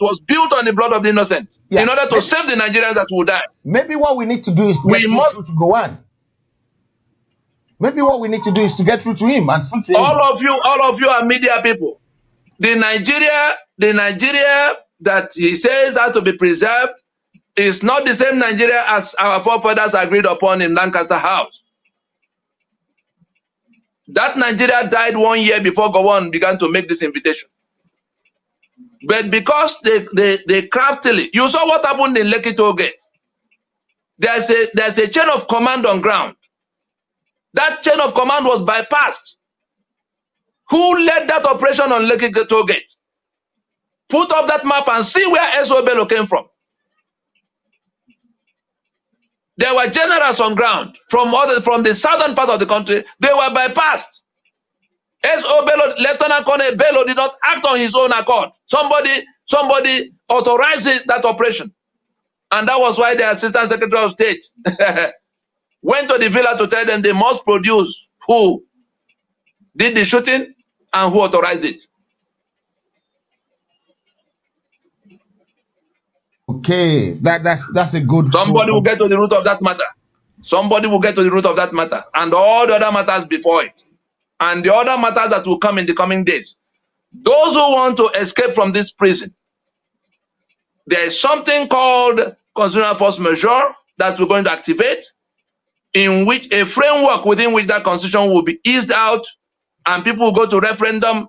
was built on the blood of the innocent in order to save the Nigerians that will die. Maybe what we need to do is to get through to Gowon. Maybe what we need to do is to get through to him and speak to him. All of you are media people. The Nigeria that he says has to be preserved is not the same Nigeria as our forefathers agreed upon in Lancaster House. That Nigeria died 1 year before Gowon began to make this invitation. But because they craftily, you saw what happened in Lekki Toll Gate. There's a chain of command on ground. That chain of command was bypassed. Who led that operation on Lekki Toll Gate? Put up that map and see where S.O. Bello came from. There were generals on ground from the southern part of the country. They were bypassed. S.O. Bello, Lieutenant Colonel Bello did not act on his own accord. Somebody authorized that operation. And that was why the Assistant Secretary of State went to the villa to tell them they must produce who did the shooting and who authorized it. Okay, that's a good. Somebody will get to the root of that matter. Somebody will get to the root of that matter, and all the other matters before it, and the other matters that will come in the coming days. Those who want to escape from this prison, there is something called constitutional force majeure that we're going to activate, in which a framework within which that constitution will be eased out, and people will go to referendum.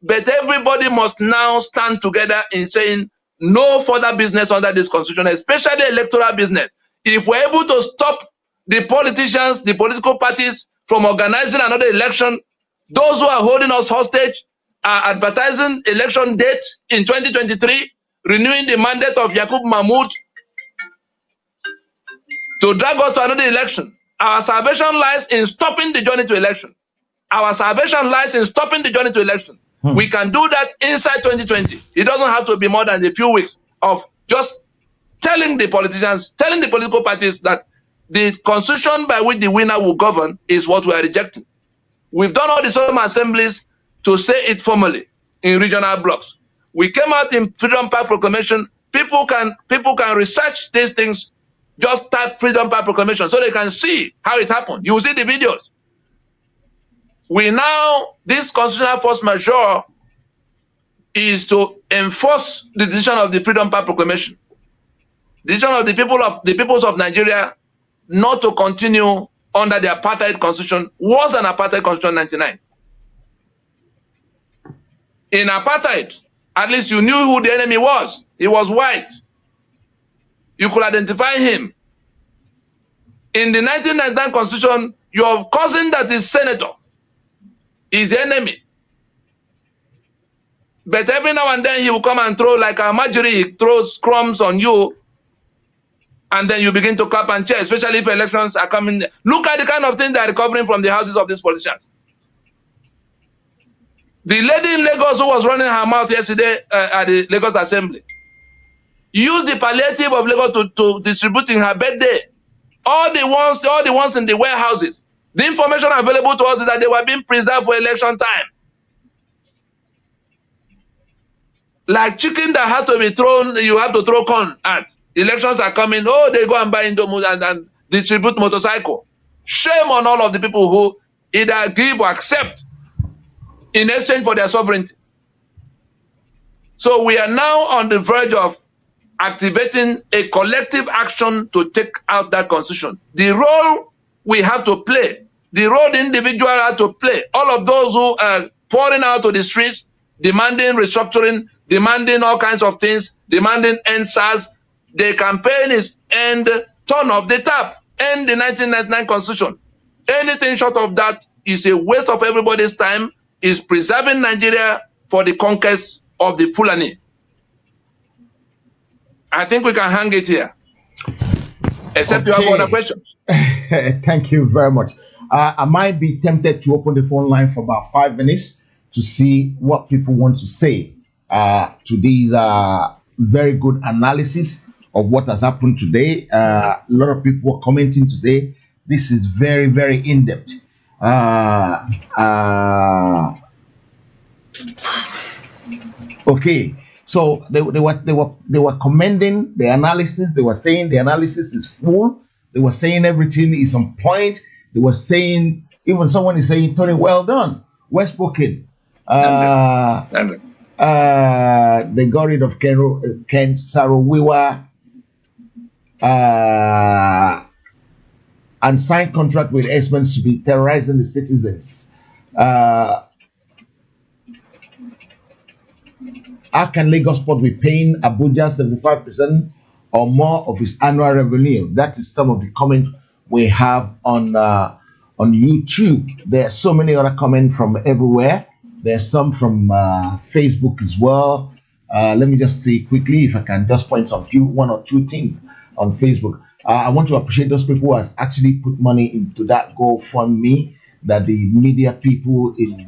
But everybody must now stand together in saying no further business under this constitution, especially electoral business. If we're able to stop the politicians, the political parties from organizing another election, those who are holding us hostage are advertising election date in 2023, renewing the mandate of Yakub Mahmoud to drag us to another election. Our salvation lies in stopping the journey to election. Our salvation lies in stopping the journey to election. We can do that inside 2020. It doesn't have to be more than a few weeks of just telling the politicians, telling the political parties that the constitution by which the winner will govern is what we are rejecting. We've done all the solemn assemblies to say it formally in regional blocks. We came out in Freedom Park Proclamation. People can research these things. Just type Freedom Park Proclamation so they can see how it happened. You will see the videos. We now, this constitutional force majeure is to enforce the decision of the Freedom Park Proclamation. The decision of the peoples of Nigeria not to continue under the apartheid constitution was an apartheid constitution 99. In apartheid, at least you knew who the enemy was. He was white. You could identify him. In the 1999 constitution, your cousin that is senator is the enemy. But every now and then he will come and throw, like a Marjorie, he throws crumbs on you, and then you begin to clap and cheer, especially if elections are coming. Look at the kind of things they are recovering from the houses of these politicians. The lady in Lagos who was running her mouth yesterday at the Lagos Assembly used the palliative of Lagos to distribute in her birthday. All the ones in the warehouses. The information available to us is that they were being preserved for election time. Like chicken that had to be thrown, you have to throw corn at. Elections are coming. Oh, they go and buy Indomie and distribute motorcycle. Shame on all of the people who either give or accept in exchange for their sovereignty. So we are now on the verge of activating a collective action to take out that constitution. The role we have to play, the role the individual have to play, all of those who are pouring out to the streets, demanding restructuring, demanding all kinds of things, demanding end SARS. The campaign is end, turn off the tap, end the 1999 constitution. Anything short of that is a waste of everybody's time, is preserving Nigeria for the conquest of the Fulani. I think we can hang it here. Except you have other questions. Thank you very much. I might be tempted to open the phone line for about 5 minutes to see what people want to say to these very good analysis of what has happened today. A lot of people are commenting to say this is very, very in-depth. Okay. So they were commending the analysis. They were saying the analysis is full. They were saying everything is on point. They were saying, even someone is saying, Tony, well done, well spoken. They got rid of Ken Saro-Wiwa and signed contract with X-Men to be terrorizing the citizens. How can Lagos Port be paying Abuja 75% or more of its annual revenue? That is some of the comments we have on YouTube. There are so many other comments from everywhere. There's some from Facebook as well. Let me just see quickly if I can just point some one or two things on Facebook. I want to appreciate those people who has actually put money into that GoFundMe that the media people in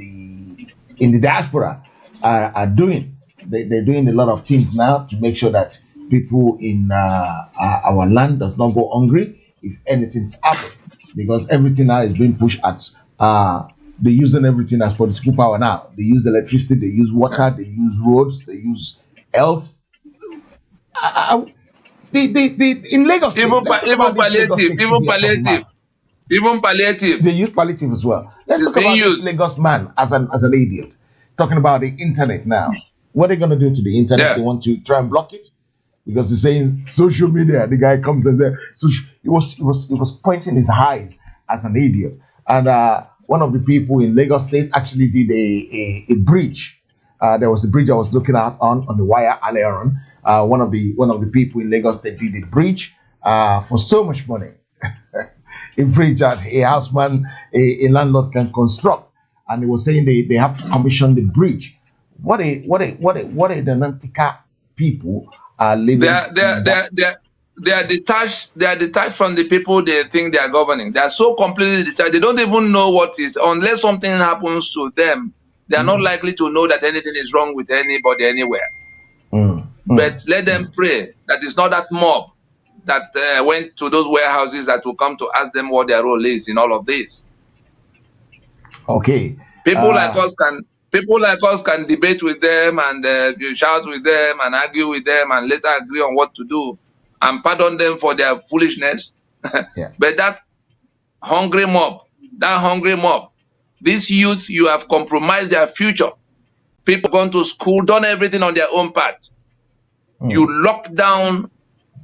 the diaspora are doing. They're doing a lot of things now to make sure that people in our land does not go hungry if anything's happened, because everything now is being pushed at They're using everything as political power now. They use electricity, they use water, they use roads, they use health. In Lagos State, Even let's talk about this Lagos State idiot man. even palliative. They use palliative as well. Let's It's talk being about this used. Lagos man as an idiot. Talking about the internet now. What are they gonna do to the internet? Yeah. They want to try and block it because he's saying social media. The guy comes and there. So he was pointing his eyes as an idiot. And one of the people in Lagos State actually did a bridge. There was a bridge I was looking at on the wire earlier on. One of the people in Lagos State did a bridge for so much money. A bridge that a houseman, a landlord can construct, and he was saying they have to commission the bridge. What a Nantica people are living. They are detached. They are detached from the people they think they are governing. They are so completely detached. They don't even know what is. Unless something happens to them, they are not likely to know that anything is wrong with anybody anywhere. But let them pray that it's not that mob that went to those warehouses that will come to ask them what their role is in all of this. Okay. People like us can debate with them and shout with them and argue with them and later agree on what to do and pardon them for their foolishness. Yeah. But that hungry mob, this youth, you have compromised their future. People gone to school, done everything on their own part. You lock down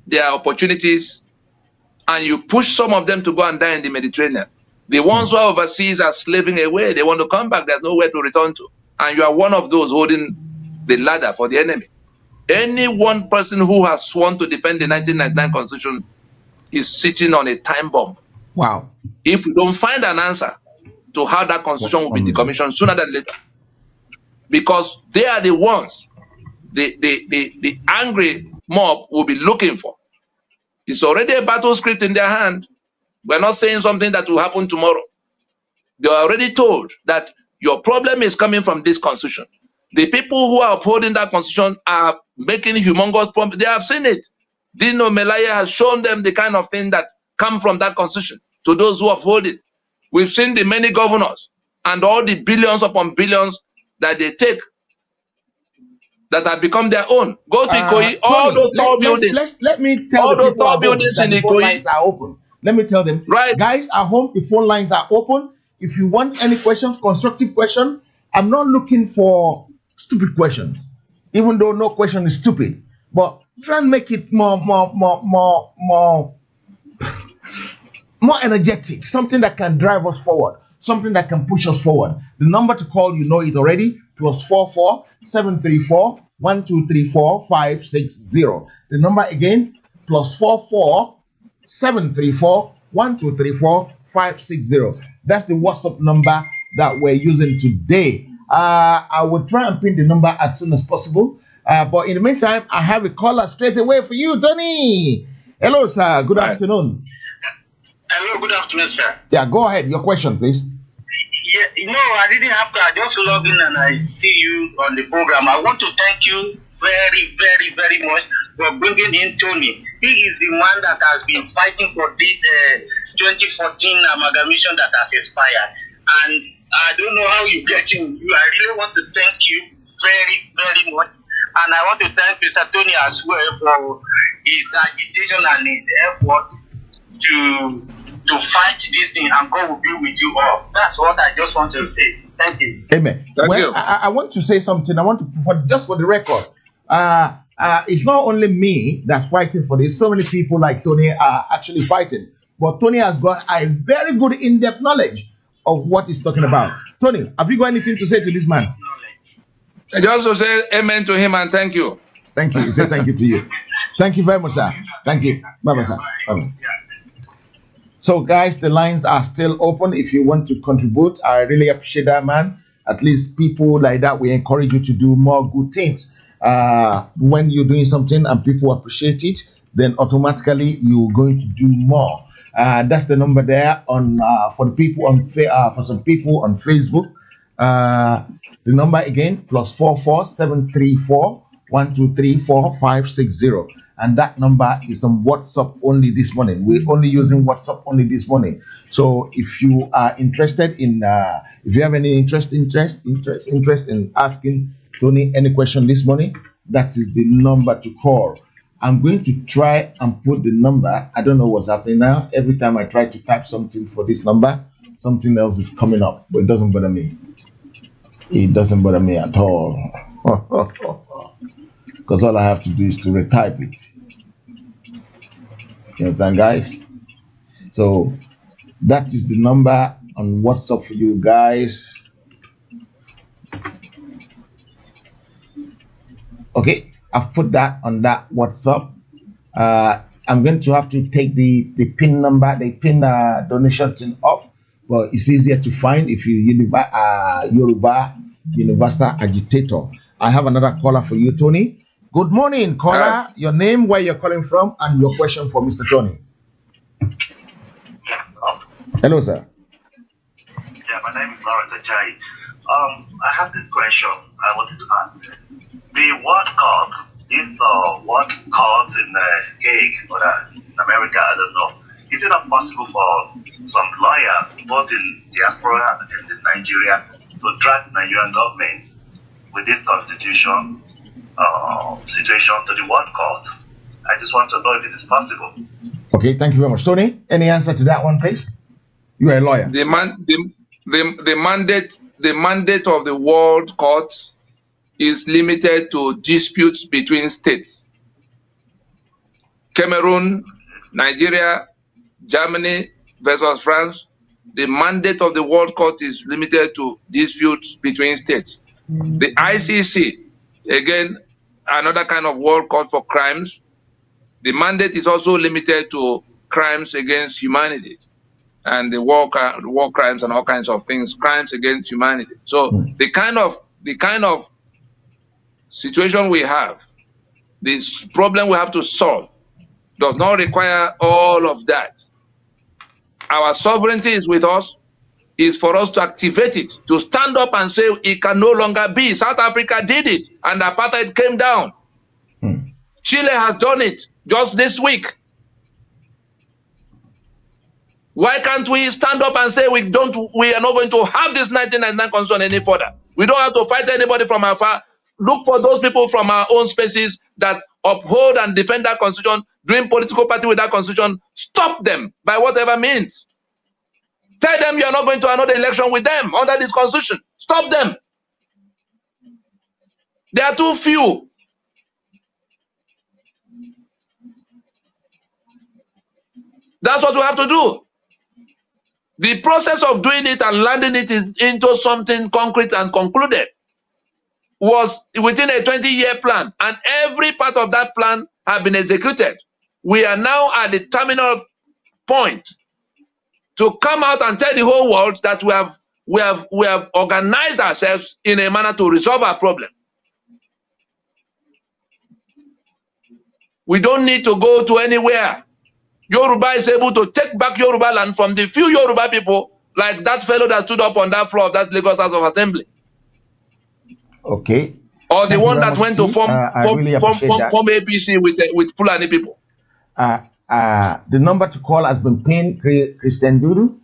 their opportunities and you push some of them to go and die in the Mediterranean. The ones who are overseas are slaving away. They want to come back. There's nowhere to return to. And you are one of those holding the ladder for the enemy. Any one person who has sworn to defend the 1999 Constitution is sitting on a time bomb. Wow. If we don't find an answer to how that Constitution will be decommissioned sooner than later, because they are the ones the angry mob will be looking for. It's already a battle script in their hand. We're not saying something that will happen tomorrow. They are already told that your problem is coming from this Constitution. The people who are upholding that Constitution are making humongous problems. They have seen it. Dino Melaya has shown them the kind of thing that come from that Constitution to those who uphold it. We've seen the many governors and all the billions upon billions that they take that have become their own. Go to Ikoyi, all those tall buildings. Let me tell all the those people tall at home buildings that in the phone Ikoyi. lines are open. Let me tell them, Right. guys at home, the phone lines are open. If you want any questions, constructive question, I'm not looking for stupid questions, even though no question is stupid. But try and make it more energetic, something that can drive us forward, something that can push us forward. The number to call, you know it already, +44 734 1234 560. The number again, +44 734 1234 560. That's the WhatsApp number that we're using today. I will try and pin the number as soon as possible. But in the meantime, I have a caller straight away for you, Tony. Hello, sir. Good afternoon. Hello, good afternoon, sir. Yeah, go ahead. Your question, please. Yeah, I didn't have to. I just logged in and I see you on the program. I want to thank you very, very, very much for bringing in Tony. He is the man that has been fighting for this 2014 amalgamation that has expired. And I don't know how you get in. I really want to thank you very, very much. And I want to thank Mr. Tony as well for his agitation and his effort to fight this thing, and God will be with you all. That's what I just want to say. Thank you. Amen. Thank well, you. I want to say something. I want to, just for the record, it's not only me that's fighting for this. So many people like Tony are actually fighting. But Tony has got a very good in-depth knowledge of what he's talking about. Tony, have you got anything to say to this man? I just also say amen to him and thank you. Thank you. He said thank you to you. Thank you very much, sir. Thank you. Bye-bye, sir. Bye-bye. So, guys, the lines are still open. If you want to contribute, I really appreciate that, man. At least people like that, we encourage you to do more good things. When you're doing something and people appreciate it, then automatically you're going to do more. That's the number there on for the people on for some people on Facebook. The number again +44 734 1234 560. and that number is on WhatsApp only this morning. We're only using WhatsApp only this morning. So if you are interested in, if you have any interest in asking Tony any question this morning, that is the number to call. I'm going to try and put the number. I don't know what's happening now. Every time I try to type something for this number, something else is coming up, but it doesn't bother me. It doesn't bother me at all. Because all I have to do is to retype it. You understand, guys? So that is the number on WhatsApp for you guys. Okay, I've put that on that WhatsApp. I'm going to have to take the PIN number, the PIN donation thing off, but it's easier to find if you Yoruba Universal Agitator. I have another caller for you, Tony. Good morning, caller. Your name, where you're calling from, and your question for Mr. Tony. Hello, sir. Yeah, my name is Lawrence Ajayi. I have this question I wanted to ask. The World Court is what court in Hague or in America, I don't know. Is it not possible for some lawyers, both in diaspora and in Nigeria, to drag Nigerian government with this constitution situation to the World Court? I just want to know if it is possible. Okay, thank you very much. Tony, any answer to that one, please? You are a lawyer. The mandate of the World Court is limited to disputes between states. Cameroon, Nigeria, Germany versus France. The mandate of the World Court is limited to disputes between states. The ICC, again, another kind of World Court for crimes. The mandate is also limited to crimes against humanity and the war crimes and all kinds of things, crimes against humanity. So the kind of situation we have, this problem we have to solve, does not require all of that. Our sovereignty is with us, is for us to activate it, to stand up and say it can no longer be. South Africa did it, and apartheid came down. Chile has done it just this week. Why can't we stand up and say we are not going to have this 1999 constitution any further? We don't have to fight anybody from afar. Look for those people from our own spaces that uphold and defend that constitution, doing political party with that constitution. Stop them by whatever means. Tell them you're not going to another election with them under this constitution. Stop them. They are too few. That's what we have to do. The process of doing it and landing it into something concrete and concluded was within a 20-year plan, and every part of that plan has been executed. We are now at the terminal point to come out and tell the whole world that we have organized ourselves in a manner to resolve our problem. We don't need to go to anywhere. Yoruba is able to take back Yoruba land from the few Yoruba people, like that fellow that stood up on that floor of that Lagos House of Assembly. Okay. Or the one that went to form APC with Fulani people. The number to call has been pinned, Christian Duru.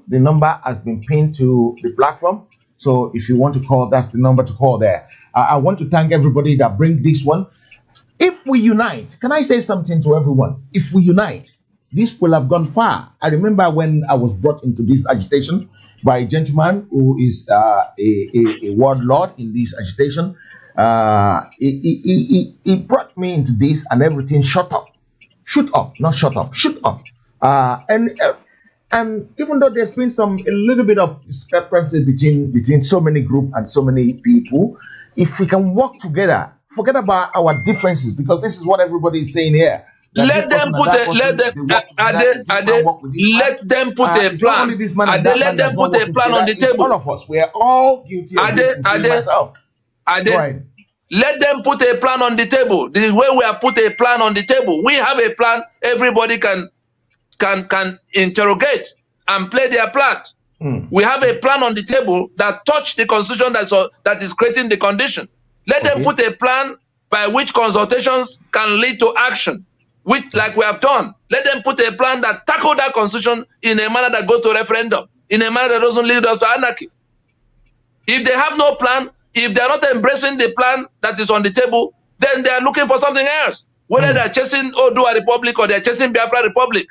The number has been pinned to the platform. So if you want to call, that's the number to call there. I want to thank everybody that bring this one. If we unite, can I say something to everyone? If we unite, this will have gone far. I remember when I was brought into this agitation by a gentleman who is a warlord in this agitation. He brought me into this and everything shut up. Shoot up, not shut up, shoot up. And even though there's been a little bit of discrepancy between so many groups and so many people, if we can work together, forget about our differences, because this is what everybody is saying here. Let them put a plan on the table. All of us, we are all guilty of this, including myself. Let them put a plan on the table. The way we have put a plan on the table, we have a plan. Everybody can interrogate and play their part. We have a plan on the table that touch the constitution that is creating the condition. Let them put a plan by which consultations can lead to action, which, like we have done. Let them put a plan that tackle that constitution in a manner that goes to referendum, in a manner that doesn't lead us to anarchy. If they have no plan, if they are not embracing the plan that is on the table, then they are looking for something else. Whether they are chasing Odua Republic or they are chasing Biafra Republic.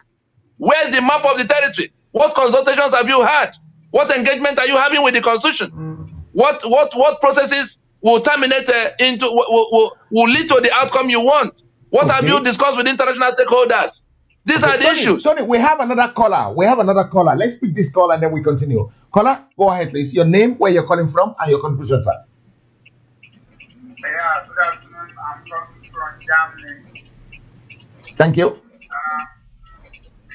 Where's the map of the territory? What consultations have you had? What engagement are you having with the constitution? What processes will terminate will lead to the outcome you want? What have you discussed with international stakeholders? These are the issues. Tony, we have another caller. Let's pick this call and then we continue. Caller, go ahead, please. Your name, where you're calling from, and your contribution, sir. Yeah, good afternoon. I'm coming from Germany. Thank you.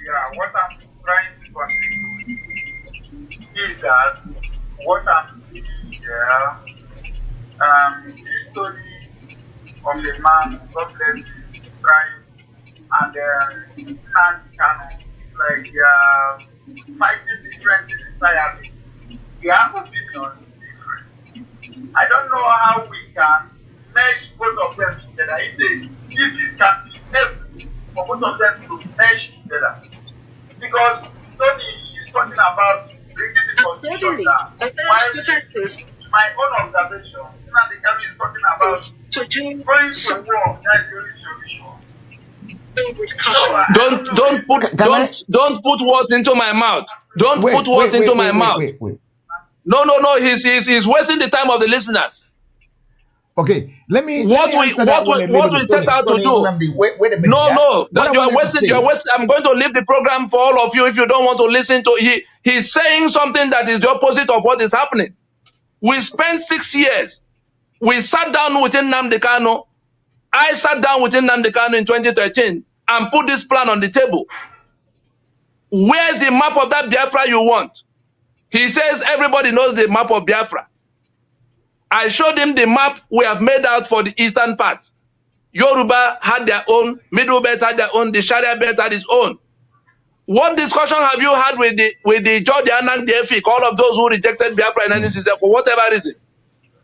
Yeah, what I'm trying to contribute is that what I'm seeing here, this story of a man, God bless him, is trying, and NNadi is like they are fighting differently entirely. Their opinion is different. I don't know how we can mesh both of them together. If it can be able for both of them to mesh together. Because Tony is talking about bringing the constitution down. While my own observation, NNadi is talking about going to war. That's the only solution. Don't put words into my mouth. Don't put words into my mouth. No. He's wasting the time of the listeners. Okay, let me. What we set out to do. Wait a minute. No. You're wasting. I'm going to leave the program for all of you if you don't want to listen to. He's saying something that is the opposite of what is happening. We spent 6 years. We sat down with NNadi Kanu. I sat down with NNadi Kanu in 2013 and put this plan on the table. Where's the map of that Biafra you want? He says everybody knows the map of Biafra. I showed him the map we have made out for the eastern part. Yoruba had their own, Middle Belt had their own, the Sharia Belt had its own. What discussion have you had with the George Anak, the Efik, all of those who rejected Biafra in 1967 for whatever reason?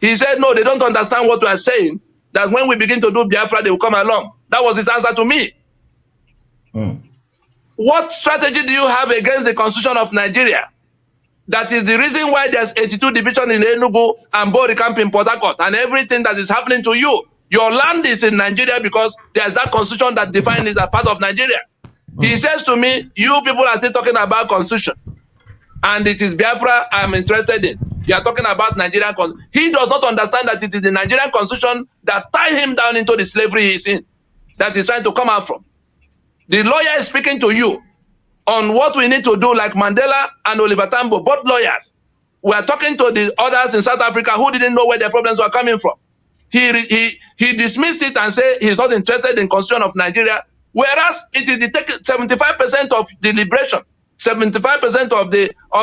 He said, no, they don't understand what we are saying, that when we begin to do Biafra, they will come along. That was his answer to me. What strategy do you have against the Constitution of Nigeria? That is the reason why there's 82 division in Enugu and Bori camp in Port Harcourt and everything that is happening to you. Your land is in Nigeria because there's that constitution that defines it as part of Nigeria. He says to me, you people are still talking about constitution. And it is Biafra I'm interested in. You are talking about Nigerian constitution. He does not understand that it is the Nigerian constitution that tie him down into the slavery he's in, that he's trying to come out from. The lawyer is speaking to you on what we need to do, like Mandela and Oliver Tambo, both lawyers. We are talking to the others in South Africa who didn't know where their problems were coming from. He dismissed it and said he's not interested in constitution of Nigeria, whereas it is the 75% of the liberation, 75% of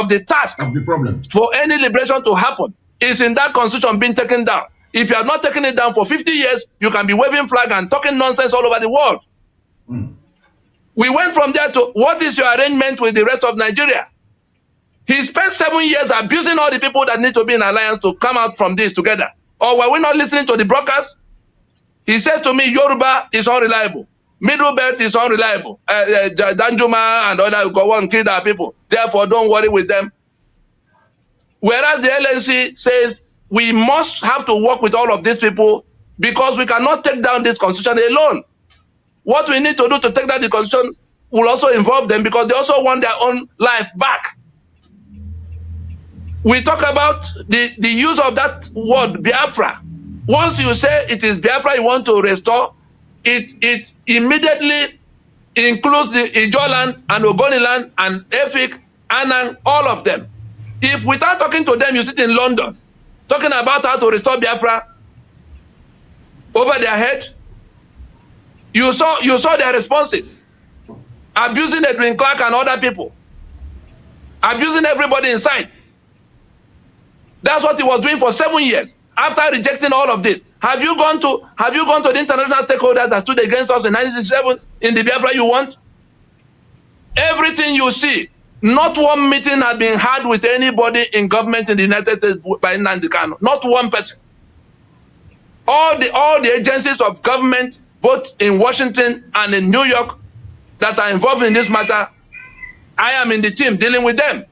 the task of the problem for any liberation to happen is in that constitution being taken down. If you have not taken it down for 50 years, you can be waving flag and talking nonsense all over the world. We went from there to what is your arrangement with the rest of Nigeria? He spent 7 years abusing all the people that need to be in alliance to come out from this together. Or were we not listening to the brokers? He says to me, Yoruba is unreliable. Middle Belt is unreliable. Danjuma and other go on kill our people. Therefore, don't worry with them. Whereas the LNC says we must have to work with all of these people because we cannot take down this constitution alone. What we need to do to take down the constitution will also involve them because they also want their own life back. We talk about the use of that word, Biafra. Once you say it is Biafra you want to restore, it immediately includes the Ijo land and Ogoni land and Efik, Anang, all of them. If without talking to them, you sit in London, talking about how to restore Biafra over their head, you saw their responses. Abusing Edwin Clark and other people. Abusing everybody inside. That's what he was doing for 7 years. After rejecting all of this, have you gone to the international stakeholders that stood against us in 1967 in the Biafra you want? Everything you see, not one meeting has been had with anybody in government in the United States by NNadi Kanu. Not one person. all the agencies of government, both in Washington and in New York, that are involved in this matter, I am in the team dealing with them.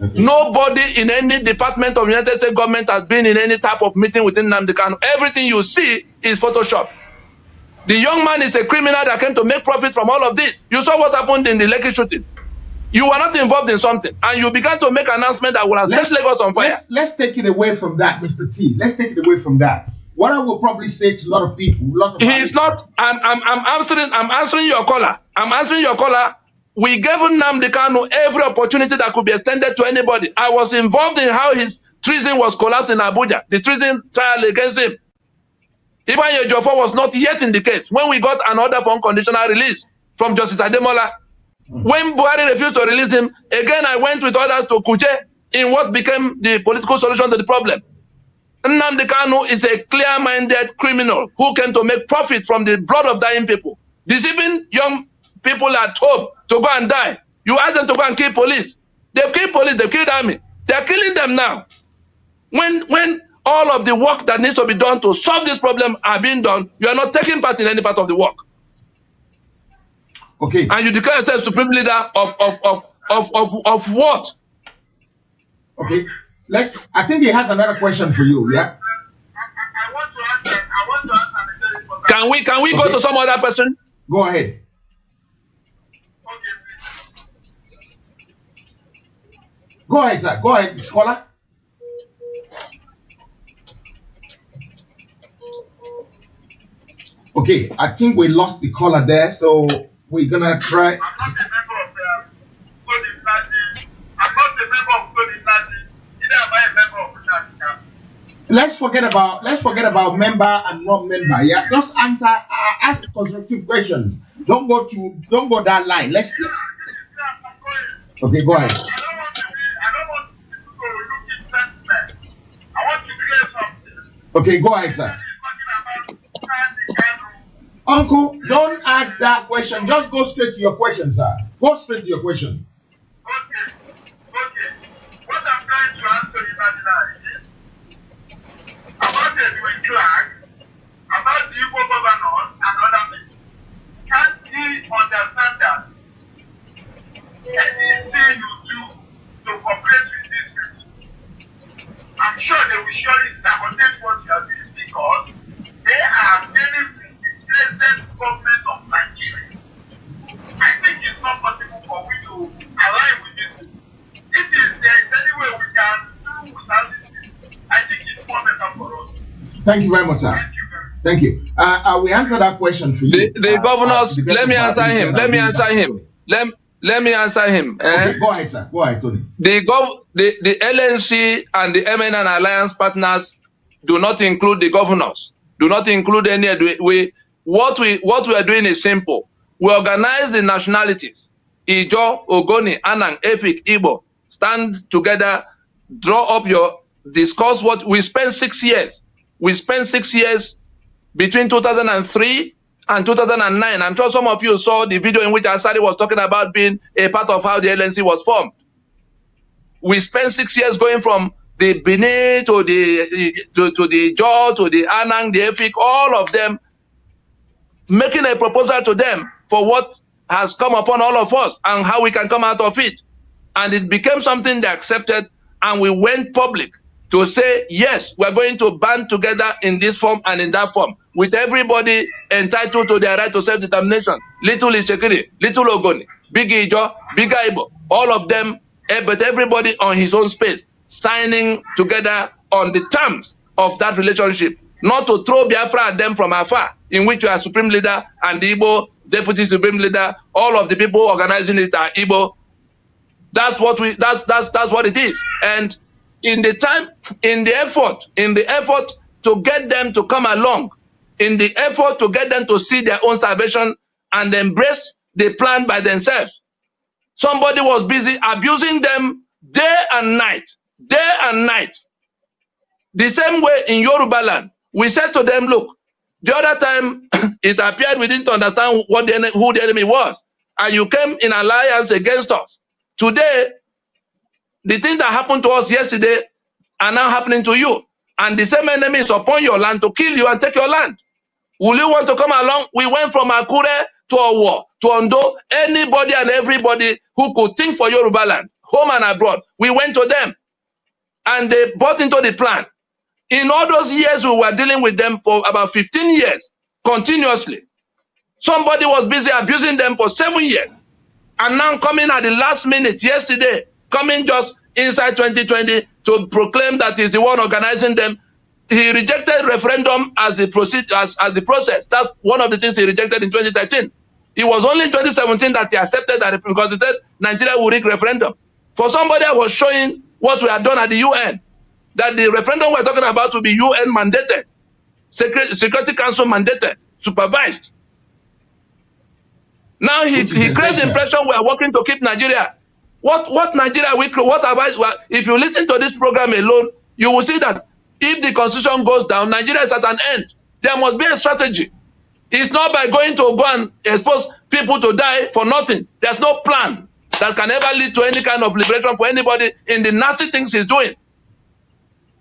Okay. Nobody in any department of United States government has been in any type of meeting within Nnamdi Kanu. Everything you see is Photoshop. The young man is a criminal that came to make profit from all of this. You saw what happened in the Lekki shooting. You were not involved in something, and you began to make an announcement that will have set Lagos on fire. Let's take it away from that, Mr. T. Let's take it away from that. What I will probably say to a lot of people, he's not. I'm answering your caller. I'm answering your caller. We gave Nnamdi Kanu every opportunity that could be extended to anybody. I was involved in how his treason was collapsed in Abuja, the treason trial against him. Ifeanyi Ejiofor was not yet in the case when we got an order for unconditional release from Justice Ademola. When Buhari refused to release him, again I went with others to Kuje in what became the political solution to the problem. Nnamdi Kanu is a clear-minded criminal who came to make profit from the blood of dying people, deceiving young people at home to go and die. You ask them to go and kill police. They've killed police, they've killed army. They're killing them now. When all of the work that needs to be done to solve this problem are being done, you are not taking part in any part of the work. Okay. And you declare yourself supreme leader of what? Okay. I think he has another question for you, yeah? I want to answer. Can we go to some other person? Go ahead. Go ahead, sir. Go ahead, caller. Okay, I think we lost the caller there, so we're gonna try. I'm not a member of NNadi. I'm not a member of NNadi. Neither am I a member of NNadi. Let's forget about member and not member. Yeah, just ask constructive questions. Don't go that line. Let's. Okay, go ahead. I don't want people to look in sentiment. I want to clear something. Okay, go ahead, sir. Uncle, don't ask that question. Just go straight to your question, sir. Go straight to your question. Okay. What I'm trying to ask you is about Edwin Clark, about the Igbo governors and other people. Can't he understand that anything you do to cooperate with these people, I'm sure they will surely sabotage what you are doing because they are benefiting the present government of Nigeria. I think it's not possible for we to align with these people. If there is any way we can do without this people, I think it's more better for us. Thank you very much, sir. Thank you. We answer that question for you. The governors, let me answer him. Let me answer him. Okay, go ahead, sir. Go ahead, Tony. The LNC and the MNN alliance partners do not include the governors. Do not include any. What we are doing is simple. We organize the nationalities. Ijo, Ogoni, Anang, Efik, Igbo. Stand together, draw up discuss what we spent 6 years. We spent 6 years between 2003 and 2009. I'm sure some of you saw the video in which Asari was talking about being a part of how the LNC was formed. We spent 6 years going from the Benin to the Jaw, to the Anang, the Efik, all of them, making a proposal to them for what has come upon all of us and how we can come out of it. And it became something they accepted, and we went public to say, yes, we're going to band together in this form and in that form, with everybody entitled to their right to self-determination. Little Ishekiri, Little Ogoni, Big Ijo, Big Igbo, all of them, but everybody on his own space, signing together on the terms of that relationship, not to throw Biafra at them from afar, in which you are supreme leader and the Igbo deputy supreme leader, all of the people organizing it are Igbo. That's what it is. And in the effort to get them to come along, in the effort to get them to see their own salvation and embrace the plan by themselves, somebody was busy abusing them day and night. The same way in Yoruba land, we said to them, look, the other time it appeared we didn't understand who the enemy was, and you came in alliance against us. Today, the things that happened to us yesterday are now happening to you. and the same enemy is upon your land to kill you and take your land. Will you want to come along? We went from Akure to Owo, to Ondo, anybody and everybody who could think for Yoruba land, home and abroad. We went to them, and they bought into the plan. In all those years, we were dealing with them for about 15 years, continuously. Somebody was busy abusing them for 7 years. And now coming at the last minute, yesterday, coming just inside 2020 to proclaim that he's the one organizing them. He rejected referendum as the process. That's one of the things he rejected in 2013. It was only in 2017 that he accepted that, because he said Nigeria will rig referendum. For somebody I was showing what we had done at the UN, that the referendum we're talking about will be UN mandated, Security Council mandated, supervised. Now he creates the impression we are working to keep Nigeria. What Nigeria if you listen to this program alone, you will see that if the constitution goes down, Nigeria is at an end. There must be a strategy. It's not by going to go and expose people to die for nothing. There's no plan that can ever lead to any kind of liberation for anybody in the nasty things he's doing.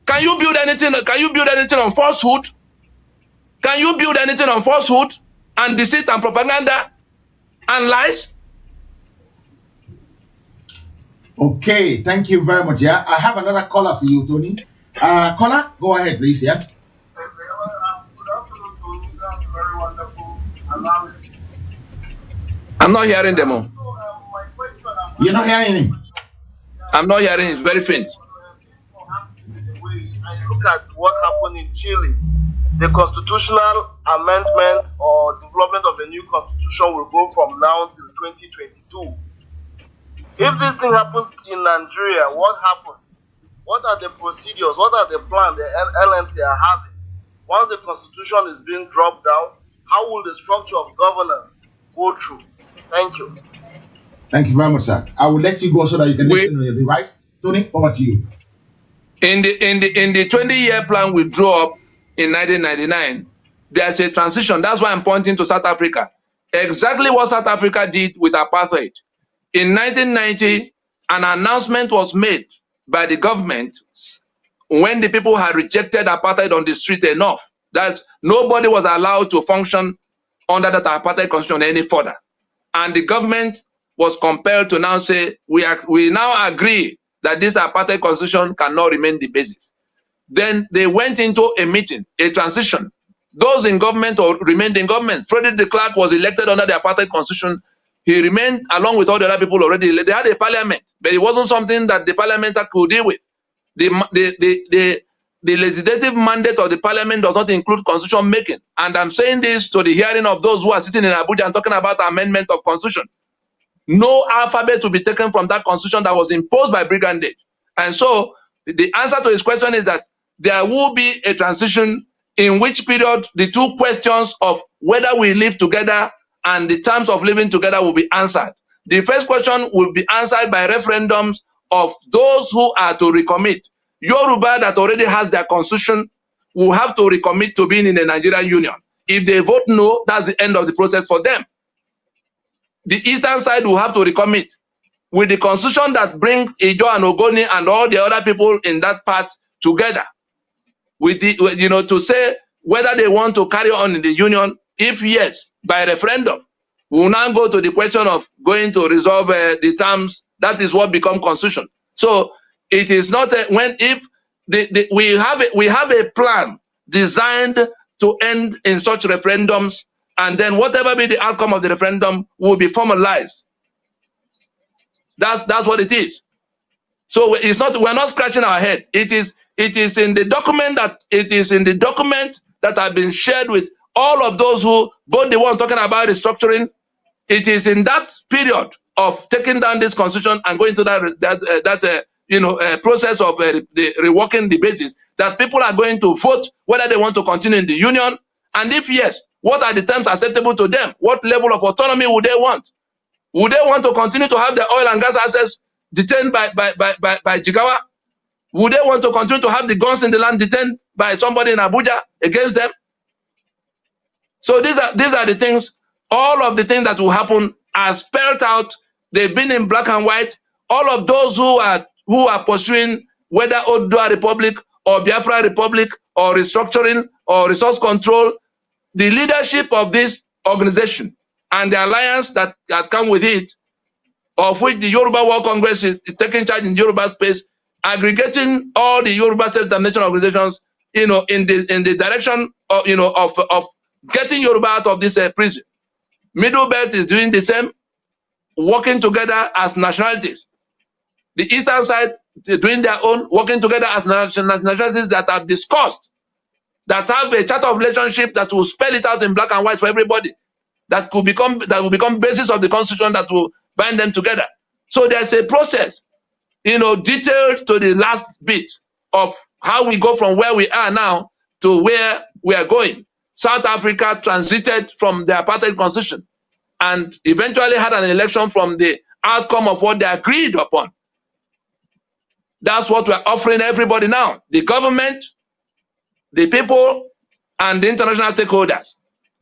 Can you build anything? Can you build anything on falsehood? Can you build anything on falsehood and deceit and propaganda and lies? Okay, thank you very much. Yeah, I have another caller for you, Tony. Caller, go ahead, please. Yeah. Good afternoon, Tony. That's very wonderful analysis. I'm not hearing them all. You're not hearing him? I'm not hearing. It's very faint. Look at what happened in Chile. The constitutional amendment or development of a new constitution will go from now till 2022. If this thing happens in Nigeria, what happens? What are the procedures? What are the plans the LNC are having? Once the constitution is being dropped down, how will the structure of governance go through? Thank you. Thank you very much, sir. I will let you go so that you can listen on your device. Tony, over to you. In the 20-year plan we drew up in 1999, there's a transition. That's why I'm pointing to South Africa. Exactly what South Africa did with apartheid. In 1990, an announcement was made by the government when the people had rejected apartheid on the street enough that nobody was allowed to function under that apartheid constitution any further. And the government was compelled to now say, we now agree that this apartheid constitution cannot remain the basis. Then they went into a meeting, a transition. Those in government or remained in government. Frederick de Klerk was elected under the apartheid constitution. He remained along with all the other people already. They had a parliament, but it wasn't something that the parliament could deal with. The legislative mandate of the parliament does not include constitution making. And I'm saying this to the hearing of those who are sitting in Abuja and talking about amendment of constitution. No alphabet will be taken from that constitution that was imposed by brigandage. And so the answer to his question is that there will be a transition in which period the two questions of whether we live together and the terms of living together will be answered. The first question will be answered by referendums of those who are to recommit. Yoruba that already has their constitution will have to recommit to being in the Nigerian Union. If they vote no, that's the end of the process for them. The eastern side will have to recommit with the constitution that brings Ijo and Ogoni and all the other people in that part together. With the, to say whether they want to carry on in the union. If yes, by referendum, we will now go to the question of going to resolve the terms. That is what becomes constitution. So it is not we have a plan designed to end in such referendums, and then whatever be the outcome of the referendum will be formalized. That's what it is. So it's not, we're not scratching our head. It is in the document that have been shared with all of those who, both the one talking about restructuring, it is in that period of taking down this constitution and going to that process of reworking the basis that people are going to vote whether they want to continue in the union, and if yes, what are the terms acceptable to them? What level of autonomy would they want? Would they want to continue to have the oil and gas assets detained by Jigawa? Would they want to continue to have the guns in the land detained by somebody in Abuja against them? So these are the things, all of the things that will happen are spelled out. They've been in black and white. All of those who are pursuing whether Odua Republic or Biafra Republic or restructuring or resource control, the leadership of this organization and the alliance that come with it, of which the Yoruba World Congress is taking charge in Yoruba space, aggregating all the Yoruba self-determination organizations, in the direction of, of getting Yoruba out of this prison. Middle Belt is doing the same, working together as nationalities. The Eastern side is doing their own, working together as nationalities that have discussed, that have a chart of relationship that will spell it out in black and white for everybody, that will become basis of the constitution that will bind them together. So there's a process, detailed to the last bit of how we go from where we are now to where we are going. South Africa transited from the apartheid constitution and eventually had an election from the outcome of what they agreed upon. That's what we're offering everybody now. The government, the people, and the international stakeholders.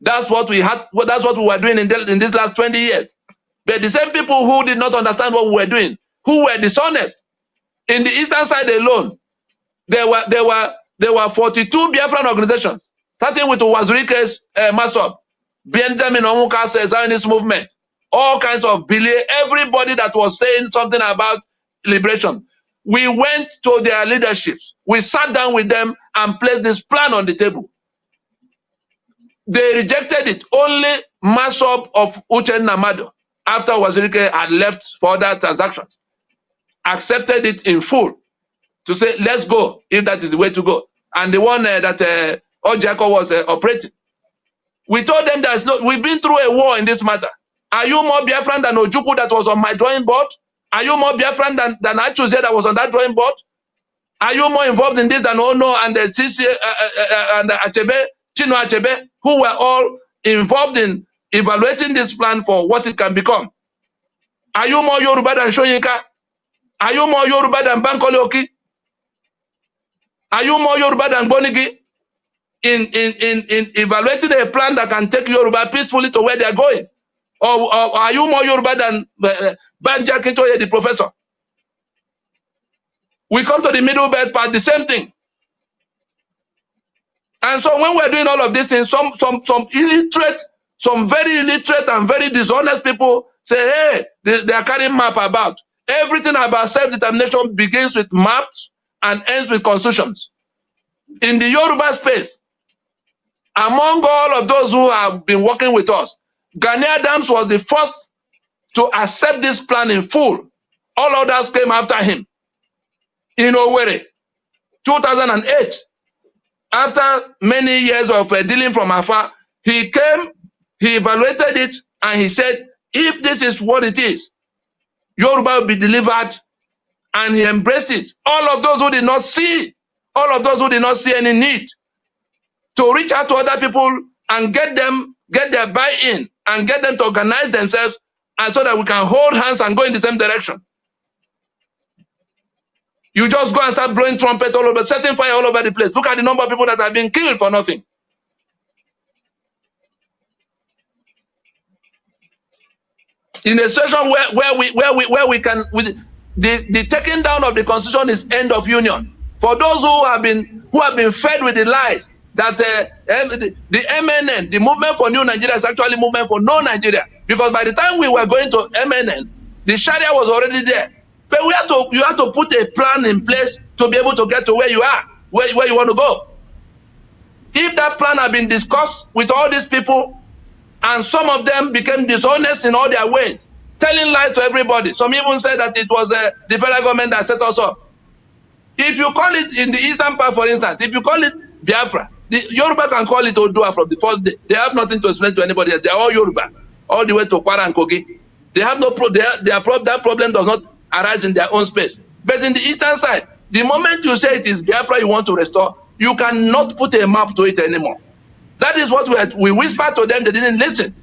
That's what we had. That's what we were doing in these last 20 years. But the same people who did not understand what we were doing, who were dishonest, in the Eastern side alone, there were 42 Biafran organizations, starting with Wazirike's Masop, Benjamin Omuka's Zionist movement, all kinds of everybody that was saying something about liberation. We went to their leaderships. We sat down with them and placed this plan on the table. They rejected it. Only Masop of Uchenna Mado, after Wazirike had left for other transactions, accepted it in full to say, let's go, if that is the way to go. And the one that Ojako was operating. We told them we've been through a war in this matter. Are you more Biafran than Ojukwu that was on my drawing board? Are you more Biafran than Achuze that was on that drawing board? Are you more involved in this than Ono and the Sisi and Achebe, Chino Achebe, who were all involved in evaluating this plan for what it can become? Are you more Yoruba than Shoyinka? Are you more Yoruba than Bankole? Are you more Yoruba than Bonigi in evaluating a plan that can take Yoruba peacefully to where they are going? Or are you more Yoruba than Banja Kintoye, the professor? We come to the Middle Belt part, the same thing. And so when we're doing all of these things, some illiterate, some very illiterate and very dishonest people say, hey, they are carrying map about. Everything about self-determination begins with maps and ends with constitutions. In the Yoruba space, among all of those who have been working with us, Gani Adams was the first to accept this plan in full. All others came after him. In Owerri, 2008, after many years of dealing from afar, he came, he evaluated it, and he said, if this is what it is, Yoruba will be delivered, and he embraced it. All of those who did not see, any need to reach out to other people and get their buy-in and get them to organize themselves, and so that we can hold hands and go in the same direction. You just go and start blowing trumpet all over, setting fire all over the place. Look at the number of people that have been killed for nothing. In a situation where we can, with the taking down of the constitution is end of union. For those who have been fed with the lies that the MNN, the Movement for New Nigeria, is actually movement for no Nigeria. Because by the time we were going to MNN, the Sharia was already there. But you have to put a plan in place to be able to get to where you are, where you want to go. If that plan had been discussed with all these people, and some of them became dishonest in all their ways, telling lies to everybody. Some even said that it was the federal government that set us up. If you call it in the eastern part, for instance, if you call it Biafra, the Yoruba can call it Odua from the first day. They have nothing to explain to anybody else. They are all Yoruba, all the way to Kwara and Kogi. They have no that problem does not arise in their own space. But in the eastern side, the moment you say it is Biafra you want to restore, you cannot put a map to it anymore. That is what we whispered to them, they didn't listen.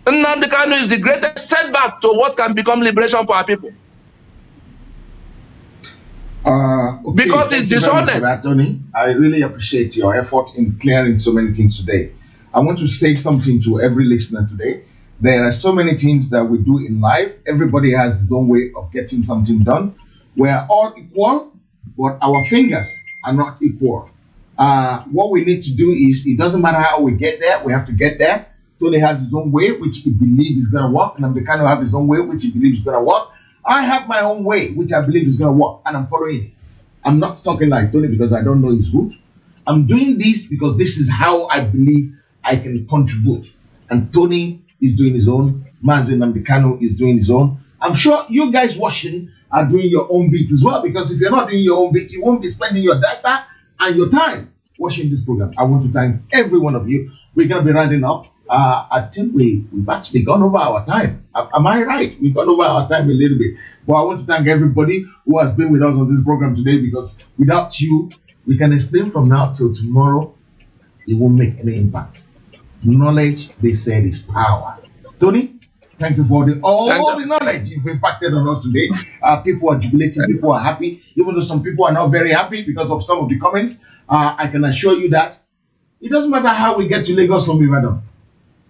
Nnamdi Kanu is the greatest setback to what can become liberation for our people. Okay, because it's dishonest. That, Tony. I really appreciate your effort in clearing so many things today. I want to say something to every listener today. There are so many things that we do in life. Everybody has his own way of getting something done. We are all equal, but our fingers are not equal. What we need to do is, it doesn't matter how we get there, we have to get there. Tony has his own way, which he believes is going to work, and Mbekano have his own way, which he believes is going to work. I have my own way, which I believe is going to work, and I'm following it. I'm not talking like Tony because I don't know his route. I'm doing this because this is how I believe I can contribute. And Tony is doing his own. Mazin Mbekano is doing his own. I'm sure you guys watching are doing your own bit as well, because if you're not doing your own bit, you won't be spending your data and your time watching this program. I want to thank every one of you. We're going to be rounding up. I think we've actually gone over our time. Am I right? We've gone over our time a little bit. But I want to thank everybody who has been with us on this program today, because without you, we can explain from now till tomorrow, it won't make any impact. Knowledge, they said, is power. Tony, thank you for all the knowledge you've impacted on us today. People are jubilating, people are happy, even though some people are not very happy because of some of the comments. I can assure you that it doesn't matter how we get to Lagos from Ibadan.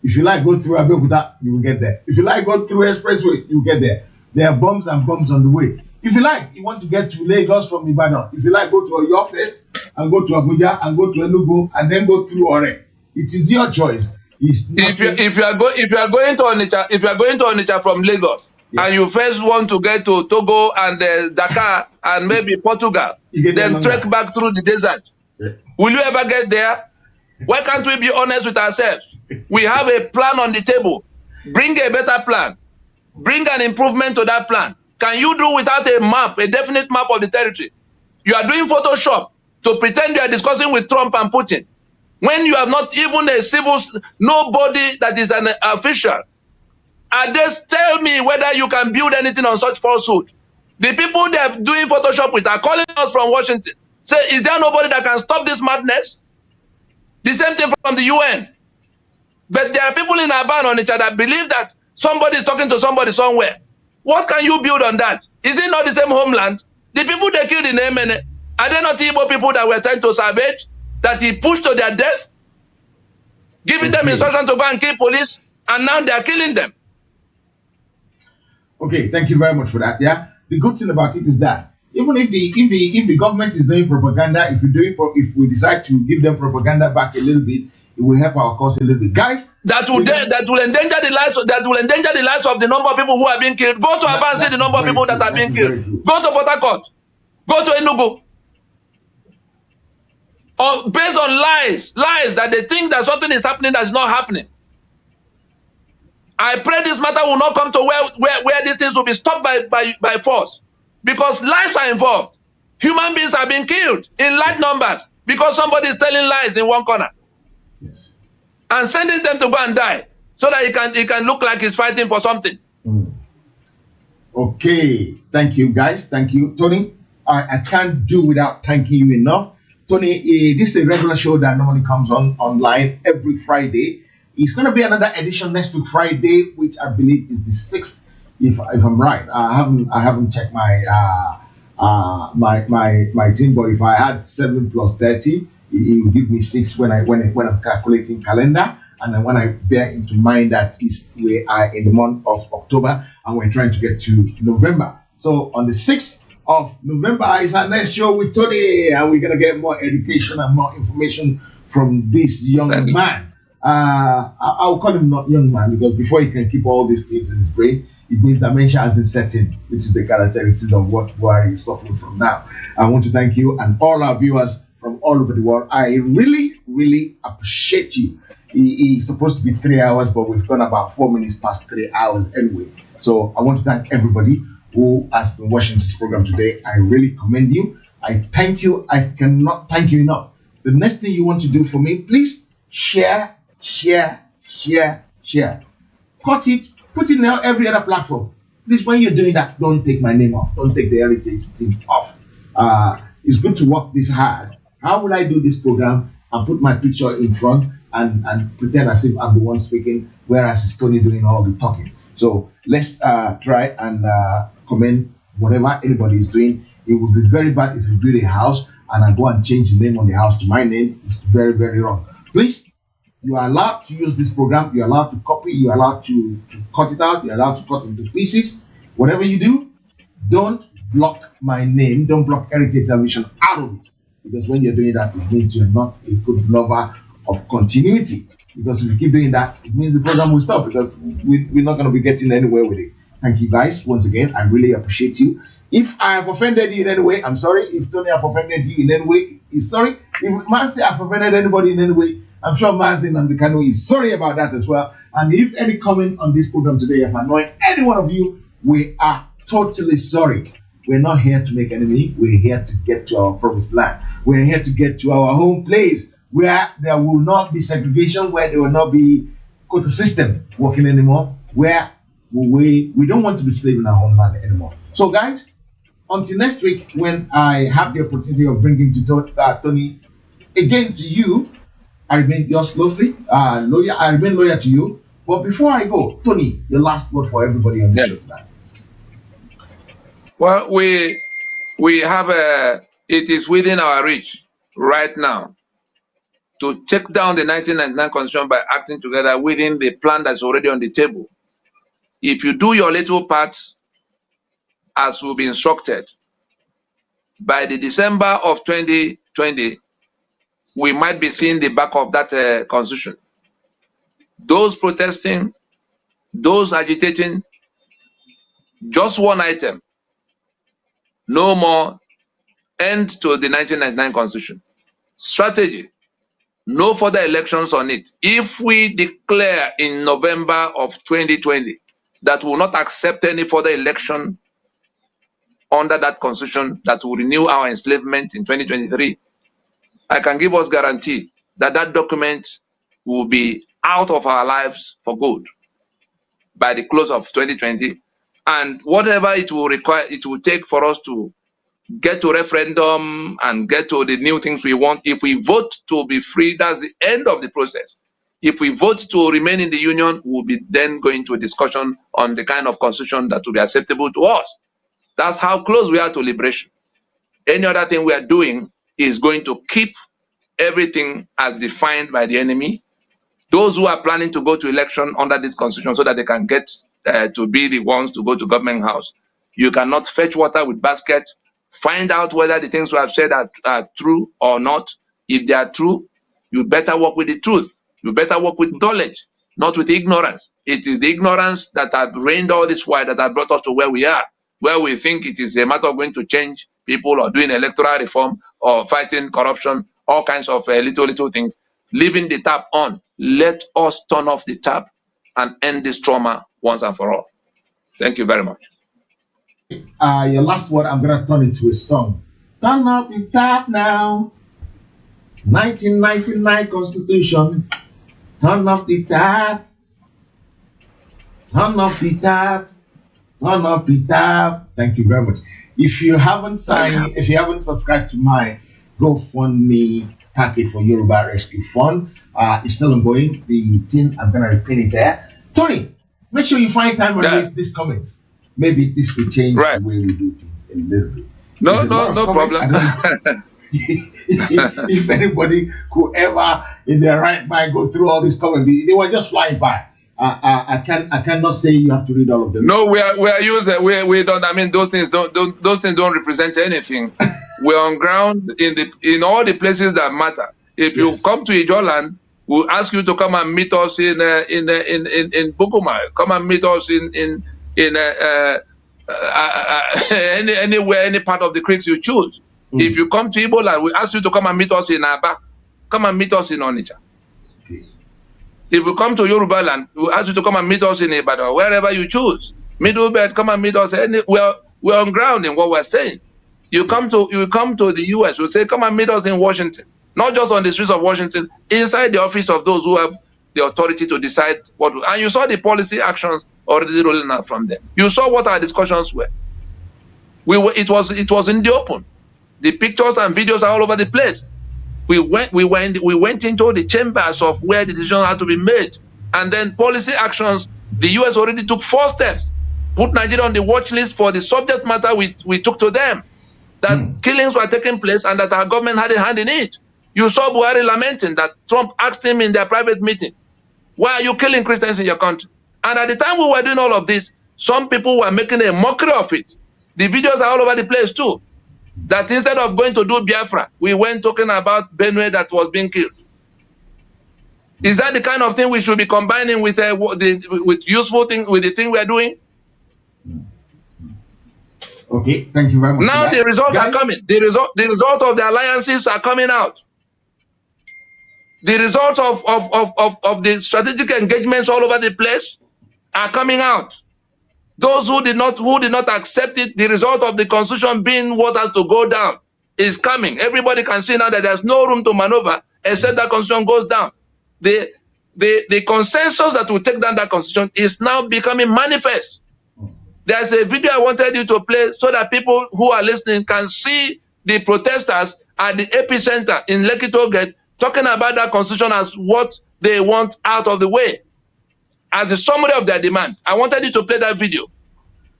If you like go through Abeokuta, you will get there. If you like go through Expressway, you will get there. There are bumps and bumps on the way. If you like, you want to get to Lagos from Ibadan. If you like, go to Oyo first and go to Abuja and go to Enugu and then go through Ore. It is your choice. If you are going to Onitsha from Lagos, yeah, and you first want to get to Togo and Dakar and maybe Portugal, then trek back through the desert. Yeah. Will you ever get there? Why can't we be honest with ourselves? We have a plan on the table. Bring a better plan. Bring an improvement to that plan. Can you do without a map, a definite map of the territory? You are doing Photoshop to pretend you are discussing with Trump and Putin, when you have not even a civil, nobody that is an official. And just tell me whether you can build anything on such falsehood. The people they are doing Photoshop with are calling us from Washington. Say, is there nobody that can stop this madness? The same thing from the UN. But there are people in Aba on each other that believe that somebody is talking to somebody somewhere. What can you build on that? Is it not the same homeland? The people they killed in Yemen, are they not Igbo people that were trying to salvage, that he pushed to their death, giving them instruction to go and kill police, and now they are killing them? Okay, thank you very much for that. Yeah, the good thing about it is that even if the government is doing propaganda, if we decide to give them propaganda back a little bit, it will help our cause a little bit, guys. That will endanger the lives of the number of people who are being killed. Go to Aba and see the number of people that are being killed. Go to Port Harcourt. Go to Enugu. Or based on lies that they think that something is happening that's not happening. I pray this matter will not come to where these things will be stopped by force, because lives are involved. Human beings are being killed in large numbers because somebody is telling lies in one corner. Yes. And sending them to go and die so that he can look like he's fighting for something. Okay, thank you guys. Thank you, Tony. I can't do without thanking you enough. Tony, this is a regular show that normally comes online every Friday. It's going to be another edition next week Friday, which I believe is the 6th, if I'm right. I haven't checked my team, but if I had 7 plus 30, it will give me 6 when I'm calculating calendar, and then when I bear into mind that we are in the month of October and we're trying to get to November. So on the 6th of November is our next show with Tony, and we're gonna get more education and more information from this young man. I'll call him not young man, because before he can keep all these things in his brain, it means dementia hasn't set in, which is the characteristics of what he's suffering from now. I want to thank you and all our viewers from all over the world. I really, really appreciate you. It's supposed to be 3 hours, but we've gone about 4 minutes past 3 hours anyway. So I want to thank everybody who has been watching this program today. I really commend you. I thank you. I cannot thank you enough. The next thing you want to do for me, please share. Cut it, put it on every other platform. Please, when you're doing that, don't take my name off. Don't take the heritage thing off. It's good to work this hard. How would I do this program and put my picture in front and pretend as if I'm the one speaking, whereas it's Tony doing all the talking? So let's try and comment whatever anybody is doing. It would be very bad if you build a house and I go and change the name on the house to my name. It's very, very wrong. Please, you are allowed to use this program. You're allowed to copy. You're allowed to cut it out. You're allowed to cut it into pieces. Whatever you do, don't block my name, don't block Heritage Television out of it. Because when you're doing that, it means you're not a good lover of continuity. Because if you keep doing that, it means the program will stop because we're not going to be getting anywhere with it. Thank you guys once again. I really appreciate you. If I have offended you in any way, I'm sorry. If Tony have offended you in any way, he's sorry. If Mansi have offended anybody in any way, I'm sure Mansi and Bikano is sorry about that as well. And if any comment on this program today have annoyed any one of you, we are totally sorry. We're not here to make enemy. We're here to get to our promised land. We're here to get to our home place where there will not be segregation, where there will not be quota system working anymore, where we don't want to be slave in our own land anymore. So guys, until next week, when I have the opportunity of bringing to Tony again to you, I remain yours closely, loyal. I remain loyal to you. But before I go, Tony, the last word for everybody on the show tonight. Well, we have it is within our reach right now to take down the 1999 Constitution by acting together within the plan that's already on the table. If you do your little part, as will be instructed, by the December of 2020, we might be seeing the back of that Constitution. Those protesting, those agitating, just one item. No more end to the 1999 Constitution. Strategy. No further elections on it. If we declare in November of 2020 that we will not accept any further election under that Constitution that will renew our enslavement in 2023, I can give us guarantee that that document will be out of our lives for good by the close of 2020. And whatever it will require, it will take for us to get to referendum and get to the new things we want. If we vote to be free, that's the end of the process. If we vote to remain in the union, we'll be then going to a discussion on the kind of constitution that will be acceptable to us. That's how close we are to liberation. Any other thing we are doing is going to keep everything as defined by the enemy. Those who are planning to go to election under this constitution so that they can get to be the ones to go to government house, you cannot fetch water with basket. Find out whether the things we have said are true or not. If they are true, you better work with the truth. You better work with knowledge, not with ignorance. It is the ignorance that have reigned all this while that have brought us to where we are, where we think it is a matter of going to change people or doing electoral reform or fighting corruption, all kinds of little things, leaving the tap on. Let us turn off the tap and end this trauma once and for all. Thank you very much. Your last word, I'm going to turn it to a song. Turn off the tap now. 1999 Constitution. Turn off the tap. Turn off the tap. Turn off the tap. Thank you very much. If you haven't signed, if you haven't subscribed to my GoFundMe package for Yoruba Rescue Fund, it's still ongoing. The thing, I'm going to repeat it there. Tony, make sure you find time and read these comments. Maybe this will change the way we do things a little bit. No problem. If anybody could ever, in their right mind, go through all these comments, they were just flying by. I cannot say you have to read all of them. No, we are used. We don't. I mean, those things don't represent anything. We're on ground in all the places that matter. If you come to Ijoland, we'll ask you to come and meet us in Bukuma. Come and meet us in anywhere, any part of the creeks you choose. If you come to Iboland, we ask you to come and meet us in Aba. Come and meet us in Onitsha. If you come to Yoruba land, we ask you to come and meet us in Ibadan, wherever you choose. Middle Belt, come and meet us anywhere. We're on ground in what we're saying. You come to the US, we say come and meet us in Washington. Not just on the streets of Washington, inside the office of those who have the authority to decide what. And you saw the policy actions already rolling out from them. You saw what our discussions were. It was in the open. The pictures and videos are all over the place. We went into the chambers of where the decision had to be made, and then policy actions. The US already took 4 steps, put Nigeria on the watch list for the subject matter we took to them, that killings were taking place and that our government had a hand in it. You saw Buhari lamenting that Trump asked him in their private meeting, why are you killing Christians in your country? And at the time we were doing all of this, some people were making a mockery of it. The videos are all over the place too. That instead of going to do Biafra, we went talking about Benue that was being killed. Is that the kind of thing we should be combining with with useful thing, with the thing we are doing? Okay, thank you very much. Now the results are coming. The result of the alliances are coming out. The results of the strategic engagements all over the place are coming out. Those who did not accept it, the result of the constitution being what has to go down is coming. Everybody can see now that there's no room to maneuver except that constitution goes down. The consensus that will take down that constitution is now becoming manifest. There's a video I wanted you to play so that people who are listening can see the protesters at the epicenter in Lekki Toll Gate talking about that constitution as what they want out of the way, as a summary of their demand. I wanted you to play that video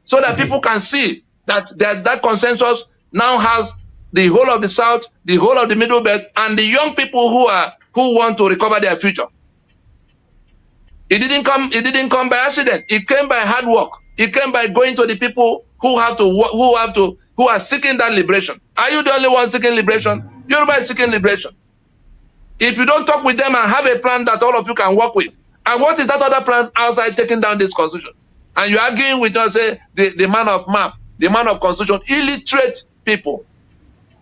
so that people can see that that consensus now has the whole of the South, the whole of the Middle Belt, and the young people who want to recover their future. It didn't come by accident. It came by hard work. It came by going to the people who are seeking that liberation. Are you the only one seeking liberation? Yoruba is seeking liberation. If you don't talk with them and have a plan that all of you can work with, and what is that other plan outside taking down this constitution? And you're arguing with us, say, the man of map, the man of constitution, illiterate people,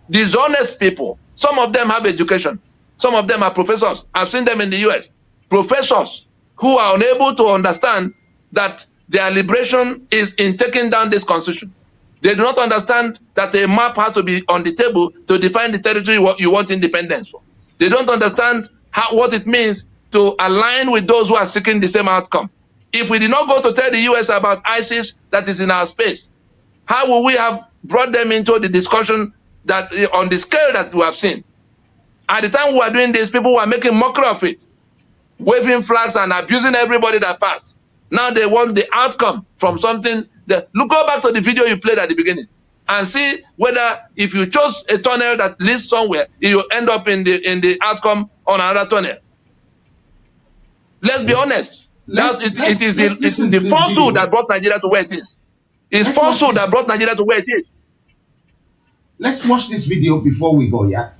dishonest people. Some of them have education. Some of them are professors. I've seen them in the US. Professors who are unable to understand that their liberation is in taking down this constitution. They do not understand that a map has to be on the table to define the territory you want independence for. They don't understand what it means to align with those who are seeking the same outcome. If we did not go to tell the US about ISIS that is in our space, how will we have brought them into the discussion that on the scale that we have seen? At the time we were doing this, people were making mockery of it, waving flags and abusing everybody that passed. Now they want the outcome from something. Go back to the video you played at the beginning and see whether if you chose a tunnel that leads somewhere, you will end up in the outcome on another tunnel. Let's be honest. It is the falsehood that brought Nigeria to where it is. It's falsehood that brought Nigeria to where it is. Let's watch this video before we go, yeah?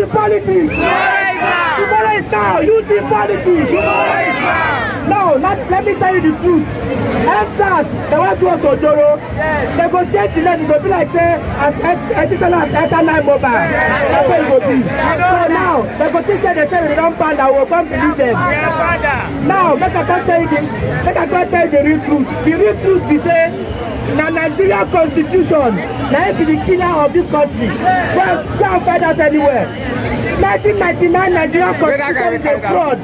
Politics. Tomorrow is now. Youth in politics. No, let me tell you the truth. MSAS, they want to us Ojoro. They go change the name. It will be like say as Eternal Mobile. That's what it will be. So now they go teach them. They say we don't ban. I will come believe them. Now make I come tell you this. Make I come tell you the real truth. The real truth is say. Now Nigeria constitution, now it be the killer of this country. Well, can't find out anywhere. 1999 Nigeria constitution is a fraud.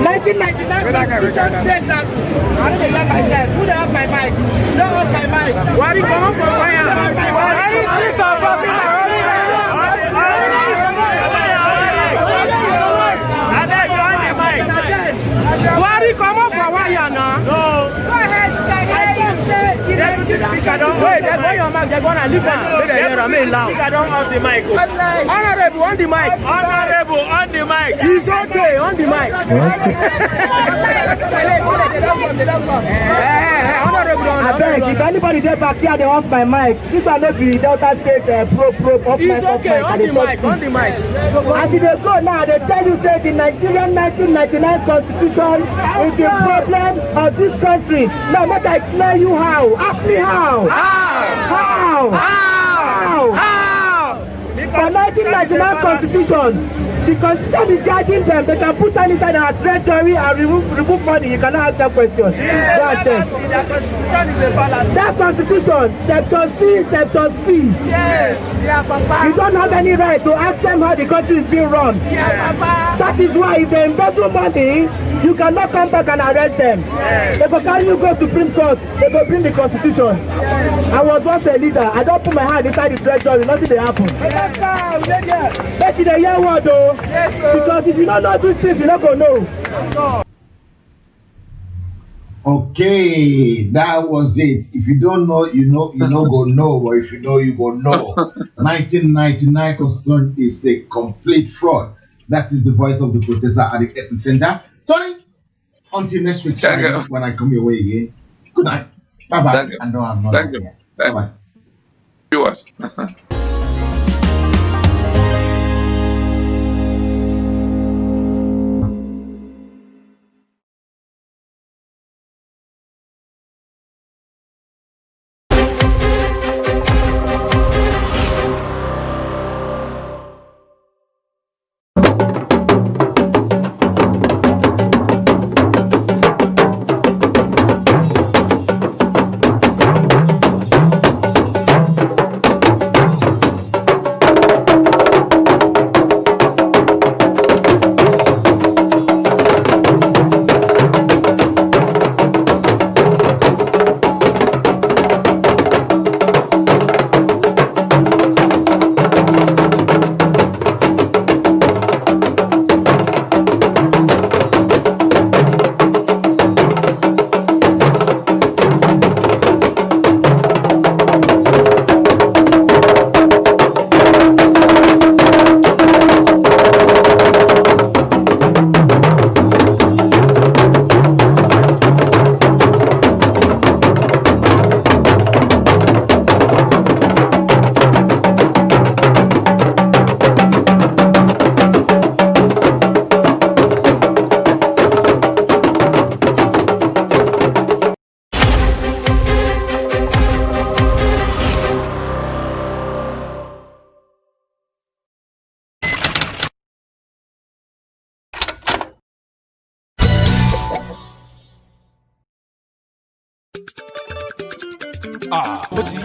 1999 constitution says that I don't know myself. Who the hell my mic? Don't off my mic. Why are you coming from fire? Why is this so fucking why are you coming from wire now? No. Go ahead. Speaker don't wait, they're going your mic, they're gonna leave down. They're loud. Speaker don't off the mic. Honorable on the mic. Honorable on the mic. He's okay on the mic. Honorable on the mic. If anybody there back here, they off my mic. This will not be Delta State pro. He's okay on the mic, on the mic. As they go now, they tell you say the Nigerian 1999 constitution is the problem of this country. Now let I explain you how. Ask me how. The 1999 constitution, the constitution is guiding them. They can put inside our treasury and remove money. You cannot ask them questions. That constitution, section C. Yes. You don't have any right to ask them how the country is being run. That is why if they embezzle money, you cannot come back and arrest them. They will carry you go to Supreme Court. They will bring the constitution. I was once a leader. I don't put my hand inside the treasury. Nothing will happen. Make it a year word though. Because if you don't know these things, you're not going to know. Okay, that was it. If you don't know, you know go know. Or if you know, you go know. 1999 Constitution is a complete fraud. That is the voice of the protester at the epicenter. Tony, until next week, when I come your way again. Good night. Bye bye. Thank you. Bye bye. Viewers.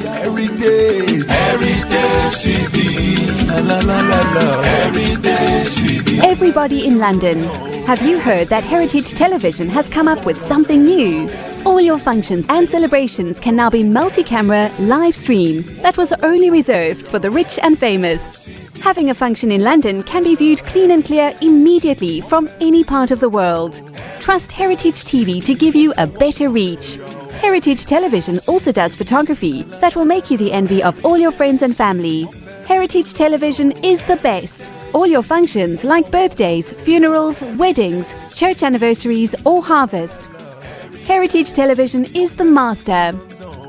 HeritageTV. HeritageTV. Everybody in London, have you heard that Heritage Television has come up with something new? All your functions and celebrations can now be multi-camera live stream that was only reserved for the rich and famous. Having a function in London can be viewed clean and clear immediately from any part of the world. Trust Heritage TV to give you a better reach. Heritage Television also does photography that will make you the envy of all your friends and family. Heritage Television is the best. All your functions like birthdays, funerals, weddings, church anniversaries or harvest. Heritage Television is the master.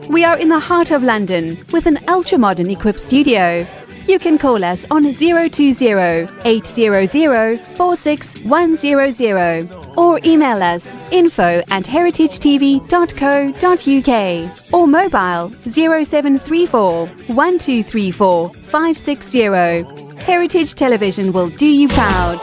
We are in the heart of London with an ultra-modern equipped studio. You can call us on 020-800-46100 or email us info@heritagetv.co.uk or mobile 0734 1234 560. Heritage Television will do you proud.